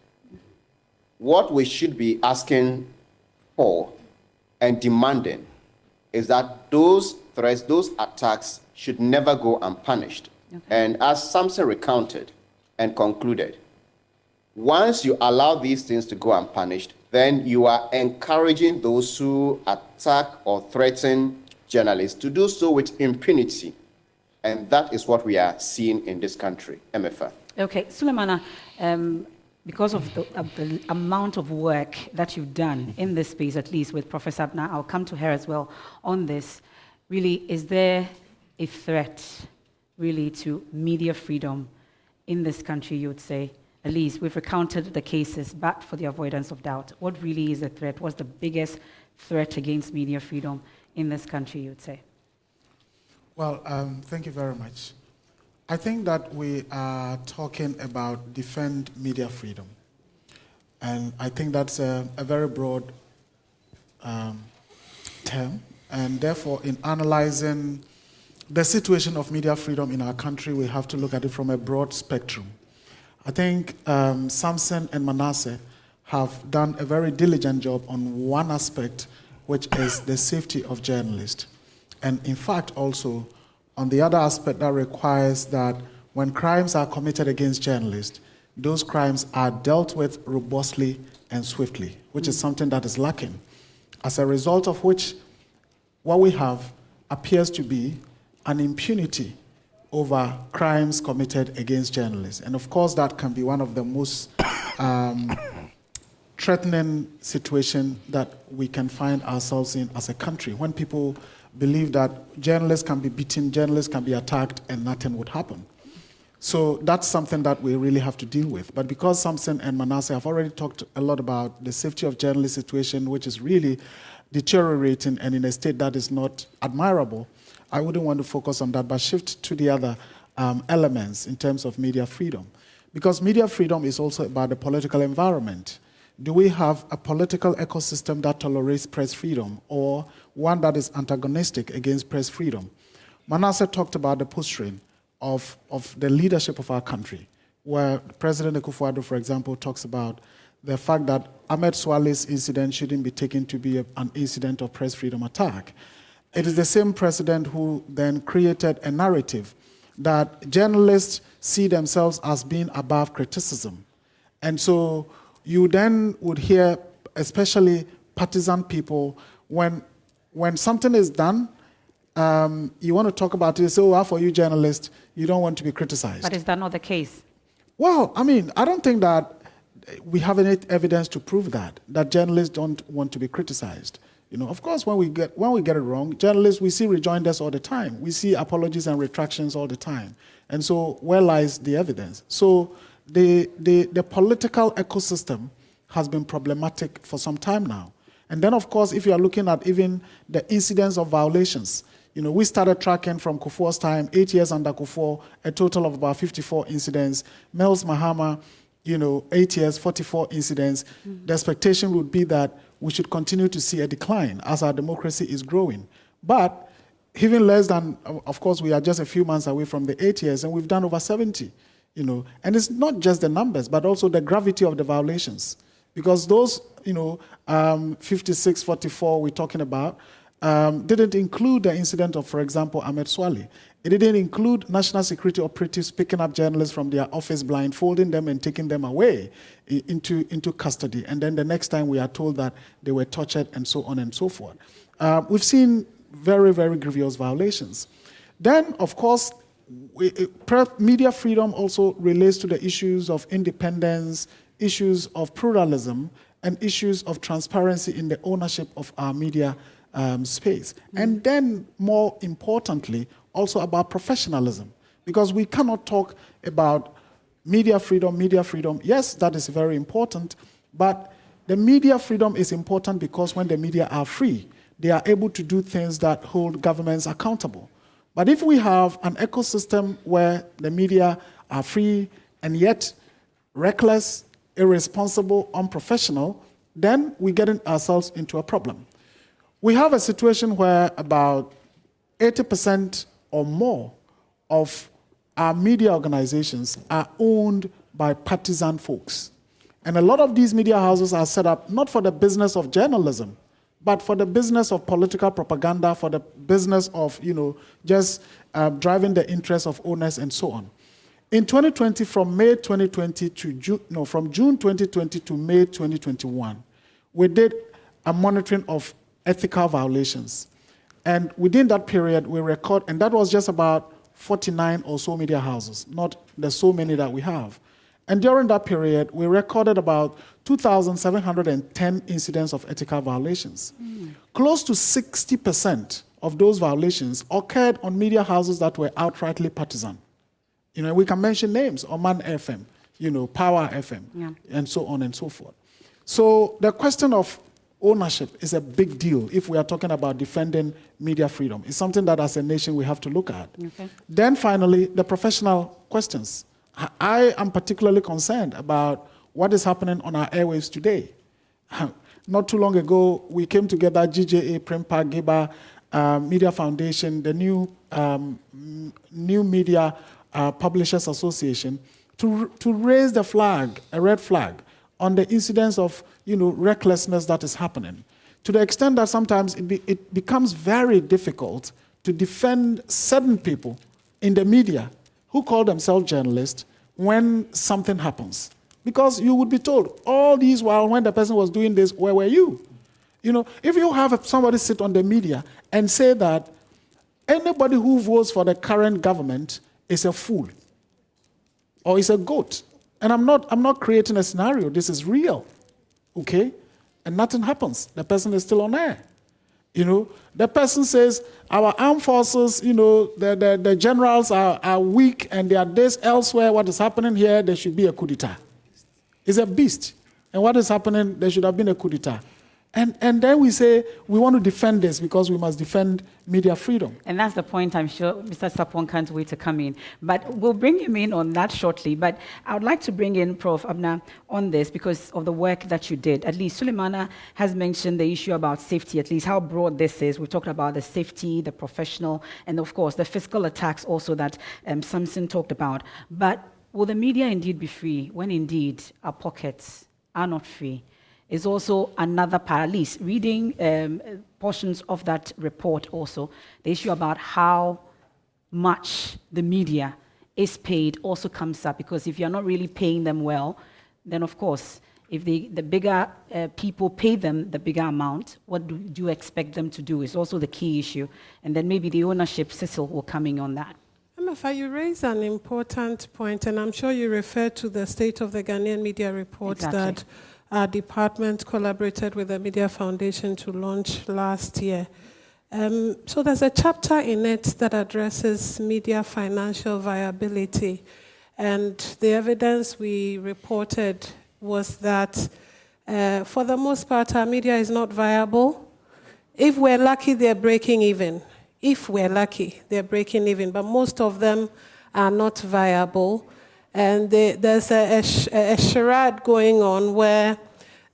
What we should be asking for and demanding is that those threats, those attacks should never go unpunished. Okay. And as Samson recounted and concluded, Once you allow these things to go unpunished, then you are encouraging those who attack or threaten journalists to do so with impunity. And that is what we are seeing in this country. MFA. Okay, Sulemana, because of the amount of work that you've done in this space, at least with Professor Abna, I'll come to her as well on this. Really, is there a threat, really, to media freedom in this country, you would say? At least we've recounted the cases, but for the avoidance of doubt, what really is the threat? What's the biggest threat against media freedom in this country, you would say? Well, thank you very much. I think that we are talking about defend media freedom. And I think that's a very broad term. And therefore, in analyzing the situation of media freedom in our country, we have to look at it from a broad spectrum. I think Samson and Manasseh have done a very diligent job on one aspect, which is the safety of journalists. And in fact, also, on the other aspect, that requires that when crimes are committed against journalists, those crimes are dealt with robustly and swiftly, which is something that is lacking. As a result of which, what we have appears to be an impunity over crimes committed against journalists. And of course, that can be one of the most threatening situations that we can find ourselves in as a country, when people believe that journalists can be beaten, journalists can be attacked, and nothing would happen. So that's something that we really have to deal with. But because Samson and Manasseh have already talked a lot about the safety of journalists situation, which is really deteriorating and in a state that is not admirable, I wouldn't want to focus on that, but shift to the other elements in terms of media freedom. Because media freedom is also about the political environment. Do we have a political ecosystem that tolerates press freedom, or one that is antagonistic against press freedom? Manasseh talked about the posturing of the leadership of our country, where President Akufo-Addo, for example, talks about the fact that Ahmed Swale's incident shouldn't be taken to be an incident of press freedom attack. It is the same president who then created a narrative that journalists see themselves as being above criticism. And so you then would hear, especially partisan people, when something is done, you want to talk about it, so for you journalists, you don't want to be criticized. But is that not the case? Well, I mean, I don't think that we have any evidence to prove that journalists don't want to be criticized. You know, of course, when we get it wrong, journalists, we see rejoinders all the time. We see apologies and retractions all the time. And so where lies the evidence? So the political ecosystem has been problematic for some time now. And then, of course, if you are looking at even the incidents of violations, you know, we started tracking from Kufuor's time, 8 years under Kufuor, a total of about 54 incidents. Mels Mahama, 8 years, 44 incidents. The expectation would be that we should continue to see a decline as our democracy is growing. But even less than, of course, we are just a few months away from the 8 years, and we've done over 70, And it's not just the numbers, but also the gravity of the violations. Because those, 56, 44 we're talking about, didn't include the incident of, for example, Ahmed Swale. It didn't include national security operatives picking up journalists from their office, blindfolding them and taking them away into custody. And then the next time we are told that they were tortured and so on and so forth. We've seen very, very grievous violations. Then, of course, media freedom also relates to the issues of independence, issues of pluralism, and issues of transparency in the ownership of our media space. And then, more importantly, also about professionalism. Because we cannot talk about media freedom. Yes, that is very important, but the media freedom is important because when the media are free, they are able to do things that hold governments accountable. But if we have an ecosystem where the media are free and yet reckless, irresponsible, unprofessional, then we get ourselves into a problem. We have a situation where about 80% or more of our media organizations are owned by partisan folks. And a lot of these media houses are set up not for the business of journalism, but for the business of political propaganda, for the business of, just driving the interests of owners and so on. In 2020, from May 2020 to from June 2020 to May 2021, we did a monitoring of ethical violations. And within that period, we record, and that was just about 49 or so media houses, not the so many that we have. And during that period, we recorded about 2,710 incidents of ethical violations. Close to 60% of those violations occurred on media houses that were outrightly partisan. We can mention names, Oman FM, Power FM, and so on and so forth. So the question of ownership is a big deal if we are talking about defending media freedom. It's something that as a nation we have to look at. Okay. Then finally, the professional questions. I am particularly concerned about what is happening on our airwaves today. Not too long ago, we came together, GJA, Prempa, Giba, Media Foundation, the new Media Publishers Association, to raise the flag, a red flag, on the incidence of recklessness that is happening, to the extent that sometimes it becomes very difficult to defend certain people in the media who call themselves journalists when something happens. Because you would be told, all these while when the person was doing this, where were you? If you have somebody sit on the media and say that anybody who votes for the current government is a fool or is a goat, and I'm not creating a scenario, this is real, okay? And nothing happens. The person is still on air. The person says, our armed forces, the generals are weak and they are this elsewhere. What is happening here, there should be a coup d'etat. It's a beast. And what is happening, there should have been a coup d'etat. And then we say, we want to defend this because we must defend media freedom. And that's the point I'm sure Mr. Sapon can't wait to come in. But we'll bring him in on that shortly. But I would like to bring in Prof. Abna on this because of the work that you did. At least Suleimana has mentioned the issue about safety, at least how broad this is. We talked about the safety, the professional, and of course the physical attacks also that Samson talked about. But will the media indeed be free when indeed our pockets are not free? Is also another part, at least reading portions of that report also, the issue about how much the media is paid also comes up, because if you're not really paying them well, then of course, if the bigger people pay them the bigger amount, what do you expect them to do is also the key issue. And then maybe the ownership, Cecil, will come in on that. Amafa, you raise an important point, and I'm sure you refer to the State of the Ghanaian Media report that our department collaborated with the Media Foundation to launch last year. So there's a chapter in it that addresses media financial viability. And the evidence we reported was that for the most part, our media is not viable. If we're lucky, they're breaking even. If we're lucky, they're breaking even. But most of them are not viable. And there's a charade going on where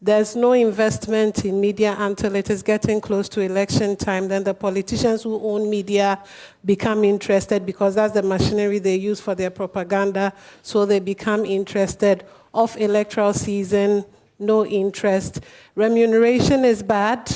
there's no investment in media until it is getting close to election time. Then the politicians who own media become interested because that's the machinery they use for their propaganda. So they become interested. Off electoral season, no interest. Remuneration is bad.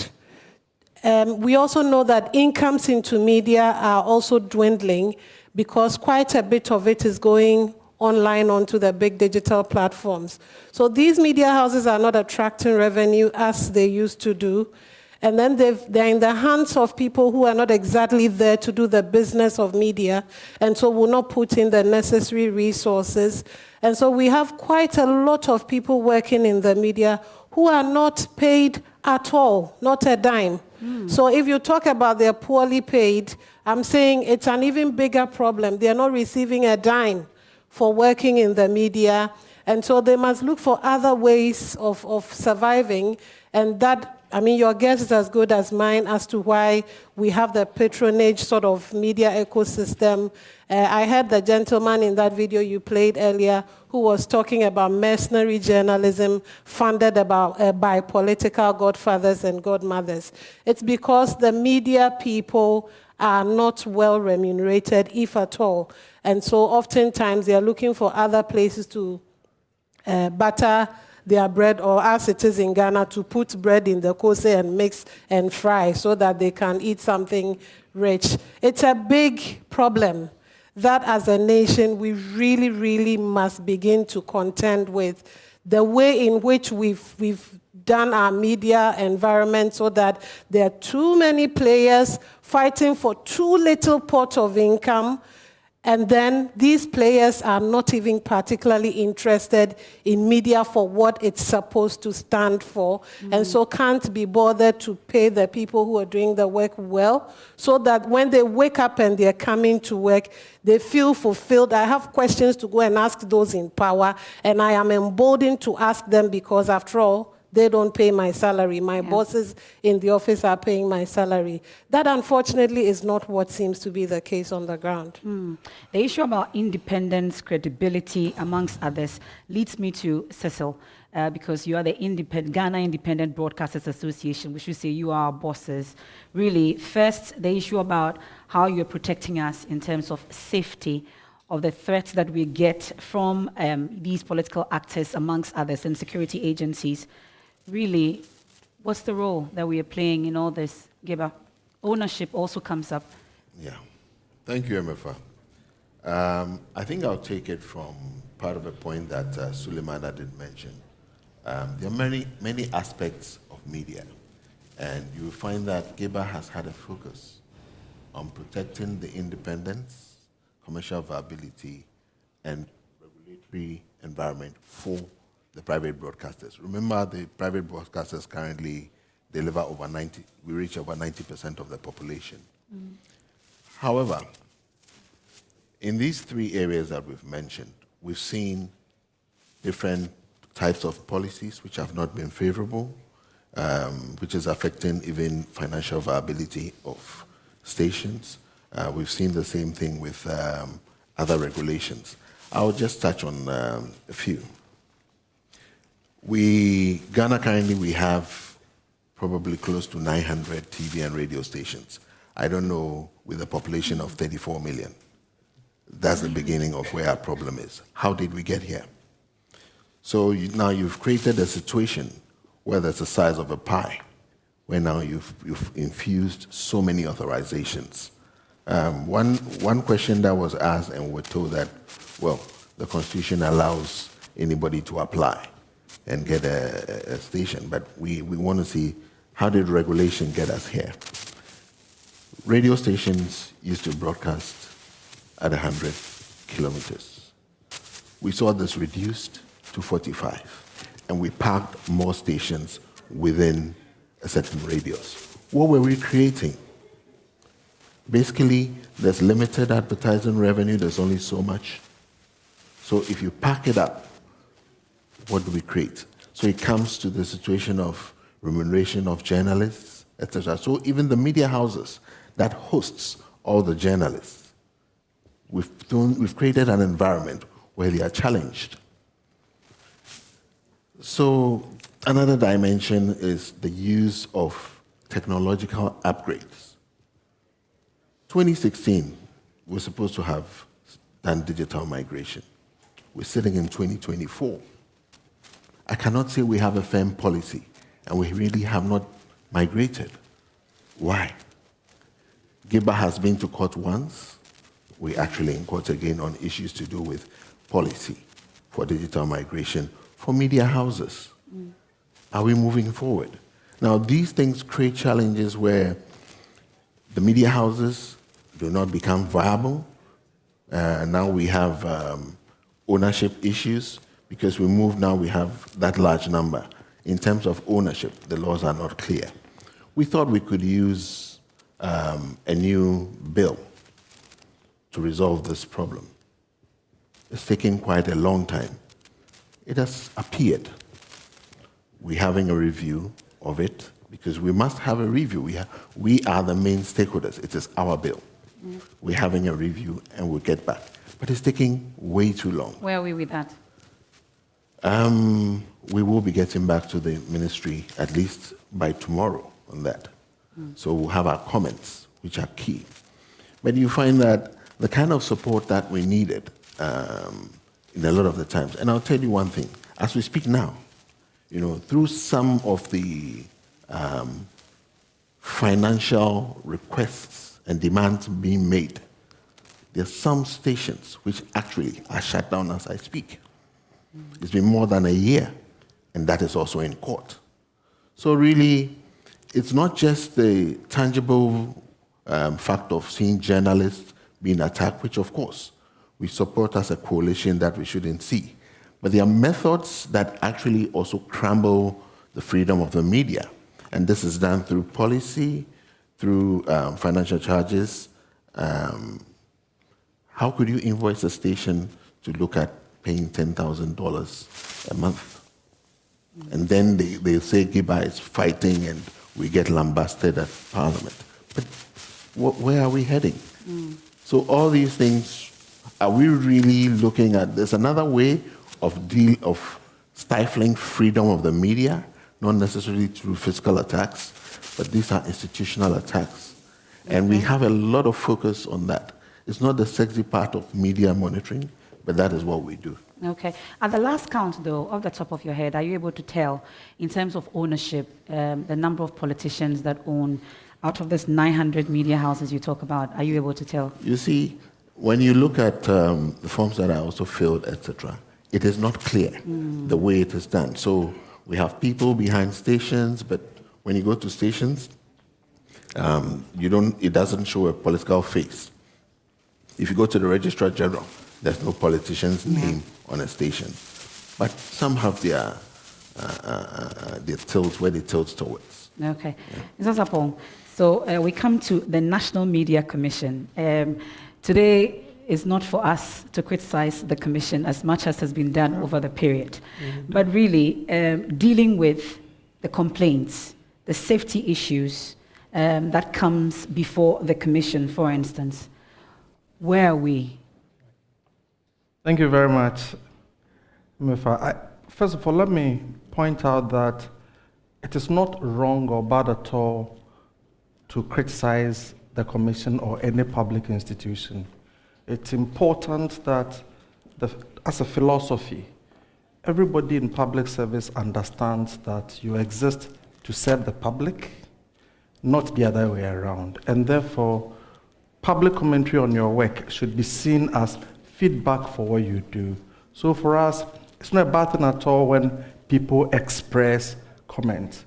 We also know that incomes into media are also dwindling because quite a bit of it is going online onto the big digital platforms. So these media houses are not attracting revenue as they used to do. And then they're in the hands of people who are not exactly there to do the business of media, and so will not put in the necessary resources. And so we have quite a lot of people working in the media who are not paid at all, not a dime. So if you talk about they're poorly paid, I'm saying it's an even bigger problem. They're not receiving a dime for working in the media, and so they must look for other ways of surviving, and that, I mean, your guess is as good as mine as to why we have the patronage sort of media ecosystem. I heard the gentleman in that video you played earlier who was talking about mercenary journalism funded by political godfathers and godmothers. It's because the media people are not well remunerated, if at all. And so oftentimes they are looking for other places to butter their bread, or as it is in Ghana, to put bread in the kose and mix and fry so that they can eat something rich. It's a big problem that as a nation we really, really must begin to contend with the way in which we've done our media environment so that there are too many players fighting for too little pot of income, and then these players are not even particularly interested in media for what it's supposed to stand for, and so can't be bothered to pay the people who are doing the work well, so that when they wake up and they're coming to work, they feel fulfilled. I have questions to go and ask those in power, and I am emboldened to ask them because, after all, they don't pay my salary. My bosses in the office are paying my salary. That, unfortunately, is not what seems to be the case on the ground. The issue about independence, credibility, amongst others, leads me to Cecil, because you are the Ghana Independent Broadcasters Association, which you say you are our bosses. Really, first, the issue about how you're protecting us in terms of safety of the threats that we get from these political actors, amongst others, and security agencies. Really, what's the role that we are playing in all this, Geba? Ownership also comes up. Yeah. Thank you, MFA. I think I'll take it from part of a point that Suleimana did mention. There are many aspects of media, and you will find that Geba has had a focus on protecting the independence, commercial viability, and regulatory environment for the private broadcasters. Remember, the private broadcasters currently deliver we reach over 90% of the population. However, in these three areas that we've mentioned, we've seen different types of policies which have not been favorable, which is affecting even financial viability of stations. We've seen the same thing with other regulations. I'll just touch on a few. Ghana currently, we have probably close to 900 TV and radio stations. I don't know, with a population of 34 million. That's the beginning of where our problem is. How did we get here? So now you've created a situation where there's the size of a pie, where now you've infused so many authorizations. One question that was asked, and we're told that, well, the Constitution allows anybody to apply and get a station, but we want to see, how did regulation get us here? Radio stations used to broadcast at 100 kilometers. We saw this reduced to 45, and we parked more stations within a certain radius. What were we creating? Basically, there's limited advertising revenue, there's only so much. So if you pack it up, what do we create? So it comes to the situation of remuneration of journalists, etc. So even the media houses that hosts all the journalists, we've created an environment where they are challenged. So another dimension is the use of technological upgrades. 2016, we're supposed to have done digital migration. We're sitting in 2024. I cannot say we have a firm policy, and we really have not migrated. Why? Geba has been to court once. We're actually in court again on issues to do with policy for digital migration for media houses. Are we moving forward? Now, these things create challenges where the media houses do not become viable. Now we have ownership issues, because we have that large number. In terms of ownership, the laws are not clear. We thought we could use a new bill to resolve this problem. It's taken quite a long time. It has appeared. We're having a review of it, because we must have a review. We are the main stakeholders. It is our bill. We're having a review, and we'll get back. But it's taking way too long. Where are we with that? We will be getting back to the ministry at least by tomorrow on that. So we'll have our comments, which are key. But you find that the kind of support that we needed in a lot of the times, and I'll tell you one thing, as we speak now, through some of the financial requests and demands being made There are some stations which actually are shut down as I speak. It's been more than a year, and that is also in court. So really, it's not just the tangible fact of seeing journalists being attacked, which of course we support as a coalition that we shouldn't see. But there are methods that actually also crumble the freedom of the media. And this is done through policy, through financial charges. How could you invoice a station to look at paying $10,000 a month? And then they say Giba is fighting and we get lambasted at Parliament. But where are we heading? So all these things, are we really looking at this? Another way of stifling freedom of the media, not necessarily through physical attacks, but these are institutional attacks. And we have a lot of focus on that. It's not the sexy part of media monitoring, but that is what we do. Okay. At the last count, though, off the top of your head, are you able to tell, in terms of ownership, the number of politicians that own, out of this 900 media houses you talk about, are you able to tell? You see, when you look at the forms that I also filled, etc., it is not clear the way it is done. So we have people behind stations, but when you go to stations, it doesn't show a political face. If you go to the Registrar General, there's no politician's name on a station. But some have their tilt, where they tilt towards. Okay. Mr. Sapong, so we come to the National Media Commission. Today is not for us to criticize the commission as much as has been done over the period, but really dealing with the complaints, the safety issues that comes before the commission, for instance. Where are we? Thank you very much, Mefa. First of all, let me point out that it is not wrong or bad at all to criticize the commission or any public institution. It's important that, as a philosophy, everybody in public service understands that you exist to serve the public, not the other way around. And therefore, public commentary on your work should be seen as feedback for what you do. So for us, it's not a bad thing at all when people express comments.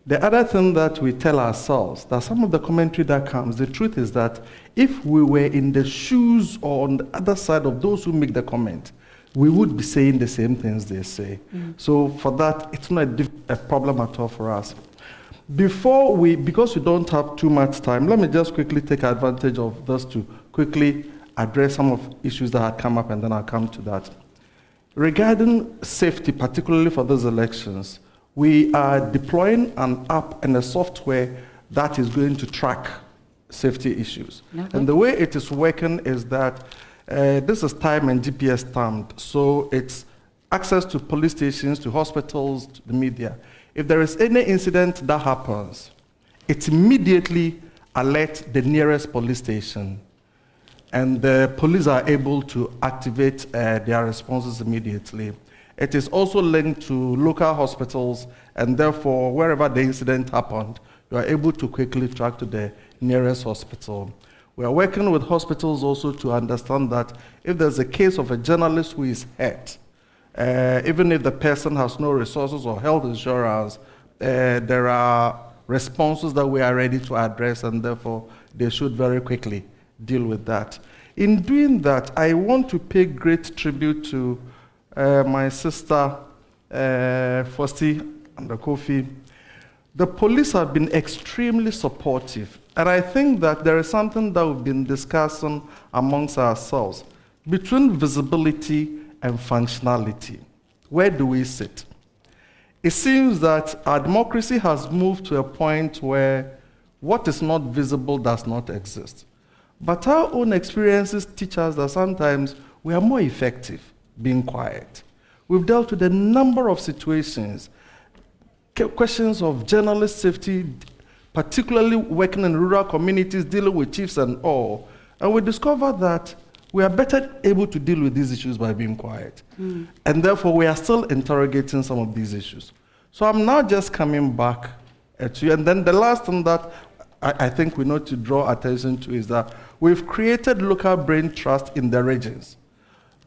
The other thing that we tell ourselves, that some of the commentary that comes, the truth is that if we were in the shoes or on the other side of those who make the comment, we would be saying the same things they say. So for that, it's not a problem at all for us. Because we don't have too much time, let me just quickly take advantage of this to quickly address some of the issues that had come up, and then I'll come to that. Regarding safety, particularly for these elections, we are deploying an app and a software that is going to track safety issues. Okay. And the way it is working is that this is time and GPS stamped, so it's access to police stations, to hospitals, to the media. If there is any incident that happens, it immediately alerts the nearest police station, and the police are able to activate their responses immediately. It is also linked to local hospitals, and therefore, wherever the incident happened, you are able to quickly track to the nearest hospital. We are working with hospitals also to understand that if there's a case of a journalist who is hurt, even if the person has no resources or health insurance, there are responses that we are ready to address, and therefore they should very quickly deal with that. In doing that, I want to pay great tribute to my sister, Fosti and Kofi. The police have been extremely supportive, and I think that there is something that we've been discussing amongst ourselves. Between visibility and functionality, where do we sit? It seems that our democracy has moved to a point where what is not visible does not exist. But our own experiences teach us that sometimes we are more effective being quiet. We've dealt with a number of situations, questions of journalist safety, particularly working in rural communities, dealing with chiefs and all. And we discovered that we are better able to deal with these issues by being quiet. And therefore, we are still interrogating some of these issues. So I'm now just coming back to you. And then the last thing that I think we need to draw attention to is that we've created local brain trust in the regions,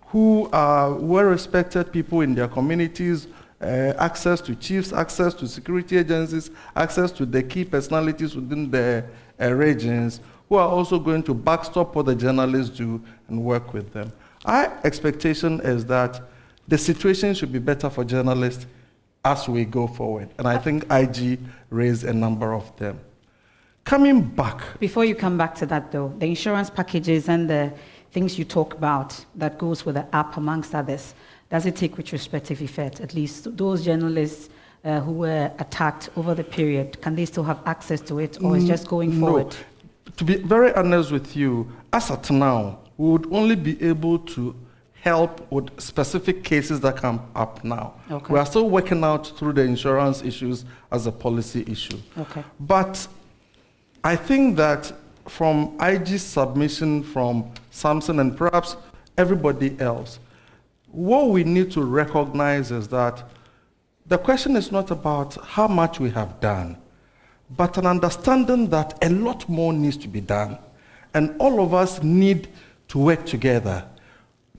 who are well-respected people in their communities, access to chiefs, access to security agencies, access to the key personalities within the regions, who are also going to backstop what the journalists do and work with them. Our expectation is that the situation should be better for journalists as we go forward. And I think IG raised a number of them. Coming back. Before you come back to that though, the insurance packages and the things you talk about that goes with the app amongst others, does it take retrospective effect? At least those journalists who were attacked over the period, can they still have access to it, or is just going forward? To be very honest with you, as at now, we would only be able to help with specific cases that come up now. Okay. We are still working out through the insurance issues as a policy issue. Okay. But I think that from IG's submission, from Samson and perhaps everybody else, what we need to recognize is that the question is not about how much we have done, but an understanding that a lot more needs to be done. And all of us need to work together,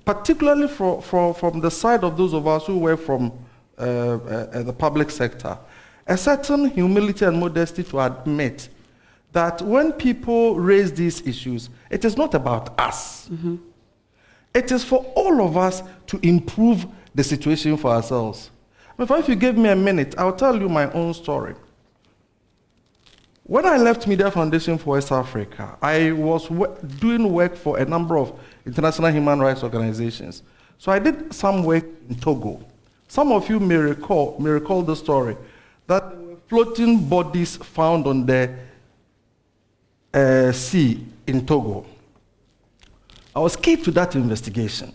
particularly from the side of those of us who work from the public sector. A certain humility and modesty to admit that when people raise these issues, it is not about us. Mm-hmm. It is for all of us to improve the situation for ourselves. If you give me a minute, I'll tell you my own story. When I left Media Foundation for West Africa, I was doing work for a number of international human rights organizations. So I did some work in Togo. Some of you may recall the story that there were floating bodies found on the sea in Togo. I was key to that investigation.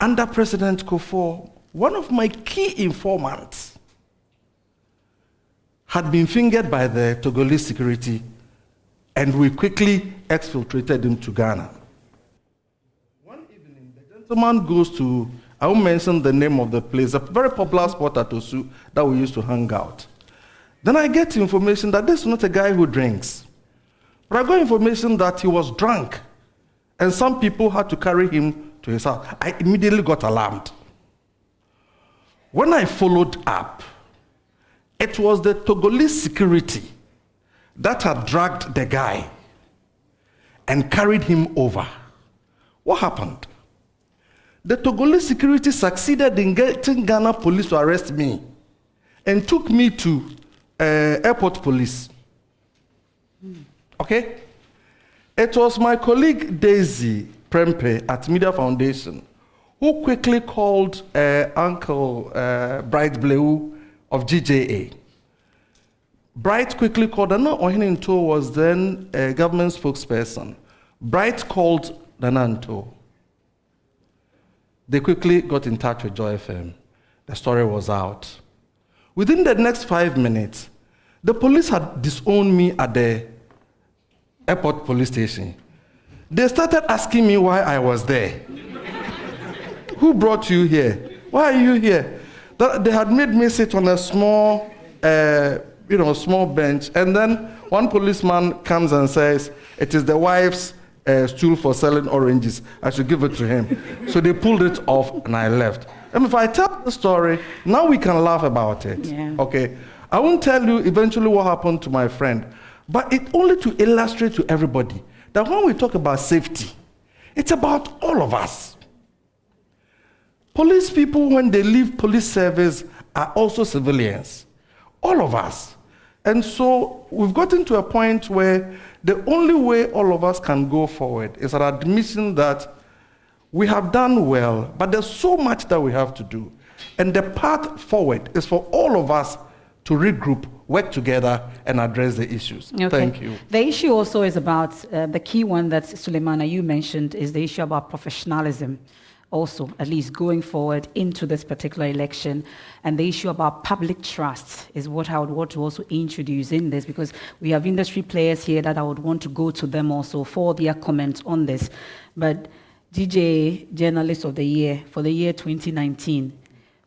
Under President Kufuor, one of my key informants had been fingered by the Togolese security, and we quickly exfiltrated him to Ghana. One evening, the gentleman goes to, I won't mention the name of the place, a very popular spot at Osu that we used to hang out. Then I get information that this is not a guy who drinks. But I got information that he was drunk, and some people had to carry him to his house. I immediately got alarmed. When I followed up, it was the Togolese security that had dragged the guy and carried him over. What happened? The Togolese security succeeded in getting Ghana police to arrest me and took me to airport police. Okay? It was my colleague Daisy Prempe at Media Foundation who quickly called Uncle Bright Bleu of GJA. Bright quickly called, Nana Ohininto was then a government spokesperson. Bright called Nananto. They quickly got in touch with Joy FM. The story was out. Within the next 5 minutes, the police had disowned me at the airport police station. They started asking me why I was there. Who brought you here? Why are you here? They had made me sit on a small, small bench, and then one policeman comes and says, it is the wife's stool for selling oranges. I should give it to him. So they pulled it off, and I left. And if I tell the story, now we can laugh about it. Yeah. Okay? I won't tell you eventually what happened to my friend, but it only to illustrate to everybody that when we talk about safety, it's about all of us. Police people, when they leave police service, are also civilians. All of us. And so we've gotten to a point where the only way all of us can go forward is an admission that we have done well, but there's so much that we have to do. And the path forward is for all of us to regroup, work together, and address the issues. Okay. Thank you. The issue also is about, the key one that Suleimana, you mentioned, is the issue about professionalism. Also, at least going forward into this particular election. And the issue about public trust is what I would want to also introduce in this, because we have industry players here that I would want to go to them also for their comments on this. But DJ Journalist of the Year for the year 2019,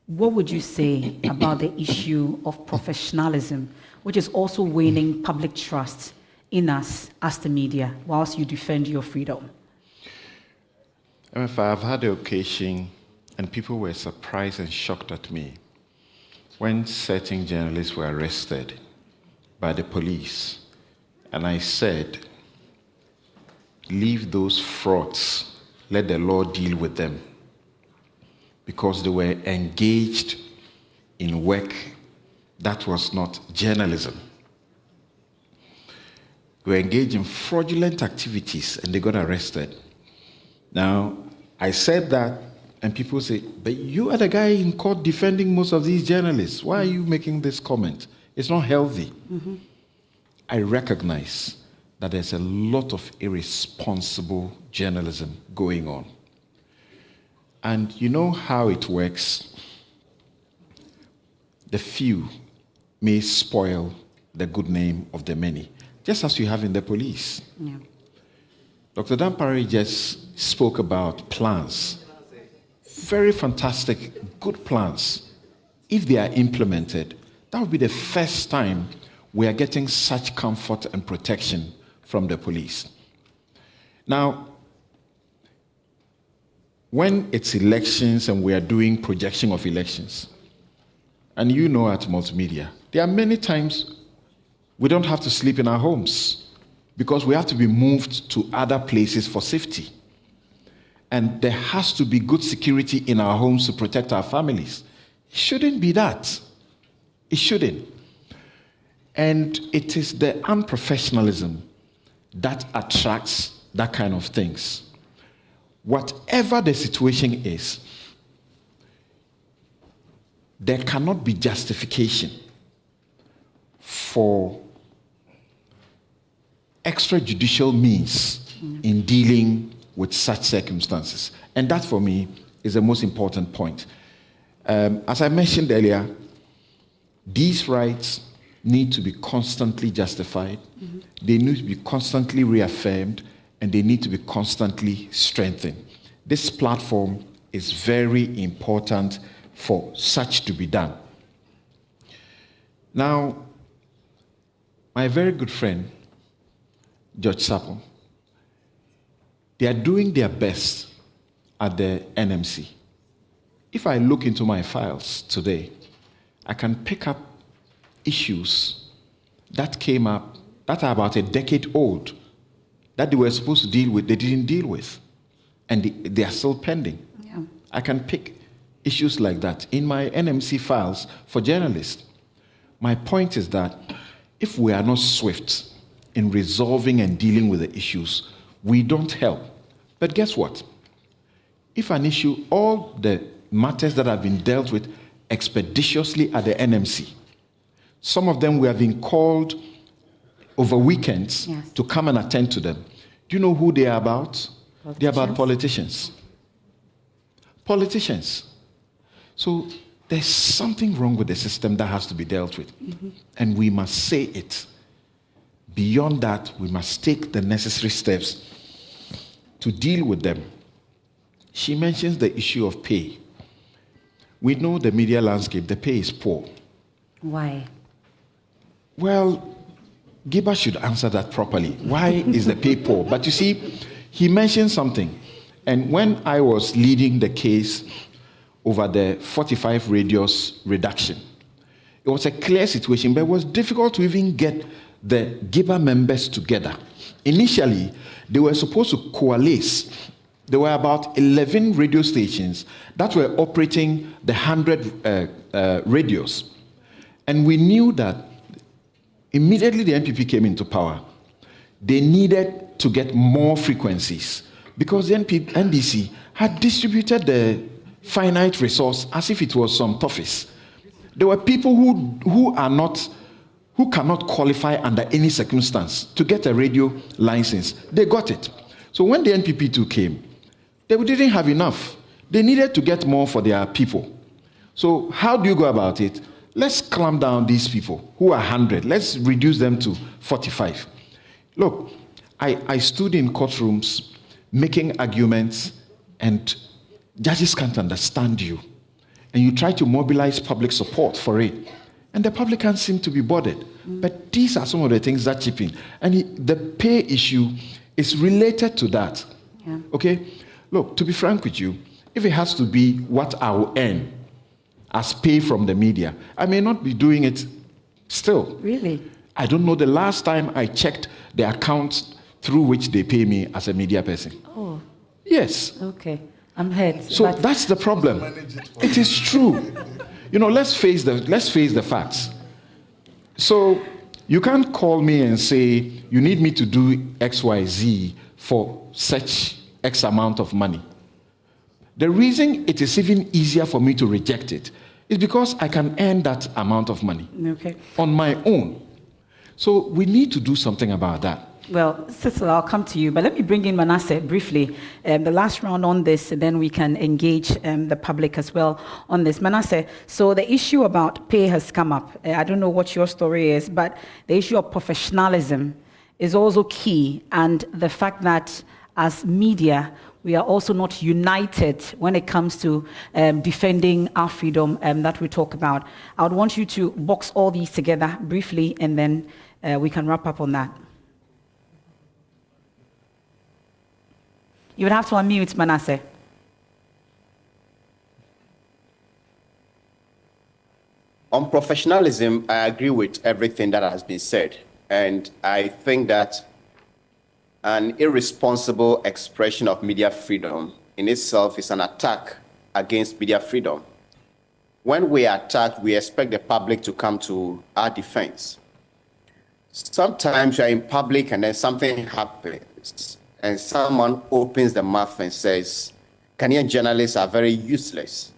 what would you say about the issue of professionalism, which is also waning public trust in us as the media, whilst you defend your freedom? If I've had the occasion, and people were surprised and shocked at me, when certain journalists were arrested by the police, and I said, leave those frauds, let the law deal with them, because they were engaged in work that was not journalism. They were engaged in fraudulent activities and they got arrested. Now, I said that, and people say, but you are the guy in court defending most of these journalists. Why are you making this comment? It's not healthy. Mm-hmm. I recognize that there's a lot of irresponsible journalism going on. And you know how it works? The few may spoil the good name of the many, just as you have in the police. Yeah. Dr. Dampari just spoke about plans. Very fantastic, good plans. If they are implemented, that would be the first time we are getting such comfort and protection from the police. Now, when it's elections and we are doing projection of elections, and you know at multimedia, there are many times we don't have to sleep in our homes because we have to be moved to other places for safety. And there has to be good security in our homes to protect our families. It shouldn't be that. It shouldn't. And it is the unprofessionalism that attracts that kind of things. Whatever the situation is, there cannot be justification for extrajudicial means in dealing with such circumstances. And that, for me, is the most important point. As I mentioned earlier, these rights need to be constantly justified, they need to be constantly reaffirmed, and they need to be constantly strengthened. This platform is very important for such to be done. Now, my very good friend, George Sapple, they are doing their best at the NMC. If I look into my files today, I can pick up issues that came up that are about a decade old that they were supposed to deal with, they didn't deal with, and they are still pending. Yeah. I can pick issues like that in my NMC files for journalists. My point is that if we are not swift in resolving and dealing with the issues, we don't help. But guess what? If an issue, all the matters that have been dealt with expeditiously at the NMC, some of them we have been called over weekends to come and attend to them. Do you know who they are about? They're about politicians. Politicians. So there's something wrong with the system that has to be dealt with. And we must say it. Beyond that, we must take the necessary steps to deal with them. She mentions the issue of pay. We know the media landscape, the pay is poor. Why? Well, Giba should answer that properly. Why is the pay poor? But you see, he mentioned something. And when I was leading the case over the 45 radius reduction, it was a clear situation, but it was difficult to even get the Giba members together. Initially, they were supposed to coalesce. There were about 11 radio stations that were operating the 100 radios. And we knew that immediately the NPP came into power, they needed to get more frequencies because the NDC had distributed the finite resource as if it was some toffees. There were people who cannot qualify under any circumstance to get a radio license. They got it. So when the NPP2 came, they didn't have enough. They needed to get more for their people. So how do you go about it? Let's clamp down these people who are 100. Let's reduce them to 45. Look, I stood in courtrooms making arguments, and judges can't understand you. and you try to mobilize public support for it, and the public can't seem to be bothered. But these are some of the things that chip in. And the pay issue is related to that. Yeah. Okay? Look, to be frank with you, if it has to be what I will earn as pay from the media, I may not be doing it still. Really? I don't know the last time I checked the accounts through which they pay me as a media person. Oh. Yes. Okay. I'm heard. So that's the problem. It is true. You know, let's face the facts. So you can't call me and say you need me to do XYZ for such X amount of money. The reason it is even easier for me to reject it is because I can earn that amount of money on my own. So we need to do something about that. Well, Cecil, I'll come to you, but let me bring in Manasseh briefly. The last round on this, and then we can engage the public as well on this. Manasseh, so the issue about pay has come up. I don't know what your story is, but the issue of professionalism is also key, and the fact that as media, we are also not united when it comes to defending our freedom that we talk about. I would want you to box all these together briefly, and then we can wrap up on that. You would have to unmute, Manasseh. On professionalism, I agree with everything that has been said. And I think that an irresponsible expression of media freedom in itself is an attack against media freedom. When we are attacked, we expect the public to come to our defense. Sometimes you're in public and then something happens and someone opens the mouth and says, Ghanaian journalists are very useless.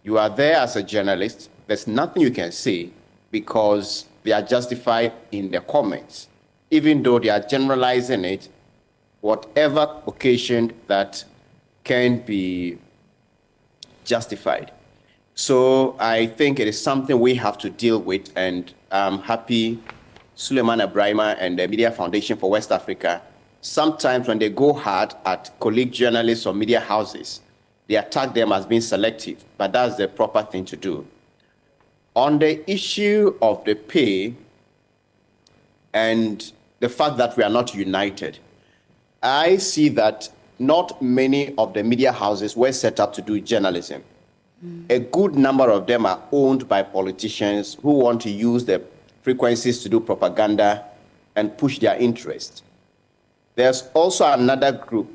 You are there as a journalist, there's nothing you can say because they are justified in their comments, even though they are generalizing it, whatever occasion that can be justified. So I think it is something we have to deal with, and I'm happy Suleiman Ibrahima and the Media Foundation for West Africa, sometimes when they go hard at colleague journalists or media houses, they attack them as being selective, but that's the proper thing to do. On the issue of the pay and the fact that we are not united, I see that not many of the media houses were set up to do journalism. A good number of them are owned by politicians who want to use the frequencies to do propaganda and push their interests. There's also another group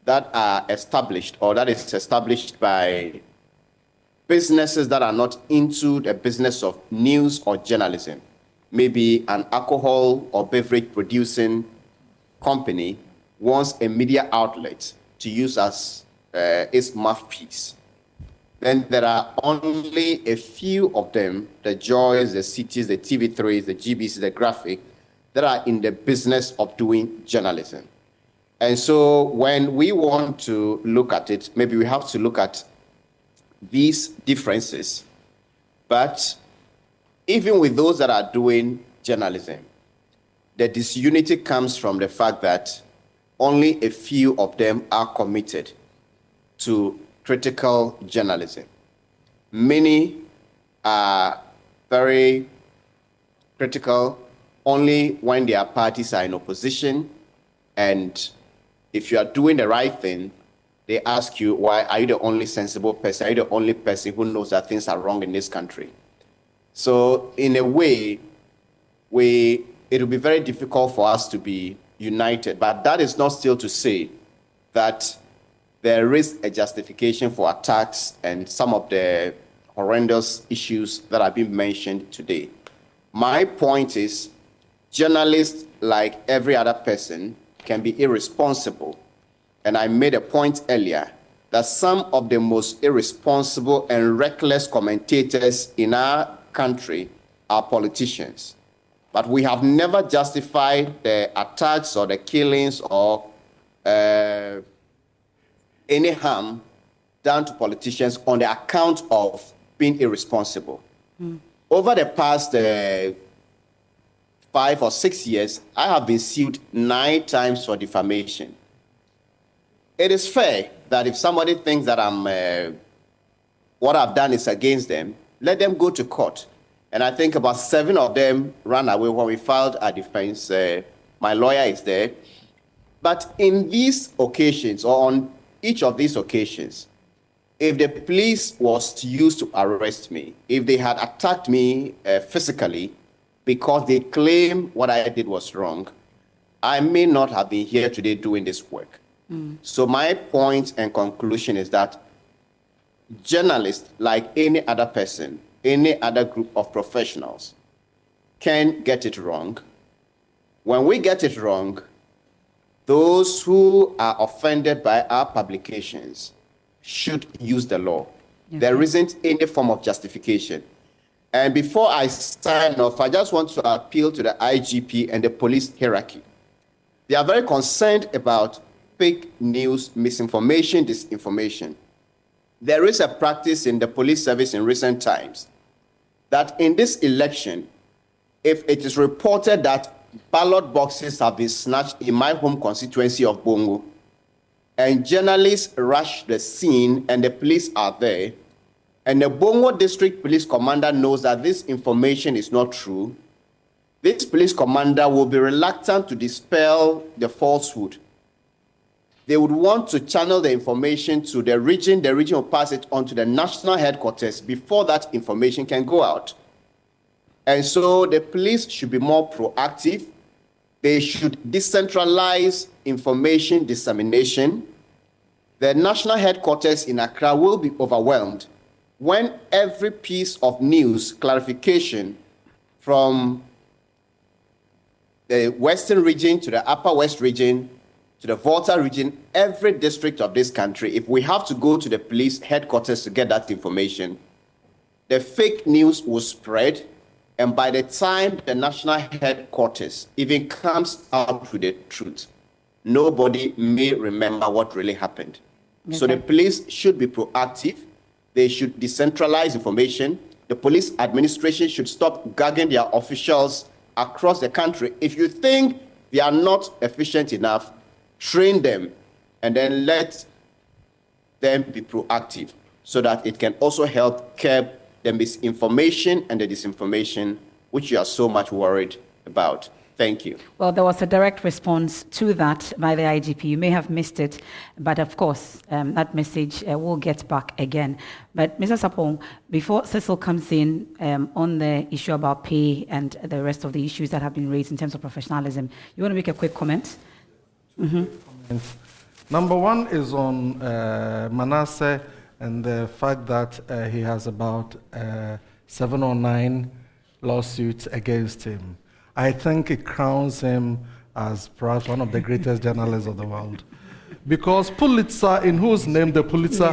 that are established, or that is established by businesses that are not into the business of news or journalism. Maybe an alcohol or beverage producing company wants a media outlet to use as its mouthpiece. Then there are only a few of them, the Joys, the Cities, the TV3s, the GBCs, the Graphic, that are in the business of doing journalism. And so when we want to look at it, maybe we have to look at these differences. But even with those that are doing journalism, the disunity comes from the fact that only a few of them are committed to critical journalism. Many are very critical only when their parties are in opposition, and if you are doing the right thing, they ask you, why are you the only sensible person? Are you the only person who knows that things are wrong in this country? So in a way, it will be very difficult for us to be united, but that is not still to say that there is a justification for attacks and some of the horrendous issues that have been mentioned today. My point is, journalists, like every other person, can be irresponsible. And I made a point earlier that some of the most irresponsible and reckless commentators in our country are politicians. But we have never justified the attacks or the killings or any harm done to politicians on the account of being irresponsible. Over the past 5 or 6 years, I have been sued 9 times for defamation. It is fair that if somebody thinks that I'm what I've done is against them, let them go to court. And I think about 7 of them ran away when we filed our defense. My lawyer is there. But in these occasions, or on each of these occasions, if the police was used to arrest me, if they had attacked me physically because they claim what I did was wrong, I may not have been here today doing this work. So my point and conclusion is that journalists, like any other person, any other group of professionals, can get it wrong. When we get it wrong, those who are offended by our publications should use the law. Okay. There isn't any form of justification. And before I sign off, I just want to appeal to the IGP and the police hierarchy. They are very concerned about fake news, misinformation, disinformation. There is a practice in the police service in recent times that in this election, if it is reported that ballot boxes have been snatched in my home constituency of Bongo, and journalists rush the scene and the police are there, and the Bongo District Police Commander knows that this information is not true, this police commander will be reluctant to dispel the falsehood. They would want to channel the information to the region will pass it on to the national headquarters before that information can go out. And so the police should be more proactive. They should decentralize information dissemination. The national headquarters in Accra will be overwhelmed when every piece of news, clarification from the Western region to the Upper West region, to the Volta region, every district of this country, if we have to go to the police headquarters to get that information, the fake news will spread. And by the time the national headquarters even comes out with the truth, nobody may remember what really happened. Okay. So the police should be proactive. They should decentralize information. The police administration should stop gagging their officials across the country. If you think they are not efficient enough, train them and then let them be proactive so that it can also help curb the misinformation and the disinformation which you are so much worried about. Thank you. Well, there was a direct response to that by the IGP. You may have missed it, but of course, that message will get back again. But Mr. Sapong, before Cecil comes in on the issue about pay and the rest of the issues that have been raised in terms of professionalism, you want to make a quick comment? Number one is on Manasseh and the fact that he has about 7 or 9 lawsuits against him. I think it crowns him as perhaps one of the greatest journalists of the world. Because Pulitzer, in whose name the Pulitzer...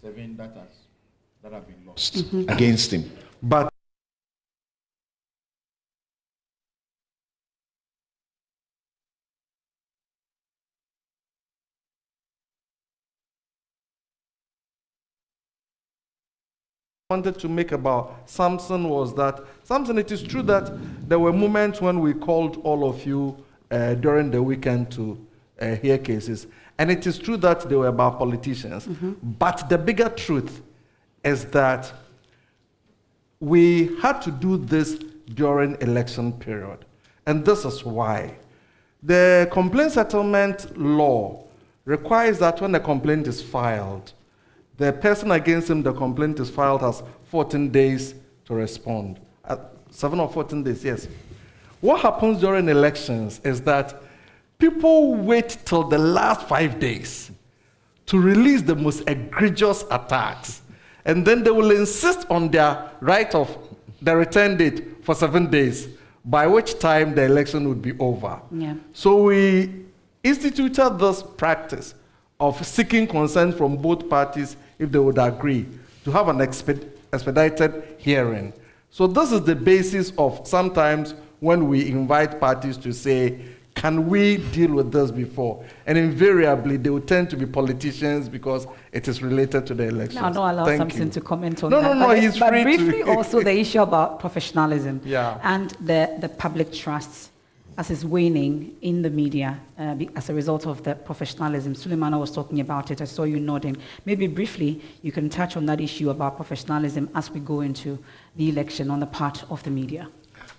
Seven that have been lost against him. But wanted to make about Samson was that, Samson, it is true that there were moments when we called all of you during the weekend to hear cases, and it is true that they were about politicians, but the bigger truth is that we had to do this during election period, and this is why. The complaint settlement law requires that when a complaint is filed, the person against whom the complaint is filed has 14 days to respond. 7 or 14 days, yes. What happens during elections is that people wait till the last 5 days to release the most egregious attacks. And then they will insist on their right of the return date for 7 days, by which time the election would be over. Yeah. So we instituted this practice of seeking consent from both parties if they would agree to have an expedited hearing. So this is the basis of sometimes when we invite parties to say, can we deal with this before? And invariably, they will tend to be politicians because it is related to the elections. Now, don't allow Samson to comment on that. No, he's free briefly to. Also the issue about professionalism and the public trust as is waning in the media as a result of the professionalism. Suleimana was talking about it. I saw you nodding. Maybe briefly, you can touch on that issue about professionalism as we go into the election on the part of the media.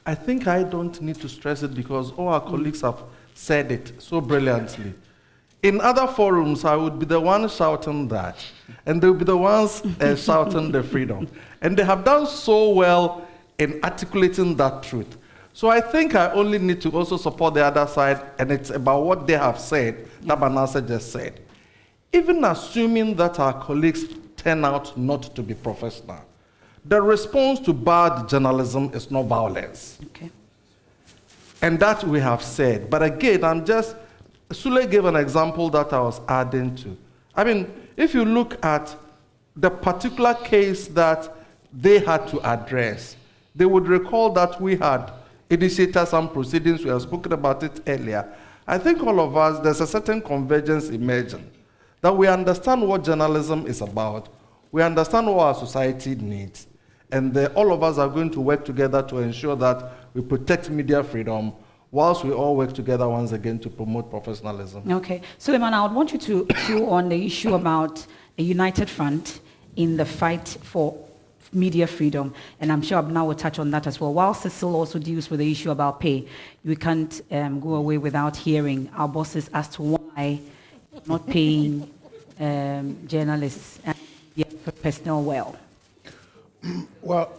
I think I don't need to stress it because all our colleagues have said it so brilliantly. In other forums, I would be the one shouting that, and they would be the ones shouting the freedom. And they have done so well in articulating that truth. So I think I only need to also support the other side, and it's about what they have said, that Manasseh just said. Even assuming that our colleagues turn out not to be professional, the response to bad journalism is not violence. Okay. And that we have said. But again, Sule gave an example that I was adding to. I mean, if you look at the particular case that they had to address, they would recall that we had initiated some proceedings. We have spoken about it earlier. I think all of us, there's a certain convergence emerging, that we understand what journalism is about, we understand what our society needs, and all of us are going to work together to ensure that we protect media freedom whilst we all work together once again to promote professionalism. Okay. Suleiman, I would want you to chew on the issue about a united front in the fight for media freedom, and I'm sure Abna will touch on that as well. While Cecil also deals with the issue about pay, we can't go away without hearing our bosses as to why not paying journalists and personnel well. Well,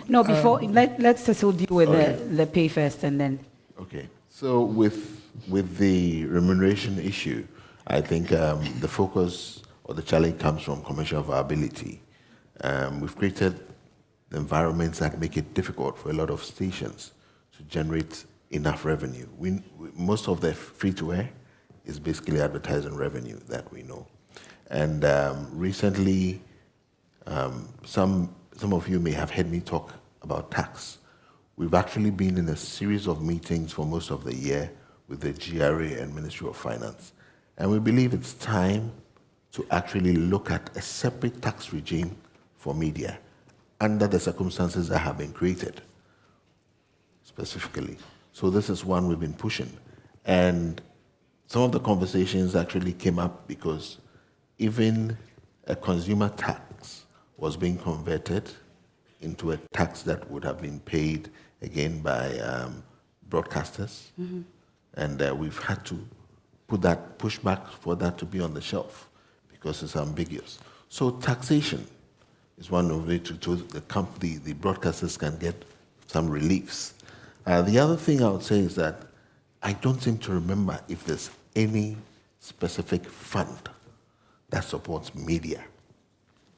no, before let Cecil deal with the pay first, and then. Okay. So with the remuneration issue, I think the focus or the challenge comes from commercial viability. We've created environments that make it difficult for a lot of stations to generate enough revenue. Most of the free-to-air is basically advertising revenue that we know. And recently, some of you may have heard me talk about tax. We've actually been in a series of meetings for most of the year with the GRA and Ministry of Finance. And we believe it's time to actually look at a separate tax regime for media under the circumstances that have been created, specifically. So this is one we've been pushing. And some of the conversations actually came up because even a consumer tax was being converted into a tax that would have been paid again by broadcasters. Mm-hmm. And we've had to push back for that to be on the shelf because it's ambiguous. So taxation is one of the way the broadcasters can get some reliefs. The other thing I would say is that I don't seem to remember if there's any specific fund that supports media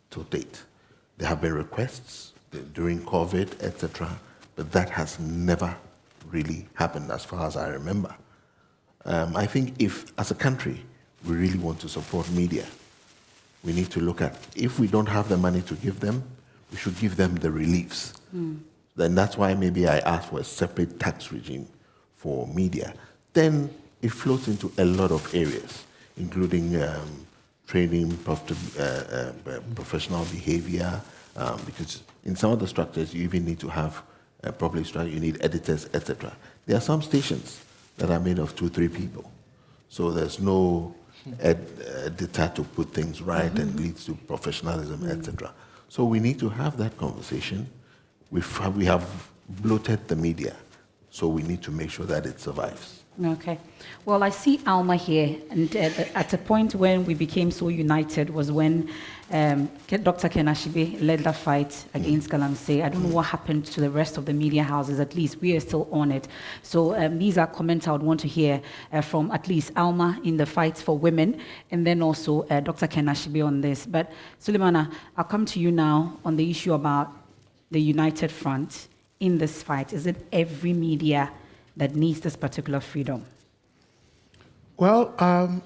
to date. There have been requests during COVID, etc., but that has never really happened as far as I remember. I think if, as a country, we really want to support media, we need to look at, if we don't have the money to give them, we should give them the reliefs. Mm. Then that's why maybe I asked for a separate tax regime for media. Then it flows into a lot of areas, including training, professional behavior, because in some of the structures, you even need to have a properly structured, you need editors, etc. There are some stations that are made of 2-3 people. So there's no editor to put things right and leads to professionalism, etc. So we need to have that conversation. We have bloated the media, so we need to make sure that it survives. Okay. Well, I see Alma here, and at a point when we became so united was when Dr. Kenashibe led the fight against Galamsey. I don't know what happened to the rest of the media houses. At least we are still on it. So these are comments I would want to hear from at least Alma in the fight for women, and then also Dr. Kenashibe on this. But Suleimana, I'll come to you now on the issue about the united front in this fight. Is it every media that needs this particular freedom? Well,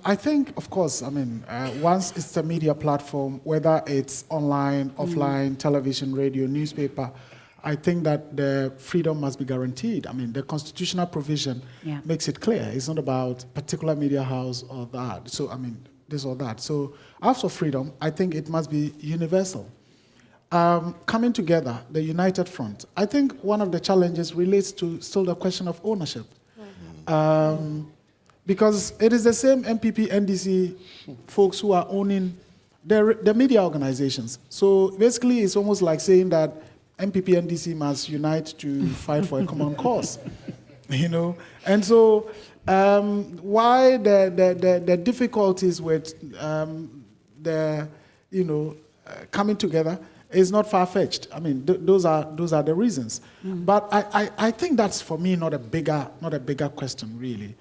I think, of course, once it's a media platform, whether it's online, offline, television, radio, newspaper, I think that the freedom must be guaranteed. The constitutional provision makes it clear. It's not about particular media house or that. So, this or that. So, as for freedom, I think it must be universal. Coming together, the united front. I think one of the challenges relates to still the question of ownership. Because it is the same MPP, NDC folks who are owning the media organizations. So basically, it's almost like saying that MPP, NDC must unite to fight for a common cause, you know. And so, why the difficulties with coming together is not far-fetched. I mean, those are the reasons. But I think that's, for me, not a bigger question, really.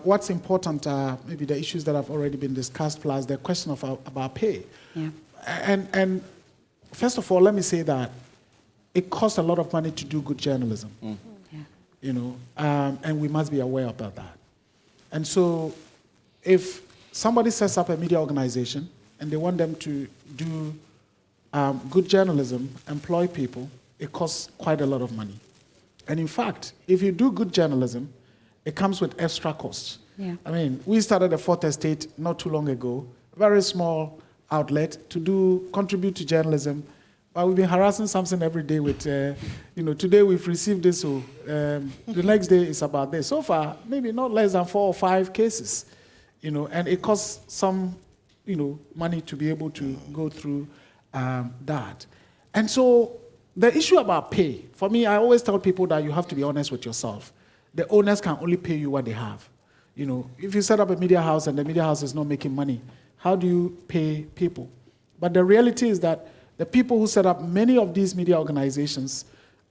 What's important are maybe the issues that have already been discussed, plus the question about pay. Yeah. And first of all, let me say that it costs a lot of money to do good journalism. Yeah. You know, and we must be aware about that. And so, if somebody sets up a media organization and they want them to do good journalism, employ people, it costs quite a lot of money. And in fact, if you do good journalism, it comes with extra costs. Yeah. I mean, we started a Fourth Estate not too long ago, very small outlet to contribute to journalism. But we've been harassing something every day with, today we've received this, so the next day is about this. So far, maybe not less than 4 or 5 cases, and it costs some, money to be able to go through that. And so the issue about pay, for me, I always tell people that you have to be honest with yourself. The owners can only pay you what they have. If you set up a media house and the media house is not making money, how do you pay people? But the reality is that the people who set up many of these media organizations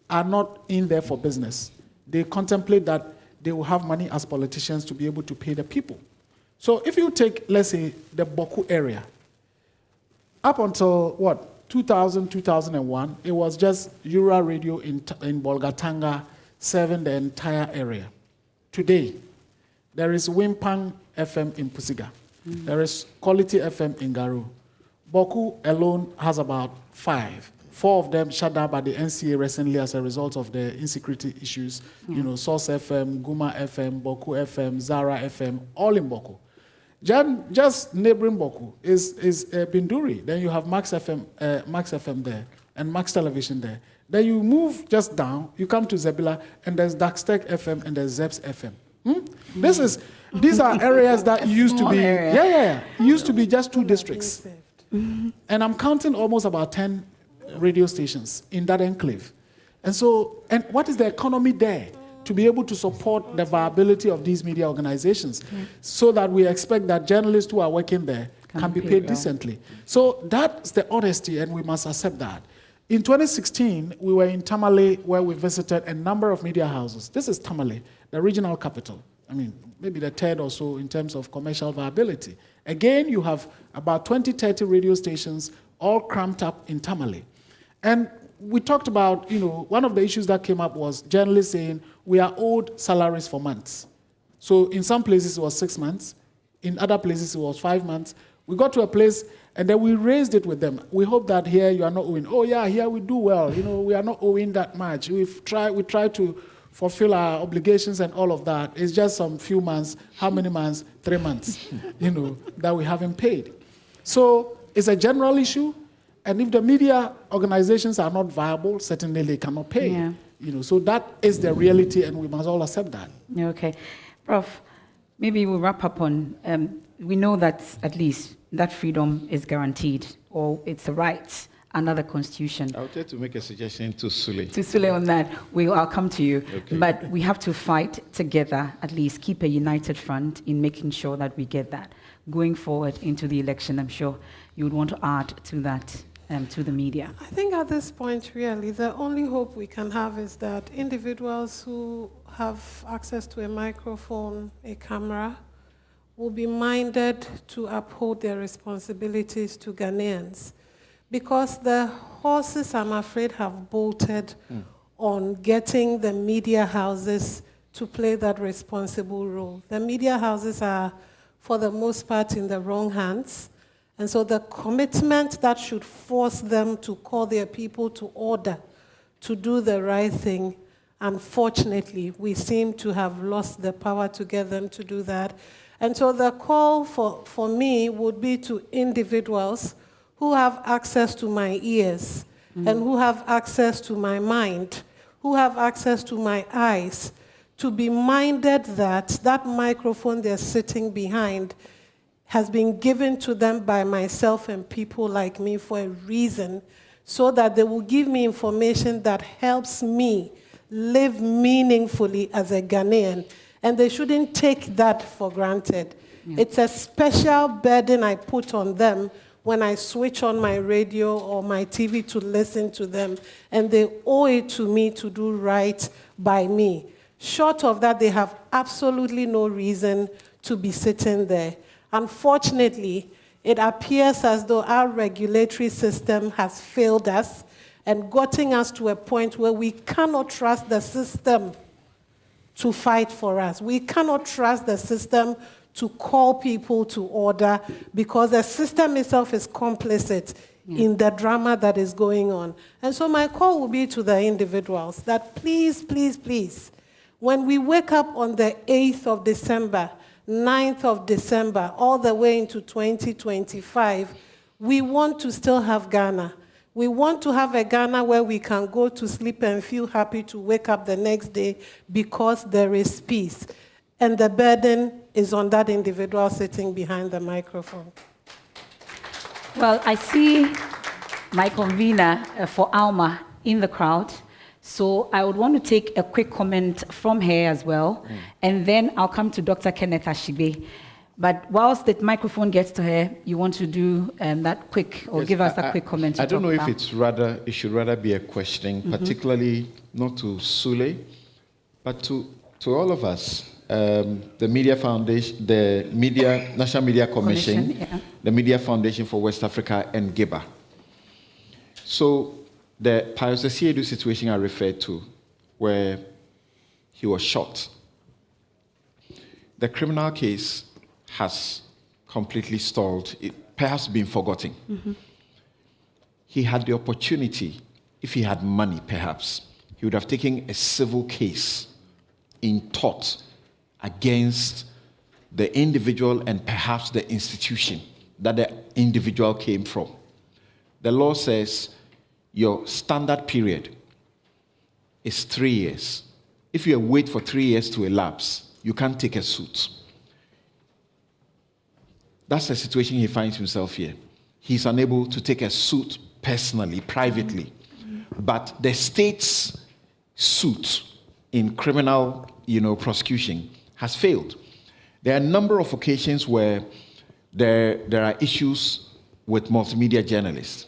are not in there for business. They contemplate that they will have money as politicians to be able to pay the people. So if you take, let's say, the Boku area, up until, 2000, 2001, it was just Eura Radio in Bolgatanga serving the entire area. Today, there is Wimpang FM in Pusiga. There is Quality FM in Garu. Boku alone has about 5. 4 of them shut down by the NCA recently as a result of the insecurity issues. Source FM, Guma FM, Boku FM, Zara FM, all in Boku. Just neighboring Boku is Binduri. Then you have Max FM there and Max Television there. Then you move just down, you come to Zebila, and there's Darkstek FM and there's Zeps FM. These are areas that used to be, used to be just 2 districts. And I'm counting almost about 10 radio stations in that enclave. And so, and what is the economy there to be able to support the viability of these media organizations so that we expect that journalists who are working there can be paid decently? So that's the honesty, and we must accept that. In 2016, we were in Tamale, where we visited a number of media houses. This is Tamale, the regional capital. I mean, maybe the 3rd or so in terms of commercial viability. Again, you have about 20, 30 radio stations all cramped up in Tamale. And we talked about, one of the issues that came up was journalists saying, we are owed salaries for months. So in some places it was 6 months. In other places it was 5 months. We got to a place and then we raised it with them. We hope that here you are not owing. Oh yeah, here we do well. We are not owing that much. We try to fulfill our obligations and all of that. It's just some few months. How many months? 3 months, that we haven't paid. So it's a general issue. And if the media organizations are not viable, certainly they cannot pay. Yeah. So that is the reality, and we must all accept that. Okay. Prof, maybe we'll wrap up on, we know that at least that freedom is guaranteed, or it's a right under the Constitution. I would like to make a suggestion to Sule. To Sule on that. I'll come to you. Okay. But we have to fight together, at least keep a united front in making sure that we get that. Going forward into the election, I'm sure you would want to add to that, to the media. I think at this point, really, the only hope we can have is that individuals who have access to a microphone, a camera, will be minded to uphold their responsibilities to Ghanaians. Because the horses, I'm afraid, have bolted on getting the media houses to play that responsible role. The media houses are, for the most part, in the wrong hands. And so the commitment that should force them to call their people to order, to do the right thing, unfortunately, we seem to have lost the power to get them to do that. And so the call for me would be to individuals who have access to my ears, and who have access to my mind, who have access to my eyes, to be minded that that microphone they're sitting behind has been given to them by myself and people like me for a reason, so that they will give me information that helps me live meaningfully as a Ghanaian. And they shouldn't take that for granted. Yeah. It's a special burden I put on them when I switch on my radio or my TV to listen to them, and they owe it to me to do right by me. Short of that, they have absolutely no reason to be sitting there. Unfortunately, it appears as though our regulatory system has failed us and gotten us to a point where we cannot trust the system to fight for us. We cannot trust the system to call people to order, because the system itself is complicit in the drama that is going on. And so my call will be to the individuals that please, please, please, when we wake up on the 8th of December, 9th of December, all the way into 2025, we want to still have Ghana. We want to have a Ghana where we can go to sleep and feel happy to wake up the next day because there is peace. And the burden is on that individual sitting behind the microphone. Well, I see my convener for Alma in the crowd. So I would want to take a quick comment from her as well, and then I'll come to Dr. Kenneth Ashibe. But whilst the microphone gets to her, you want to do that quick, or give us a quick comment. I don't know if it should rather be a questioning, particularly not to Sule, but to all of us. The Media Foundation, the National Media Commission, the Media Foundation for West Africa, and GIBA. So the Pius Asiedu situation I referred to, where he was shot, the criminal case has completely stalled, perhaps been forgotten. He had the opportunity, if he had money perhaps, he would have taken a civil case in tort against the individual and perhaps the institution that the individual came from. The law says your standard period is 3 years. If you wait for 3 years to elapse, you can't take a suit. That's the situation he finds himself here. He's unable to take a suit personally, privately. But the state's suit in criminal, prosecution has failed. There are a number of occasions where there are issues with multimedia journalists,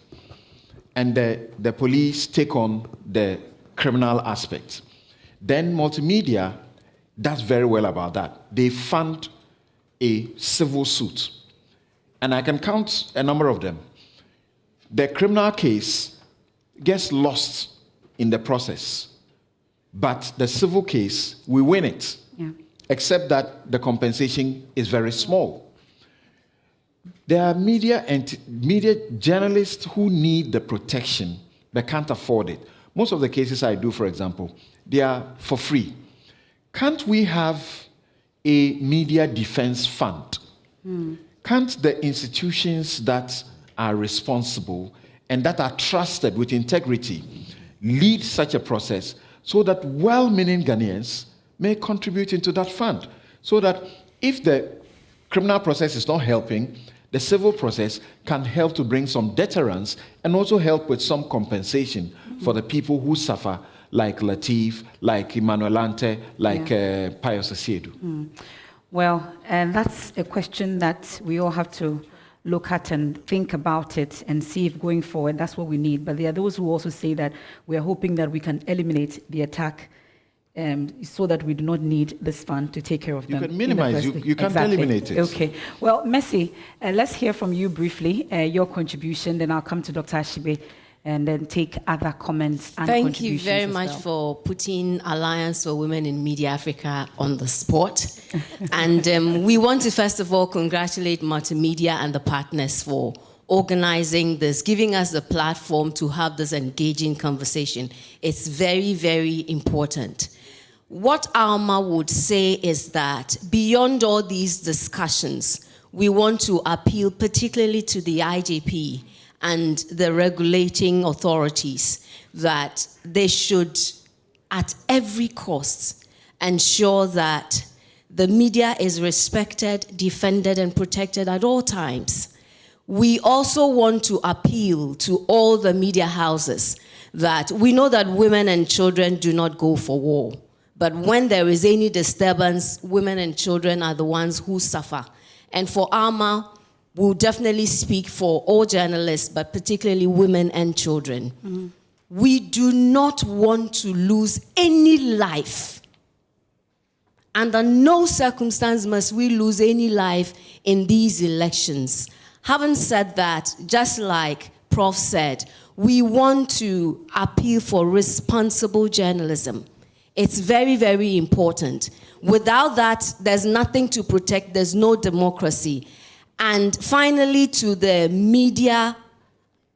and the police take on the criminal aspect. Then multimedia does very well about that. They fund a civil suit, and I can count a number of them. The criminal case gets lost in the process, but the civil case, we win it, except that the compensation is very small. There are media journalists who need the protection but can't afford it. Most of the cases I do, for example, they are for free. Can't we have a media defense fund? Can't the institutions that are responsible and that are trusted with integrity lead such a process so that well-meaning Ghanaians may contribute into that fund, so that if the criminal process is not helping, the civil process can help to bring some deterrence and also help with some compensation for the people who suffer, like Latif, like Emmanuel Ante, like Pius Asiedu? Well, and that's a question that we all have to look at and think about it and see if going forward that's what we need. But there are those who also say that we are hoping that we can eliminate the attack so that we do not need this fund to take care of them. You can minimize, you can't eliminate it. Okay. Well, Messi, let's hear from you briefly, your contribution, then I'll come to Dr. Ashibe and then take other comments and Thank contributions. you very much for putting Alliance for Women in Media Africa on the spot. And we want to first of all congratulate Multimedia and the partners for organizing this, giving us the platform to have this engaging conversation. It's very, very important. What Alma would say is that beyond all these discussions, we want to appeal particularly to the IJP and the regulating authorities that they should, at every cost, ensure that the media is respected, defended, and protected at all times. We also want to appeal to all the media houses that we know that women and children do not go for war. But when there is any disturbance, women and children are the ones who suffer. And for AMA, we'll definitely speak for all journalists, but particularly women and children. Mm-hmm. We do not want to lose any life. Under no circumstance must we lose any life in these elections. Having said that, just like Prof said, we want to appeal for responsible journalism. It's very, very important. Without that, there's nothing to protect, there's no democracy. And finally, to the media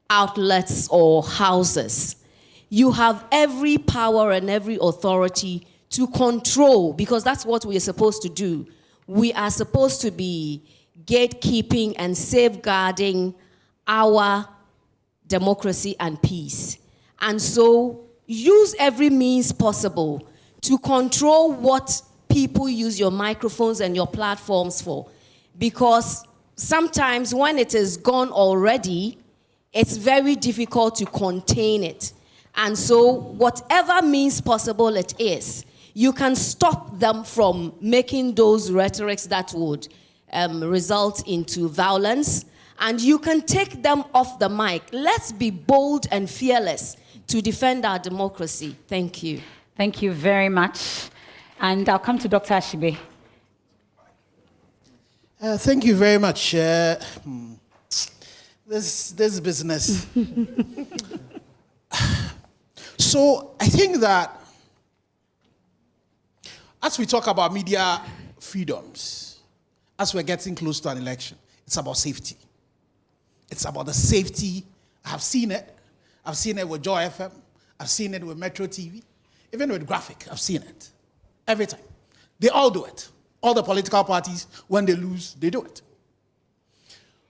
outlets or houses, you have every power and every authority to control, because that's what we are supposed to do. We are supposed to be gatekeeping and safeguarding our democracy and peace. And so use every means possible to control what people use your microphones and your platforms for. Because sometimes when it is gone already, it's very difficult to contain it. And so whatever means possible it is, you can stop them from making those rhetorics that would result into violence, and you can take them off the mic. Let's be bold and fearless to defend our democracy. Thank you. Thank you very much. And I'll come to Dr. Ashibe. Thank you very much. This business. So I think that as we talk about media freedoms, as we're getting close to an election, it's about safety. It's about the safety. I've seen it. I've seen it with Joy FM. I've seen it with Metro TV. Even with Graphic, I've seen it. Every time. They all do it. All the political parties, when they lose, they do it.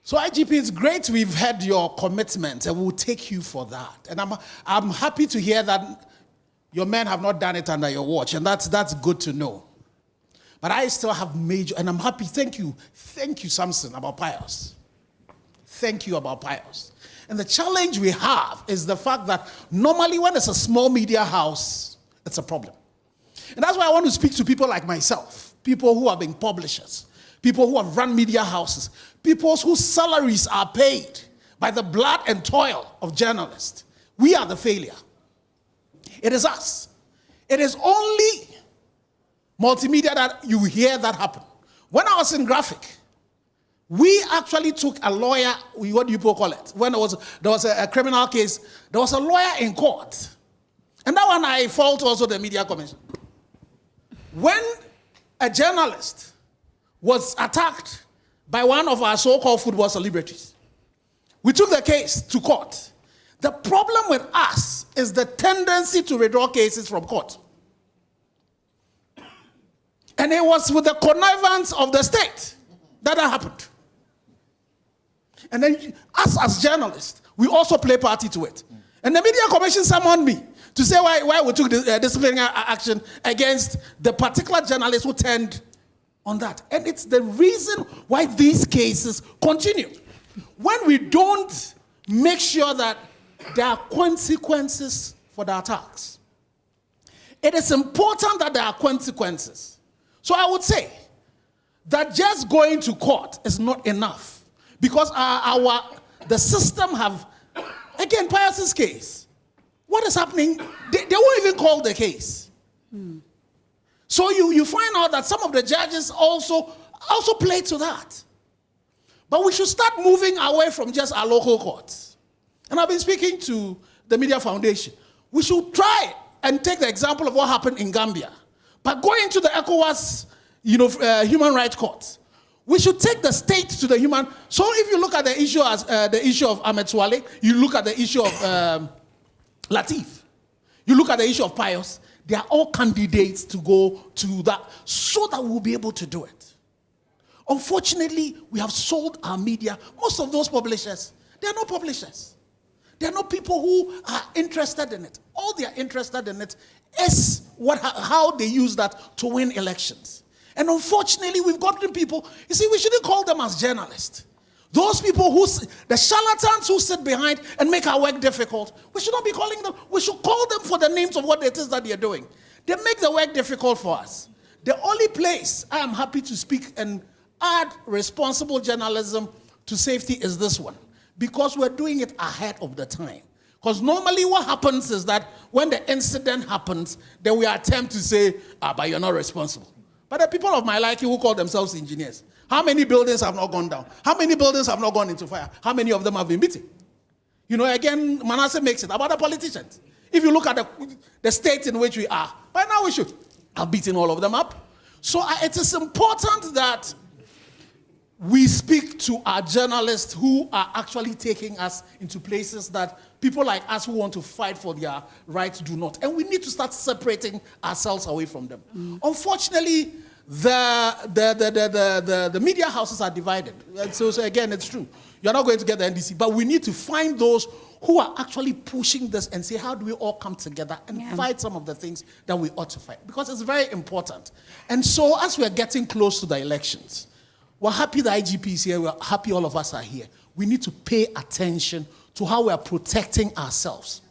So IGP, it's great we've had your commitment, and we'll take you for that. And I'm happy to hear that your men have not done it under your watch, and that's good to know. But I still have major, and I'm happy, thank you, Samson, about Pius. Thank you about Pius. And the challenge we have is the fact that normally when it's a small media house, it's a problem. And that's why I want to speak to people like myself, people who have been publishers, people who have run media houses, people whose salaries are paid by the blood and toil of journalists. We are the failure. It is us. It is only multimedia that you hear that happen. When I was in Graphic, we actually took a lawyer, what do you call it? When there was a criminal case, there was a lawyer in court. And that one I fault also the Media Commission. When a journalist was attacked by one of our so-called football celebrities, we took the case to court. The problem with us is the tendency to withdraw cases from court. And it was with the connivance of the state that happened. And then us as journalists, we also play party to it. And the Media Commission summoned me to say why we took the disciplinary action against the particular journalist who turned on that. And it's the reason why these cases continue. When we don't make sure that there are consequences for the attacks, it is important that there are consequences. So I would say that just going to court is not enough, because the system have, again, Pius's case, what is happening, they won't even call the case. So you find out that some of the judges also play to that. But we should start moving away from just our local courts. And I've been speaking to the Media Foundation. We should try and take the example of what happened in Gambia. But going to the ECOWAS, human rights courts, we should take the state to the human. So if you look at the issue as the issue of Ahmed Swale, you look at the issue of Latif, you look at the issue of Pius, they are all candidates to go to that, so that we'll be able to do it. Unfortunately, we have sold our media. Most of those publishers, they are not publishers. They are not people who are interested in it. All they are interested in it is how they use that to win elections. And unfortunately, we've gotten people, you see, we shouldn't call them as journalists. Those people the charlatans who sit behind and make our work difficult, we should not be calling them, we should call them for the names of what it is that they're doing. They make the work difficult for us. The only place I am happy to speak and add responsible journalism to safety is this one, because we're doing it ahead of the time. Because normally what happens is that when the incident happens, then we attempt to say, but you're not responsible. But the people of my liking who call themselves engineers, how many buildings have not gone down? How many buildings have not gone into fire? How many of them have been beaten? You know, again, Manasseh makes it about the politicians. If you look at the state in which we are, by now we should have beaten all of them up. So it is important that we speak to our journalists who are actually taking us into places that people like us who want to fight for their rights do not. And we need to start separating ourselves away from them. Unfortunately, the media houses are divided. And so again, it's true. You're not going to get the NDC, but we need to find those who are actually pushing this and say, how do we all come together and fight some of the things that we ought to fight? Because it's very important. And so as we're getting close to the elections, we're happy the IGP is here, we're happy all of us are here. We need to pay attention to how we are protecting ourselves.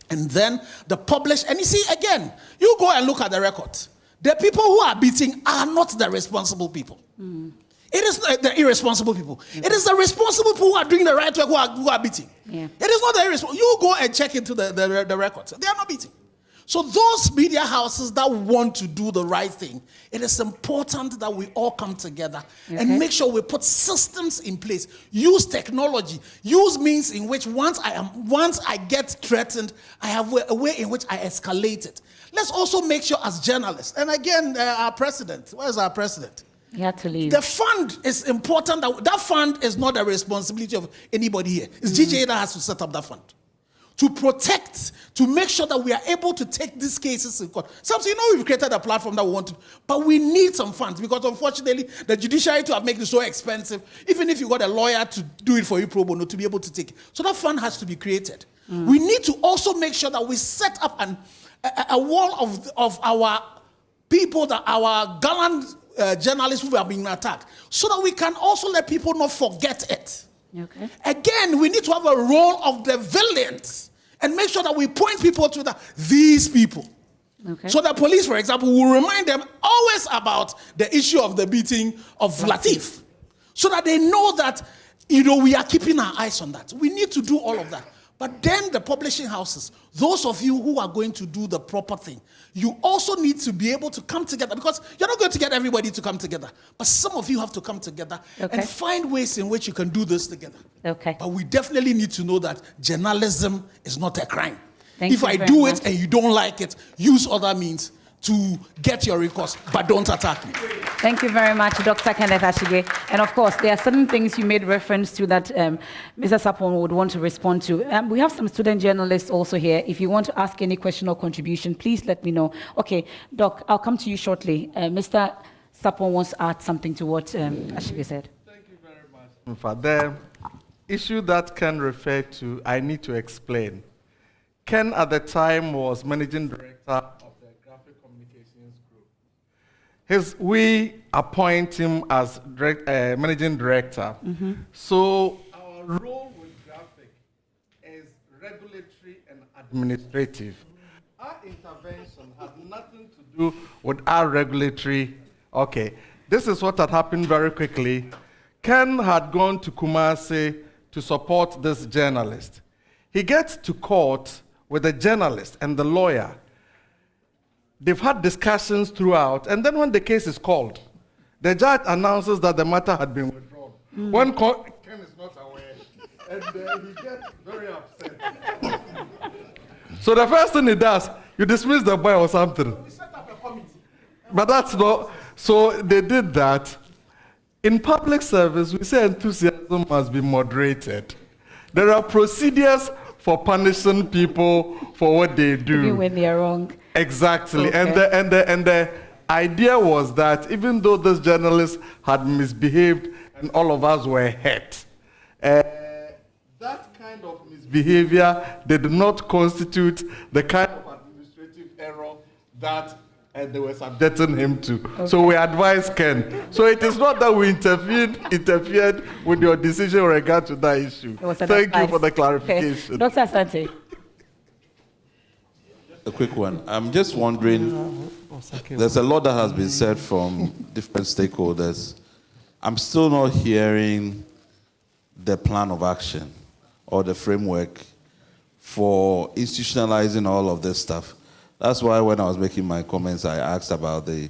And then the publish, and you see, again, you go and look at the record. The people who are beating are not the responsible people. It is the irresponsible people. It is the responsible people who are doing the right work who are beating. It is not the irresponsible. You go and check into the records. They are not beating. So those media houses that want to do the right thing, it is important that we all come together and make sure we put systems in place. Use technology. Use means in which once I get threatened, I have a way in which I escalate it. Let's also make sure as journalists, and again, our president, where's our president? He had to leave. The fund is important. That fund is not the responsibility of anybody here. It's GJA that has to set up that fund. To protect, to make sure that we are able to take these cases in court. Sometimes, you know, we've created a platform that we want to, but we need some funds because unfortunately, the judiciary to have made it so expensive, even if you got a lawyer to do it for you pro bono, to be able to take it. So that fund has to be created. We need to also make sure that we set up a wall of our people, that our gallant journalists who are being attacked, so that we can also let people not forget it. Again, we need to have a role of the villains and make sure that we point people to these people. So the police, for example, will remind them always about the issue of the beating of Latif, so that they know that, you know, we are keeping our eyes on that. We need to do all of that. But then the publishing houses, those of you who are going to do the proper thing, you also need to be able to come together, because you're not going to get everybody to come together. But some of you have to come together and find ways in which you can do this together. But we definitely need to know that journalism is not a crime. If I do it and you don't like it, use other means to get your recourse, but don't attack me. Thank you very much, Dr. Kenneth Ashige. And of course, there are certain things you made reference to that Mr. Sapon would want to respond to. We have some student journalists also here. If you want to ask any question or contribution, please let me know. Okay, Doc, I'll come to you shortly. Mr. Sapon wants to add something to what Ashige said. Thank you very much. The issue that Ken referred to, I need to explain. Ken at the time was managing director. We appoint him as managing director. So our role with Graphic is regulatory and administrative. Our intervention had nothing to do with our regulatory. Okay, this is what had happened very quickly. Ken had gone to Kumasi to support this journalist. He gets to court with the journalist and the lawyer. They've had discussions throughout, and then when the case is called, the judge announces that the matter had been withdrawn. When Ken is not aware, and he gets very upset. So the first thing he does, you dismiss the boy or something. But that's not, so they did that. In public service, we say enthusiasm must be moderated. There are procedures for punishing people for what they do. Even when they are wrong. Exactly. Okay. And the idea was that even though this journalist had misbehaved and all of us were hurt, that kind of misbehavior did not constitute the kind of administrative error that they were subjecting him to. Okay. So we advised Ken. So it is not that we interfered with your decision in regard to that issue. Thank you for the clarification. Okay. Dr. Asante. A quick one. I'm just wondering, there's a lot that has been said from different stakeholders. I'm still not hearing the plan of action or the framework for institutionalizing all of this stuff. That's why when I was making my comments, I asked about the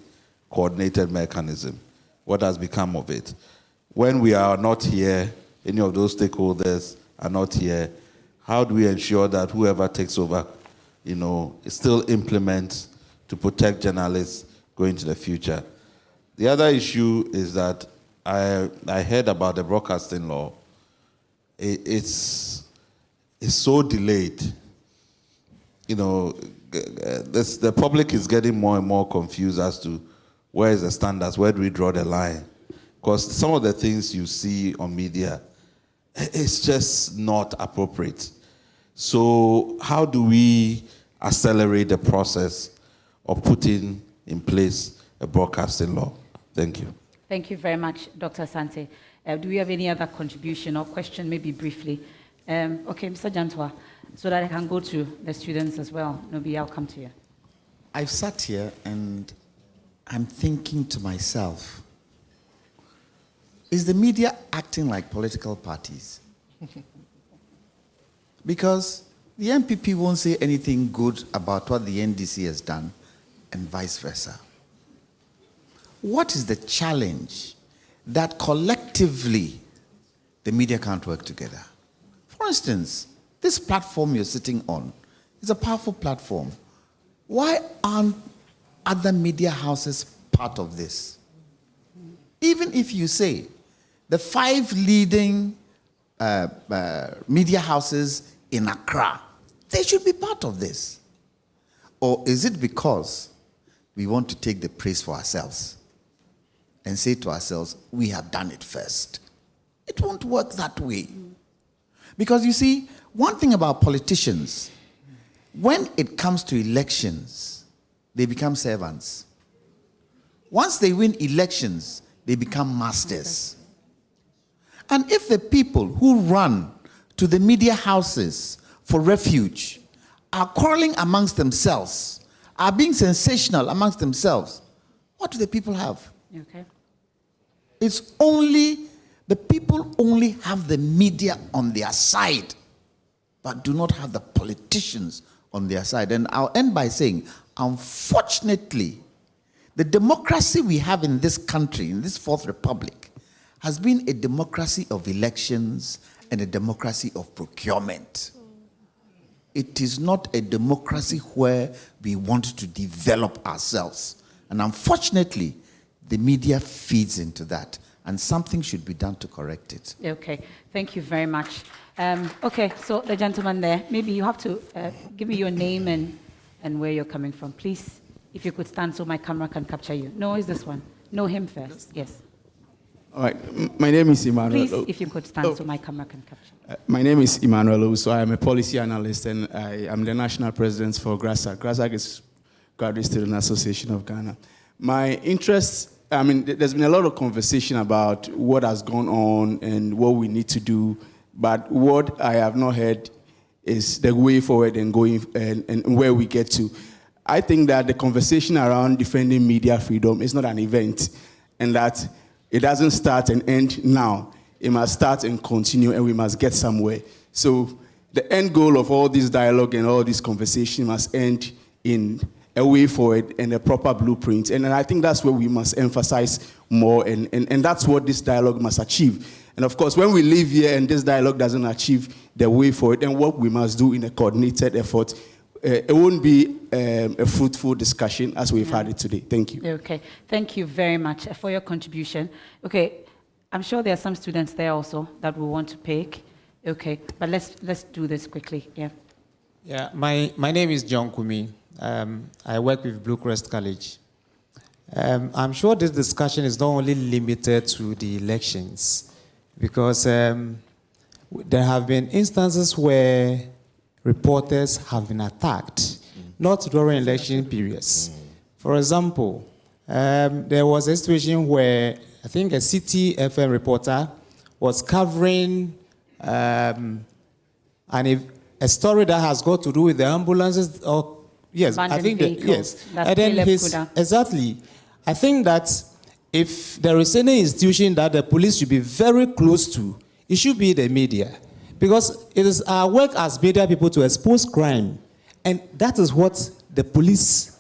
coordinated mechanism. What has become of it? When we are not here, any of those stakeholders are not here, how do we ensure that whoever takes over, still implements to protect journalists going into the future? The other issue is that I heard about the broadcasting law. It's so delayed. The public is getting more and more confused as to where is the standards, where do we draw the line? Because some of the things you see on media, it's just not appropriate. So how do we accelerate the process of putting in place a broadcasting law? Thank you. Thank you very much, Dr. Asante. Do we have any other contribution or question, maybe briefly? Okay, Mr. Jantwa, so that I can go to the students as well. Nobi, I'll come to you. I've sat here and I'm thinking to myself, is the media acting like political parties? Because the MPP won't say anything good about what the NDC has done, and vice versa. What is the challenge that collectively the media can't work together? For instance, this platform you're sitting on is a powerful platform. Why aren't other media houses part of this? Even if you say the 5 leading media houses in Accra, they should be part of this. Or is it because we want to take the praise for ourselves and say to ourselves, we have done it first? It won't work that way. Because you see, one thing about politicians, when it comes to elections, they become servants. Once they win elections, they become masters. And if the people who run to the media houses for refuge are quarreling amongst themselves, are being sensational amongst themselves, what do the people have? Okay. It's only, the people only have the media on their side, but do not have the politicians on their side. And I'll end by saying, unfortunately, the democracy we have in this country, in this Fourth Republic, has been a democracy of elections and a democracy of procurement. It is not a democracy where we want to develop ourselves. And unfortunately, the media feeds into that. And something should be done to correct it. Okay, thank you very much. Okay, so the gentleman there, maybe you have to give me your name and where you're coming from. Please, if you could stand so my camera can capture you. No, it's this one. No, him first. Yes. All right, my name is Emmanuel. Please, if you could stand so my camera can capture. My name is Emmanuel, so I am a policy analyst and I am the national president for GRASAG. GRASAG is Graduate Student Association of Ghana. My interest, there's been a lot of conversation about what has gone on and what we need to do, but what I have not heard is the way forward and going and where we get to. I think that the conversation around defending media freedom is not an event, and that it doesn't start and end now. It must start and continue, and we must get somewhere. So the end goal of all this dialogue and all this conversation must end in a way forward and a proper blueprint. And I think that's where we must emphasize more, and that's what this dialogue must achieve. And of course, when we leave here and this dialogue doesn't achieve the way forward, then what we must do in a coordinated effort, it won't be a fruitful discussion as we've had it today. Thank you. Okay, thank you very much for your contribution. Okay, I'm sure there are some students there also that will want to pick. Okay, but let's do this quickly. Yeah. Yeah, my name is John Kumi. I work with Blue Crest College. I'm sure this discussion is not only limited to the elections, because there have been instances where reporters have been attacked not during election periods. For example, there was a situation where I think a City FM reporter was covering a story that has got to do with the ambulances. Or yes, I think that, yes. And then exactly. I think that if there is any institution that the police should be very close to, it should be the media, because it is our work as media people to expose crime, and that is what the police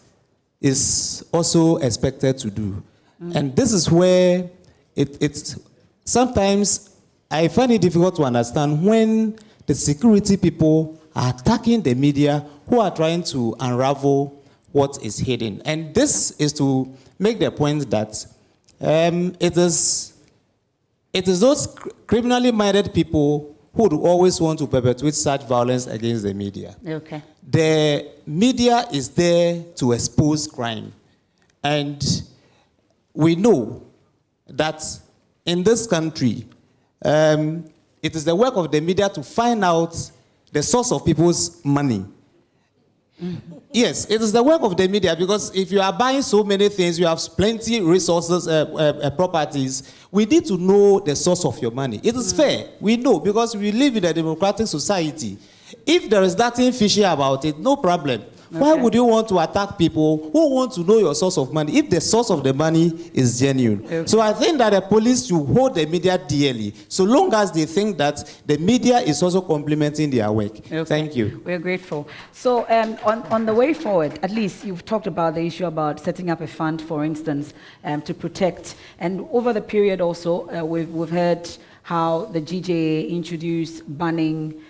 is also expected to do. And this is where it's sometimes I find it difficult to understand when the security people are attacking the media who are trying to unravel what is hidden. And this is to make the point that it is those criminally minded people who would always want to perpetuate such violence against the media. Okay. The media is there to expose crime. And we know that in this country, it is the work of the media to find out the source of people's money. Yes, it is the work of the media, because if you are buying so many things, you have plenty resources, properties, we need to know the source of your money. It is fair, we know, because we live in a democratic society. If there is nothing fishy about it, no problem. Okay. Why would you want to attack people who want to know your source of money if the source of the money is genuine? Okay. So I think that the police should hold the media dearly, so long as they think that the media is also complementing their work. Okay. Thank you. We're grateful. So on the way forward, at least you've talked about the issue about setting up a fund, for instance, to protect. And over the period also, we've heard how the GJA introduced banning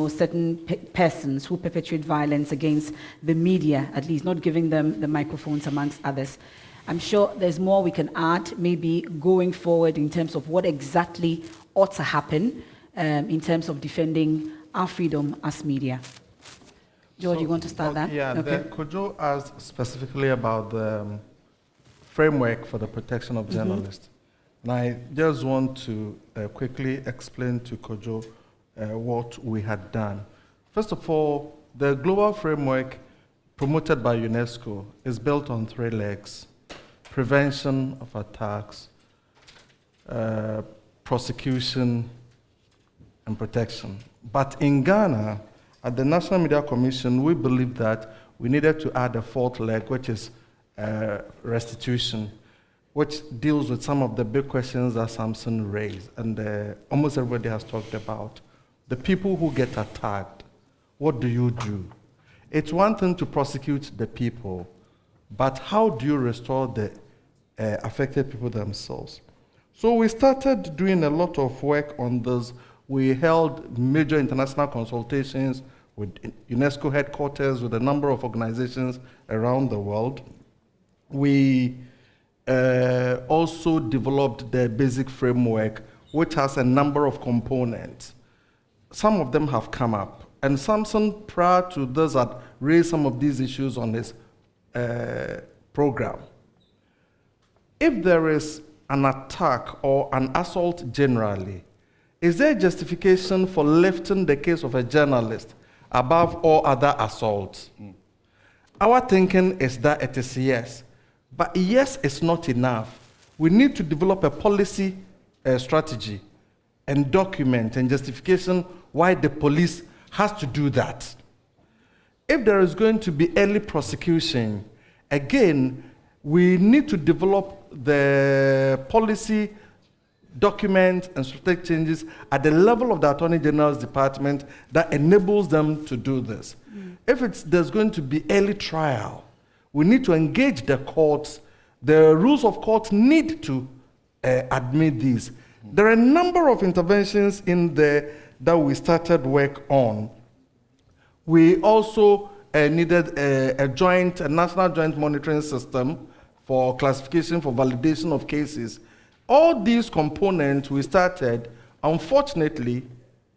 certain persons who perpetrate violence against the media, at least not giving them the microphones amongst others. I'm sure there's more we can add, maybe going forward in terms of what exactly ought to happen in terms of defending our freedom as media. George, you want to start that? Yeah, okay. Kojo asked specifically about the framework for the protection of journalists. And I just want to quickly explain to Kojo what we had done. First of all, the global framework promoted by UNESCO is built on 3 legs: prevention of attacks, prosecution, and protection. But in Ghana, at the National Media Commission, we believed that we needed to add a 4th leg, which is restitution, which deals with some of the big questions that Samson raised, and almost everybody has talked about. The people who get attacked, what do you do? It's one thing to prosecute the people, but how do you restore the affected people themselves? So we started doing a lot of work on this. We held major international consultations with UNESCO headquarters, with a number of organizations around the world. We also developed the basic framework, which has a number of components. Some of them have come up. And Samson, prior to this, had raised some of these issues on his program. If there is an attack or an assault generally, is there justification for lifting the case of a journalist above all other assaults? Our thinking is that it is yes. But yes is not enough. We need to develop a policy strategy and document and justification why the police has to do that. If there is going to be early prosecution, again, we need to develop the policy document and strategic changes at the level of the Attorney General's department that enables them to do this. If there's going to be early trial, we need to engage the courts. The rules of court need to admit these. There are a number of interventions in there that we started work on. We also needed a national joint monitoring system for classification, for validation of cases. All these components we started, unfortunately,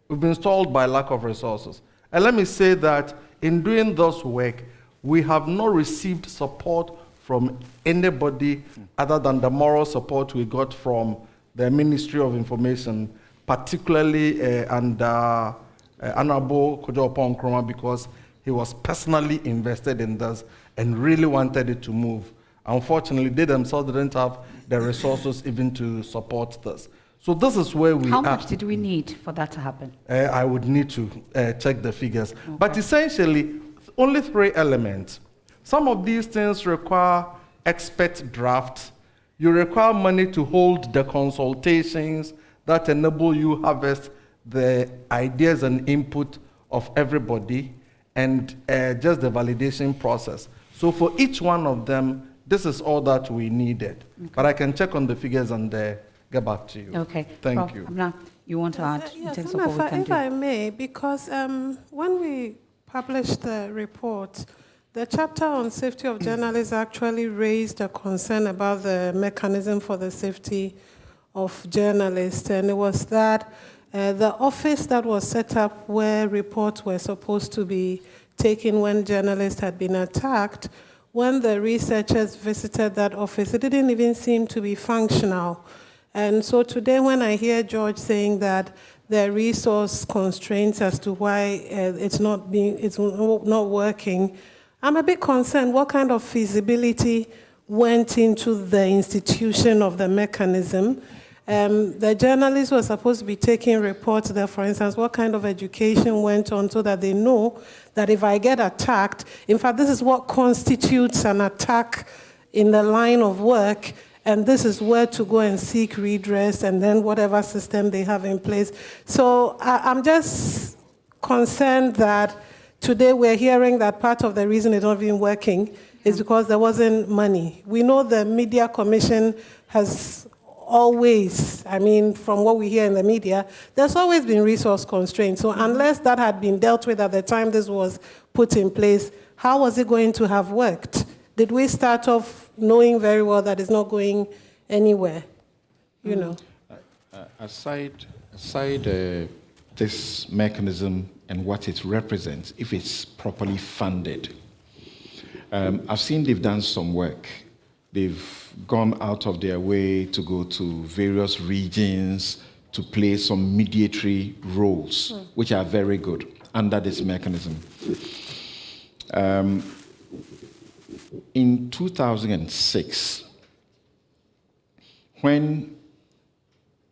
we've been stalled by lack of resources. And let me say that in doing this work, we have not received support from anybody other than the moral support we got from the Ministry of Information, particularly under Honorable Kojo Oppong Nkrumah, because he was personally invested in this and really wanted it to move. Unfortunately, they themselves didn't have the resources even to support this. So this is where we are. How much did we need for that to happen? I would need to check the figures. Okay. But essentially, only 3 elements. Some of these things require expert drafts. You require money to hold the consultations that enable you harvest the ideas and input of everybody, and just the validation process. So for each one of them, this is all that we needed. Okay. But I can check on the figures and get back to you. Okay. Thank you. Amna, you want to add in terms of what we can if do? I may, because when we published the report, the chapter on safety of journalists actually raised a concern about the mechanism for the safety of journalists, and it was that the office that was set up where reports were supposed to be taken when journalists had been attacked, when the researchers visited that office, it didn't even seem to be functional. And so today when I hear George saying that there are resource constraints as to why it's not working, I'm a bit concerned what kind of feasibility went into the institution of the mechanism. The journalists were supposed to be taking reports there, for instance, what kind of education went on so that they know that if I get attacked, in fact, this is what constitutes an attack in the line of work, and this is where to go and seek redress, and then whatever system they have in place. So I'm just concerned that today we're hearing that part of the reason it's not even working is because there wasn't money. We know the Media Commission has always, I mean, from what we hear in the media, there's always been resource constraints. So unless that had been dealt with at the time this was put in place, how was it going to have worked? Did we start off knowing very well that it's not going anywhere? You know. Aside this mechanism and what it represents, if it's properly funded, I've seen they've done some work. They've gone out of their way to go to various regions to play some mediatory roles, which are very good under this mechanism. In 2006, when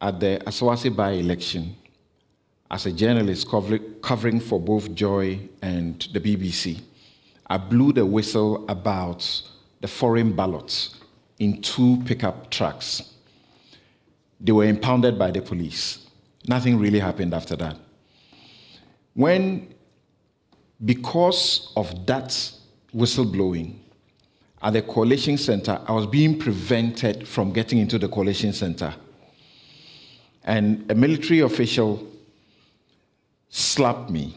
at the Asawase by-election, as a journalist covering for both Joy and the BBC, I blew the whistle about the foreign ballots in 2 pickup trucks. They were impounded by the police. Nothing really happened after that. Because of that whistleblowing, at the Coalition Center, I was being prevented from getting into the Coalition Center. And a military official slapped me.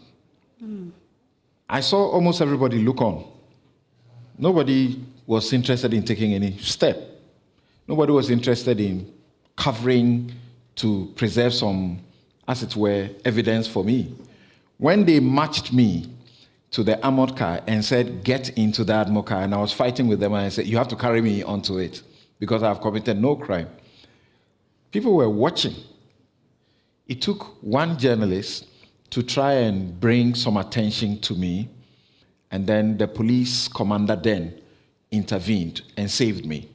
I saw almost everybody look on. Nobody was interested in taking any step. Nobody was interested in covering to preserve some, as it were, evidence for me. When they marched me to the armored car and said, get into the armored car, and I was fighting with them, and I said, you have to carry me onto it because I have committed no crime. People were watching. It took one journalist to try and bring some attention to me, and then the police commander then intervened and saved me.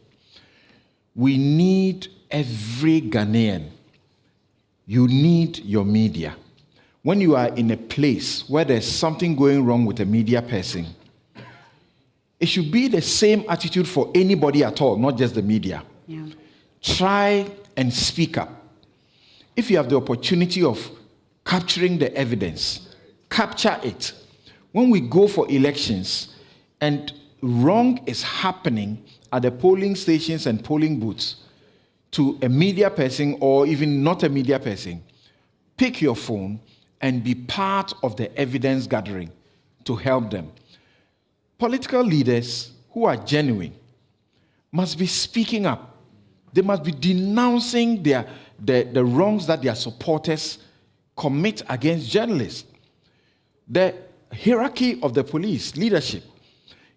We need every Ghanaian. You need your media. When you are in a place where there's something going wrong with a media person, it should be the same attitude for anybody at all, not just the media. Yeah. Try and speak up. If you have the opportunity of capturing the evidence, capture it. When we go for elections and wrong is happening at the polling stations and polling booths to a media person or even not a media person, pick your phone and be part of the evidence gathering to help them. Political leaders who are genuine must be speaking up. They must be denouncing the wrongs that their supporters commit against journalists. The hierarchy of the police leadership,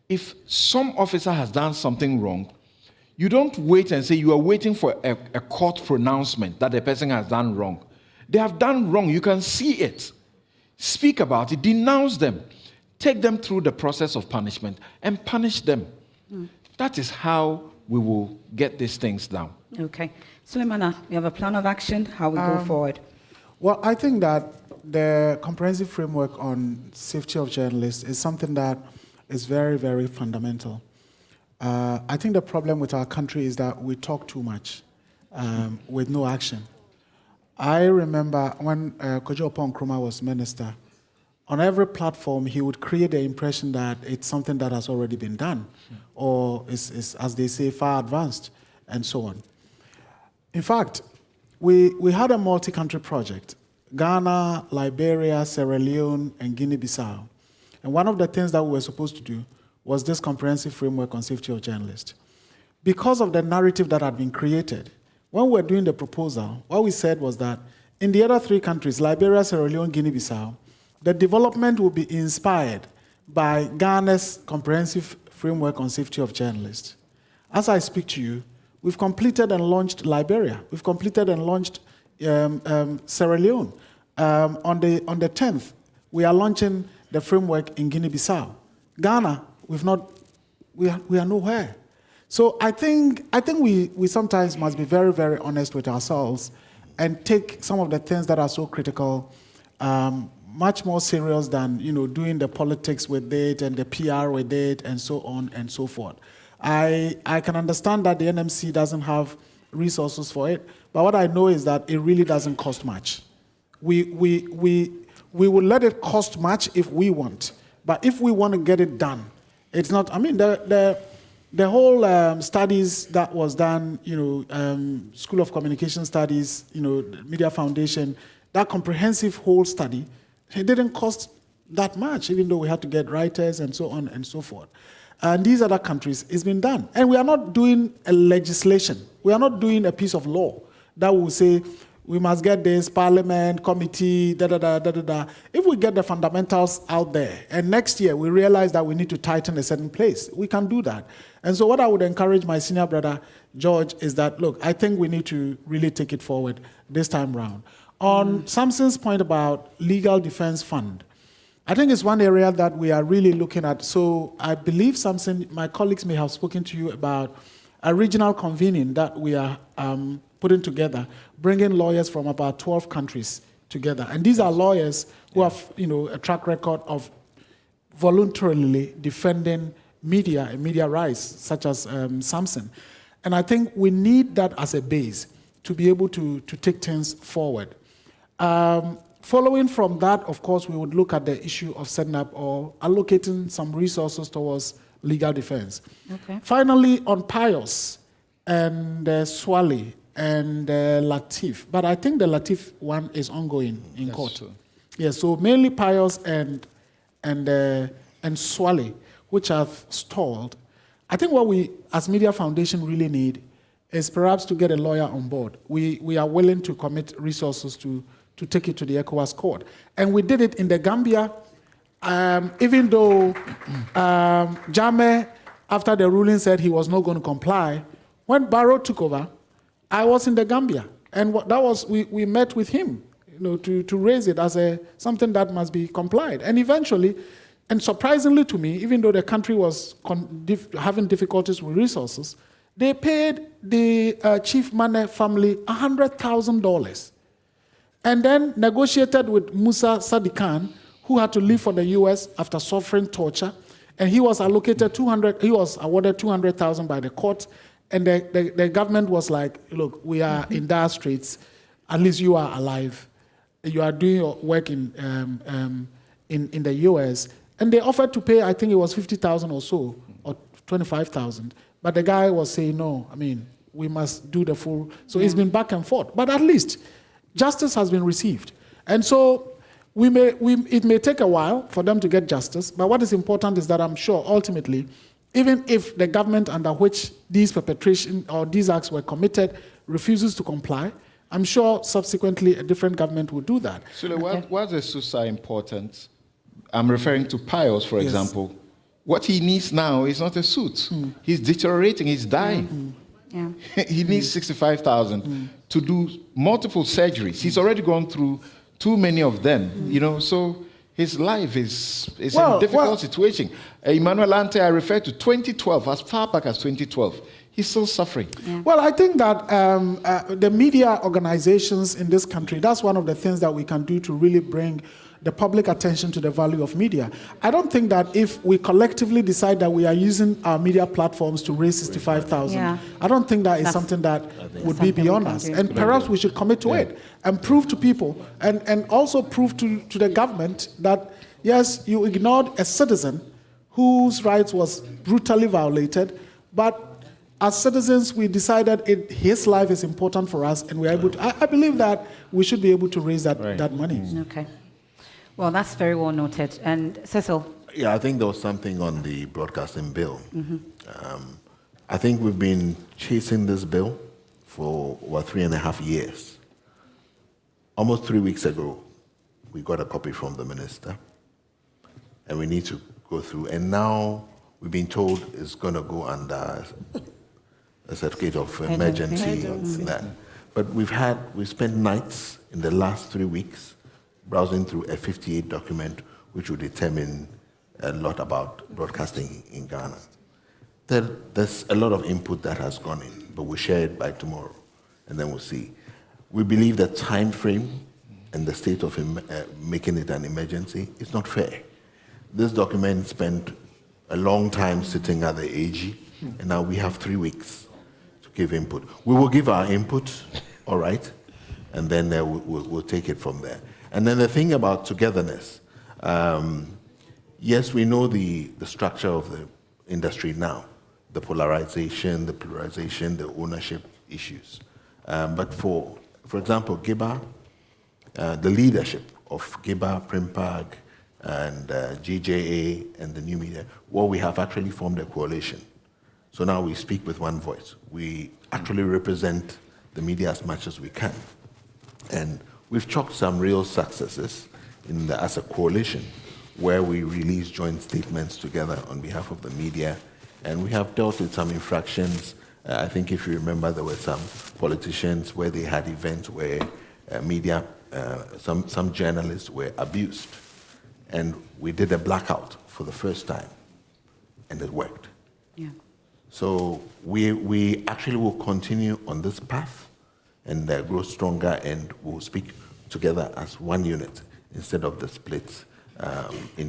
if some officer has done something wrong, you don't wait and say you are waiting for a court pronouncement that the person has done wrong. They have done wrong. You can see it. Speak about it. Denounce them. take them through the process of punishment and punish them. That is how we will get these things down. Okay. Suleimana, you have a plan of action? How we go forward? Well, I think that the comprehensive framework on safety of journalists is something that is very, very fundamental. I think the problem with our country is that we talk too much with no action. I remember when Kojo Oppong-Nkrumah was minister, on every platform he would create the impression that it's something that has already been done, or is, as they say, far advanced, and so on. In fact, we had a multi-country project, Ghana, Liberia, Sierra Leone, and Guinea-Bissau. And one of the things that we were supposed to do was this comprehensive framework on safety of journalists. Because of the narrative that had been created, when we were doing the proposal, what we said was that in the other 3 countries, Liberia, Sierra Leone, Guinea-Bissau, the development will be inspired by Ghana's comprehensive framework on safety of journalists. As I speak to you, we've completed and launched Liberia. We've completed and launched Sierra Leone. On the 10th, we are launching the framework in Guinea-Bissau. Ghana, we are nowhere. So I think we sometimes must be very, very honest with ourselves and take some of the things that are so critical much more serious than doing the politics with it and the PR with it and so on and so forth. I can understand that the NMC doesn't have resources for it, but what I know is that it really doesn't cost much. We will let it cost much if we want, but if we want to get it done, it's not. I mean, the whole studies that was done, School of Communication Studies, Media Foundation, that comprehensive whole study, it didn't cost that much, even though we had to get writers and so on and so forth. And these other countries, it's been done. And we are not doing a legislation. We are not doing a piece of law that will say, we must get this parliament, committee, da-da-da. If we get the fundamentals out there, and next year we realize that we need to tighten a certain place, we can do that. And so what I would encourage my senior brother, George, is that, look, I think we need to really take it forward this time round. On Samson's point about legal defense fund, I think it's one area that we are really looking at. So I believe, Samson, my colleagues may have spoken to you about a regional convening that we are putting together, bringing lawyers from about 12 countries together. And these are lawyers who have a track record of voluntarily defending media and media rights, such as Samson. And I think we need that as a base to be able to take things forward. Following from that, of course, we would look at the issue of setting up or allocating some resources towards legal defense. Okay. Finally, on Pius and Swally and Latif, but I think the Latif one is ongoing in court. True. Yeah, so mainly Pius and Swally, which have stalled. I think what we, as Media Foundation, really need is perhaps to get a lawyer on board. We are willing to commit resources to take it to the ECOWAS court. And we did it in the Gambia, even though Jammeh, after the ruling said he was not going to comply, when Barrow took over, I was in the Gambia. And that was, we met with him to raise it as something that must be complied. And eventually, and surprisingly to me, even though the country was having difficulties with resources, they paid the Chief Mane family $100,000 and then negotiated with Musa Sadikan, who had to leave for the US after suffering torture, and he was awarded $200,000 by the court, and the government was like, look, we are in dire straits, at least you are alive. You are doing your work in the US, and they offered to pay, I think it was $50,000 or so, or $25,000. But the guy was saying, no, I mean, we must do the full. So it's been back and forth. But at least justice has been received. And so it may take a while for them to get justice. But what is important is that I'm sure ultimately, even if the government under which these perpetration or these acts were committed refuses to comply, I'm sure subsequently a different government will do that. Sule, why is SUSA important? I'm referring to Pius, for example. What he needs now is not a suit. He's deteriorating, he's dying. Yeah. He needs 65,000 to do multiple surgeries. He's already gone through too many of them, so his life is in a difficult situation. Emmanuel Ante, I refer to 2012, as far back as 2012. He's still suffering. Yeah. Well, I think that the media organizations in this country, that's one of the things that we can do to really bring the public attention to the value of media. I don't think that if we collectively decide that we are using our media platforms to raise 65,000, I don't think that is something that would be beyond us. And perhaps we should commit to it and prove to people and also prove to the government that, yes, you ignored a citizen whose rights was brutally violated, but as citizens, we decided his life is important for us, and we're able to, I believe that we should be able to raise that money. Okay. Well, that's very well noted. And Cecil? Yeah, I think there was something on the broadcasting bill. Mm-hmm. I think we've been chasing this bill for, 3.5 years. Almost 3 weeks ago, we got a copy from the minister, and we need to go through. And now we've been told it's going to go under a certificate of emergency. But we spent nights in the last 3 weeks browsing through a 58 document which will determine a lot about broadcasting in Ghana. There's a lot of input that has gone in, but we'll share it by tomorrow, and then we'll see. We believe the time frame and the state of making it an emergency is not fair. This document spent a long time sitting at the AG, and now we have 3 weeks to give input. We will give our input, all right, and then we'll take it from there. And then the thing about togetherness, yes, we know the structure of the industry now, the polarization, the ownership issues. But for example, GIBA, the leadership of GIBA, Primpag, and GJA, and the new media, we have actually formed a coalition. So now we speak with one voice. We actually represent the media as much as we can. And we've chalked some real successes as a coalition where we release joint statements together on behalf of the media, and we have dealt with some infractions. I think if you remember, there were some politicians where they had events where some journalists were abused, and we did a blackout for the first time, and it worked. Yeah. So we actually will continue on this path and grow stronger, and we'll speak together as one unit instead of the splits.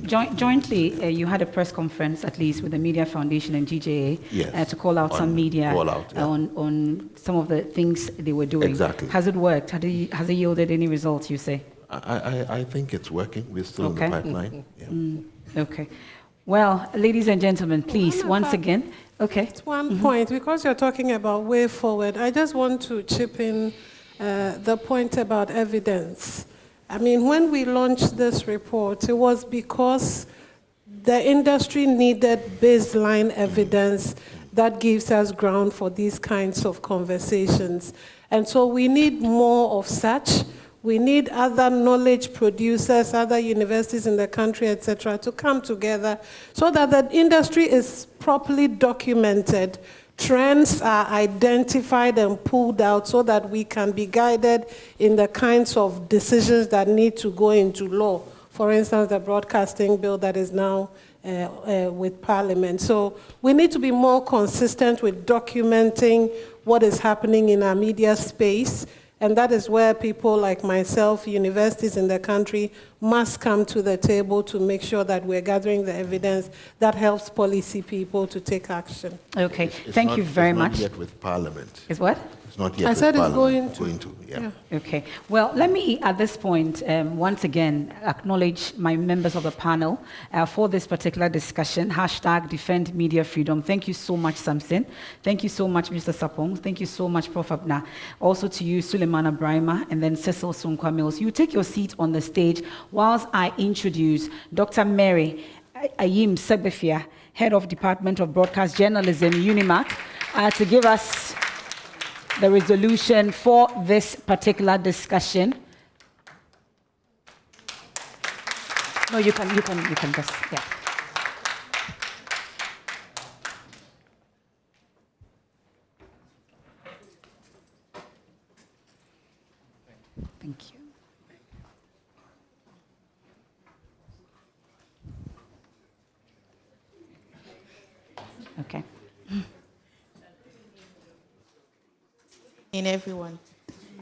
Jointly, you had a press conference, at least with the Media Foundation and GJA, to call out some media on some of the things they were doing. Exactly. Has it worked? Has it yielded any results, you say? I think it's working. We're still in the pipeline. Yeah. Okay. Well, ladies and gentlemen, please, once again. Okay. It's one point, because you're talking about way forward, I just want to chip in the point about evidence. I mean, when we launched this report, it was because the industry needed baseline evidence that gives us ground for these kinds of conversations. And so we need more of such. We need other knowledge producers, other universities in the country, etc., to come together so that the industry is properly documented. Trends are identified and pulled out so that we can be guided in the kinds of decisions that need to go into law. For instance, the broadcasting bill that is now with Parliament. So we need to be more consistent with documenting what is happening in our media space. And that is where people like myself, universities in the country, must come to the table to make sure that we're gathering the evidence that helps policy people to take action. Okay, thank you very much. It's not yet with Parliament. Is what? It's not yet I with said it's Parliament. going to. Yeah. Okay. Well, let me, at this point, once again, acknowledge my members of the panel for this particular discussion. #DefendMediaFreedom. Thank you so much, Samson. Thank you so much, Mr. Sapong. Thank you so much, Prof. Abna. Also to you, Suleimana Brahima, and then Cecil Sunkwa Mills. You take your seat on the stage whilst I introduce Dr. Mary Ayim Segbefia, Head of Department of Broadcast Journalism, UNIMAC, to give us the resolution for this particular discussion. No, you can just, yeah. Thank you. in everyone.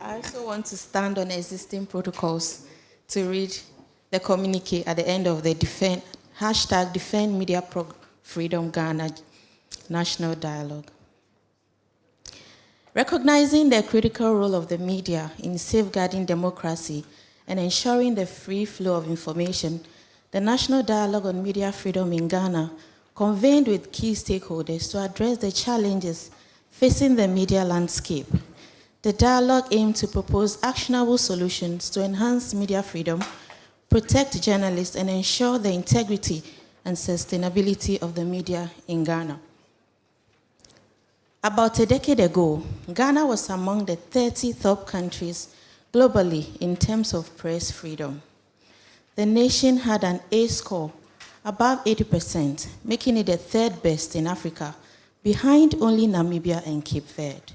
I also want to stand on existing protocols to read the communique at the end of the #DefendMediaFreedom Ghana National Dialogue. Recognizing the critical role of the media in safeguarding democracy and ensuring the free flow of information, the National Dialogue on Media Freedom in Ghana convened with key stakeholders to address the challenges facing the media landscape. The dialogue aimed to propose actionable solutions to enhance media freedom, protect journalists, and ensure the integrity and sustainability of the media in Ghana. About a decade ago, Ghana was among the 30 top countries globally in terms of press freedom. The nation had an A score above 80%, making it the third best in Africa, behind only Namibia and Cape Verde.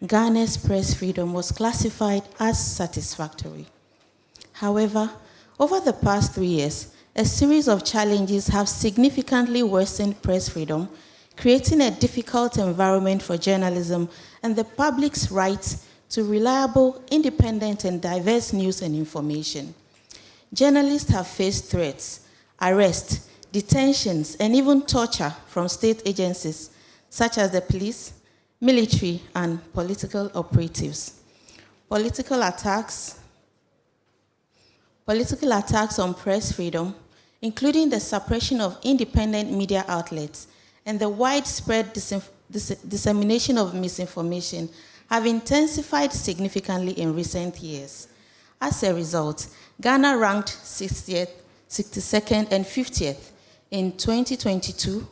Ghana's press freedom was classified as satisfactory. However, over the past 3 years, a series of challenges have significantly worsened press freedom, creating a difficult environment for journalism and the public's right to reliable, independent, and diverse news and information. Journalists have faced threats, arrests, detentions, and even torture from state agencies such as the police, military, and political operatives. Political attacks on press freedom, including the suppression of independent media outlets and the widespread dissemination of misinformation, have intensified significantly in recent years. As a result, Ghana ranked 60th, 62nd, and 50th in 2022,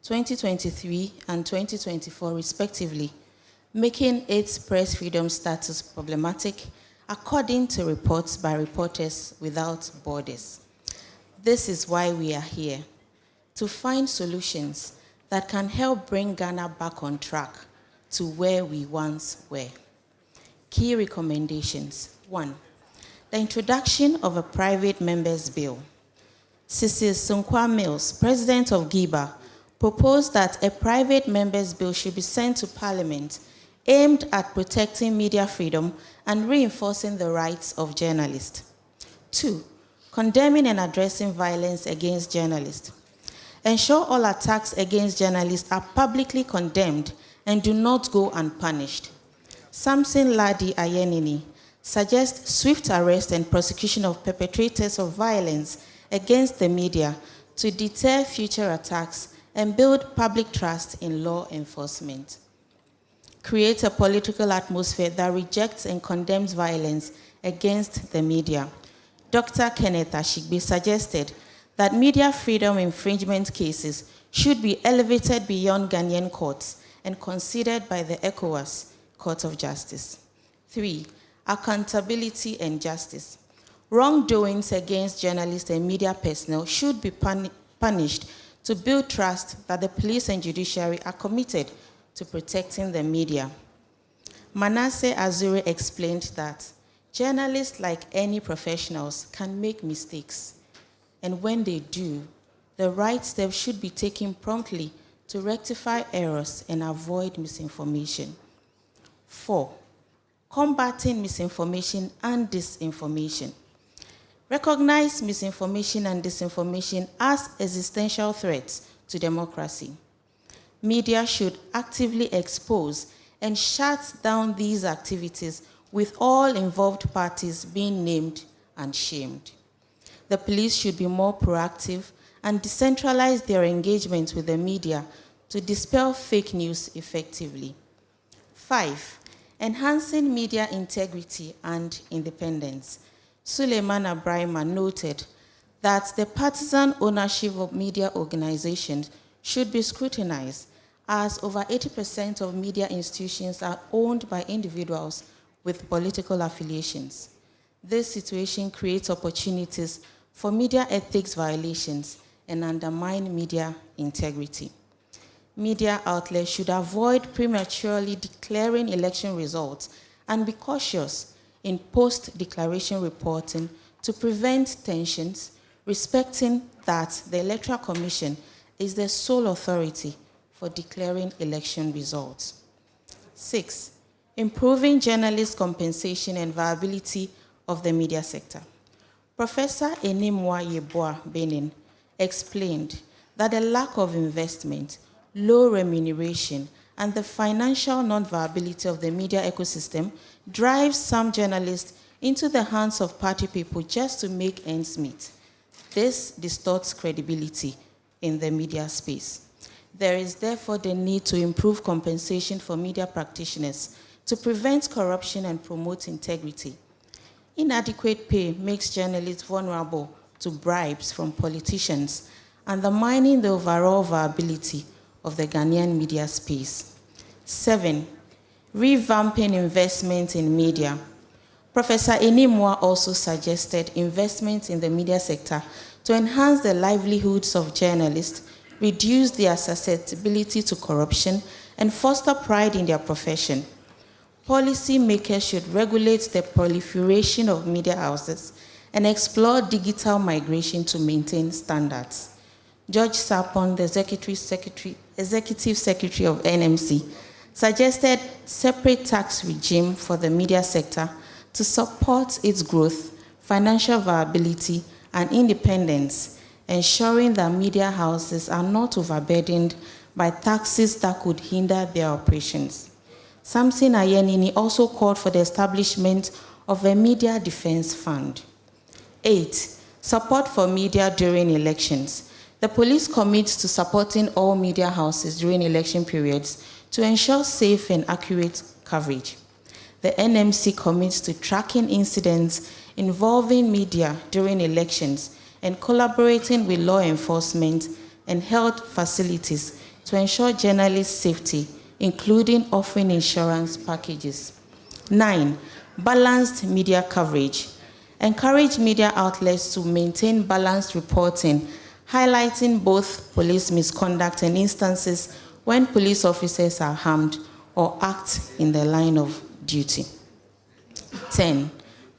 2023, and 2024, respectively, making its press freedom status problematic, according to reports by Reporters Without Borders. This is why we are here, to find solutions that can help bring Ghana back on track to where we once were. Key recommendations. 1, the introduction of a private members' bill. Cecil Sunkwa Mills, president of GIBA, proposed that a private members' bill should be sent to Parliament aimed at protecting media freedom and reinforcing the rights of journalists. 2, condemning and addressing violence against journalists. Ensure all attacks against journalists are publicly condemned and do not go unpunished. Samson Ladi Ayenini suggests swift arrest and prosecution of perpetrators of violence against the media to deter future attacks and build public trust in law enforcement. Create a political atmosphere that rejects and condemns violence against the media. Dr. Kenneth Ashigbe suggested that media freedom infringement cases should be elevated beyond Ghanaian courts and considered by the ECOWAS Court of Justice. 3, accountability and justice. Wrongdoings against journalists and media personnel should be punished to build trust that the police and judiciary are committed to protecting the media. Manasseh Azure explained that journalists, like any professionals, can make mistakes, and when they do, the right steps should be taken promptly to rectify errors and avoid misinformation. 4, combating misinformation and disinformation. Recognize misinformation and disinformation as existential threats to democracy. Media should actively expose and shut down these activities, with all involved parties being named and shamed. The police should be more proactive and decentralize their engagement with the media to dispel fake news effectively. 5, enhancing media integrity and independence. Suleiman Abrahima noted that the partisan ownership of media organizations should be scrutinized, as over 80% of media institutions are owned by individuals with political affiliations. This situation creates opportunities for media ethics violations and undermine media integrity. Media outlets should avoid prematurely declaring election results and be cautious in post-declaration reporting to prevent tensions, respecting that the Electoral Commission is the sole authority for declaring election results. 6, improving journalist compensation and viability of the media sector. Professor Enimwa Yeboah Benin explained that the lack of investment, low remuneration, and the financial non-viability of the media ecosystem drives some journalists into the hands of party people just to make ends meet. This distorts credibility in the media space. There is therefore the need to improve compensation for media practitioners to prevent corruption and promote integrity. Inadequate pay makes journalists vulnerable to bribes from politicians, undermining the overall viability of the Ghanaian media space. 7, revamping investment in media. Professor Enimwa also suggested investment in the media sector to enhance the livelihoods of journalists, reduce their susceptibility to corruption, and foster pride in their profession. Policymakers should regulate the proliferation of media houses and explore digital migration to maintain standards. George Sapon, the Executive Secretary of NMC, suggested separate tax regime for the media sector to support its growth, financial viability, and independence, ensuring that media houses are not overburdened by taxes that could hinder their operations. Samson Ayenini also called for the establishment of a media defense fund. 8, support for media during elections. The police commits to supporting all media houses during election periods to ensure safe and accurate coverage. The NMC commits to tracking incidents involving media during elections and collaborating with law enforcement and health facilities to ensure journalist safety, including offering insurance packages. 9, balanced media coverage. Encourage media outlets to maintain balanced reporting, highlighting both police misconduct and instances when police officers are harmed or act in the line of duty. 10,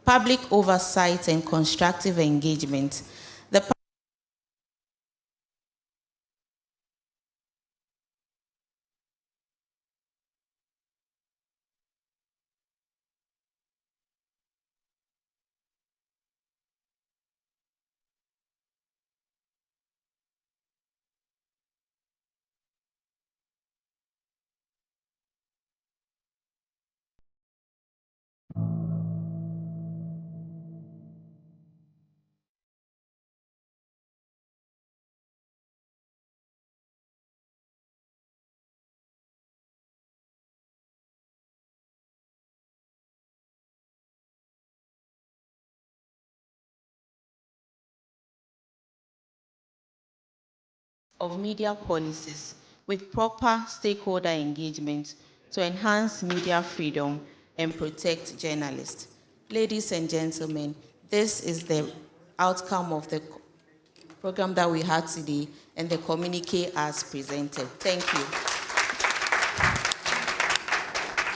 public oversight and constructive engagement. Of media policies with proper stakeholder engagement to enhance media freedom and protect journalists. Ladies and gentlemen, this is the outcome of the program that we had today and the communique as presented. Thank you.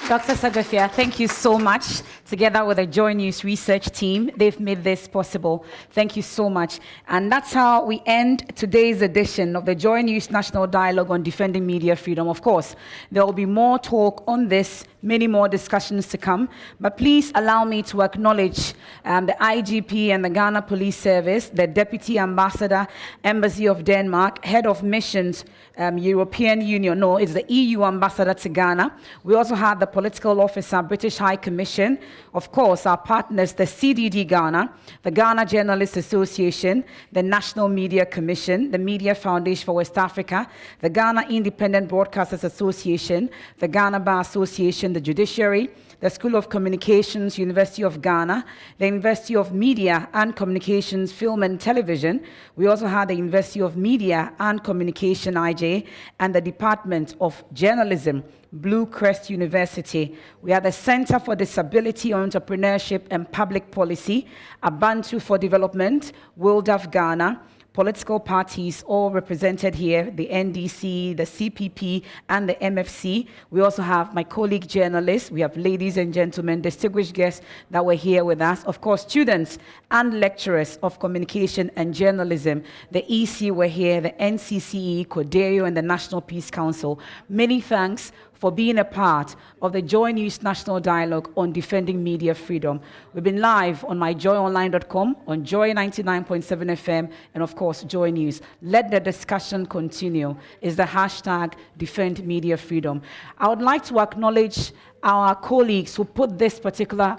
Dr. Sajafia, thank you so much. Together with the Joy News research team, they've made this possible. Thank you so much. And that's how we end today's edition of the Joy News National Dialogue on Defending Media Freedom. Of course, there will be more talk on this, many more discussions to come. But please allow me to acknowledge the IGP and the Ghana Police Service, the Deputy Ambassador, Embassy of Denmark, Head of Missions, European Union, no, it's the EU Ambassador to Ghana. We also have the Political Officer, British High Commission, of course, our partners, the CDD Ghana, the Ghana Journalists Association, the National Media Commission, the Media Foundation for West Africa, the Ghana Independent Broadcasters Association, the Ghana Bar Association, the Judiciary, the School of Communications, University of Ghana, the University of Media and Communications, Film and Television. We also have the University of Media and Communication, IJ, and the Department of Journalism, Blue Crest University. We are the Center for Disability, Entrepreneurship and Public Policy, Abantu for Development, WILDAF Ghana, political parties all represented here, the NDC, the CPP, and the MFC. We also have my colleague journalists. We have ladies and gentlemen, distinguished guests that were here with us. Of course, students and lecturers of communication and journalism. The EC were here, the NCCE, Codeo, and the National Peace Council. Many thanks for being a part of the Joy News National Dialogue on defending media freedom. We've been live on myjoyonline.com, on Joy 99.7 FM, and of course, Joy News. Let the discussion continue is the hashtag Defend Media Freedom. I would like to acknowledge our colleagues who put this particular,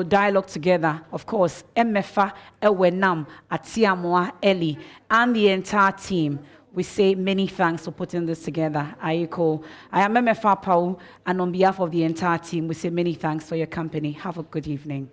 dialogue together. Of course, Mmefa, Ewenam, Atiamoa, Eli, and the entire team. We say many thanks for putting this together. I am Mmefa Pau, and on behalf of the entire team, we say many thanks for your company. Have a good evening.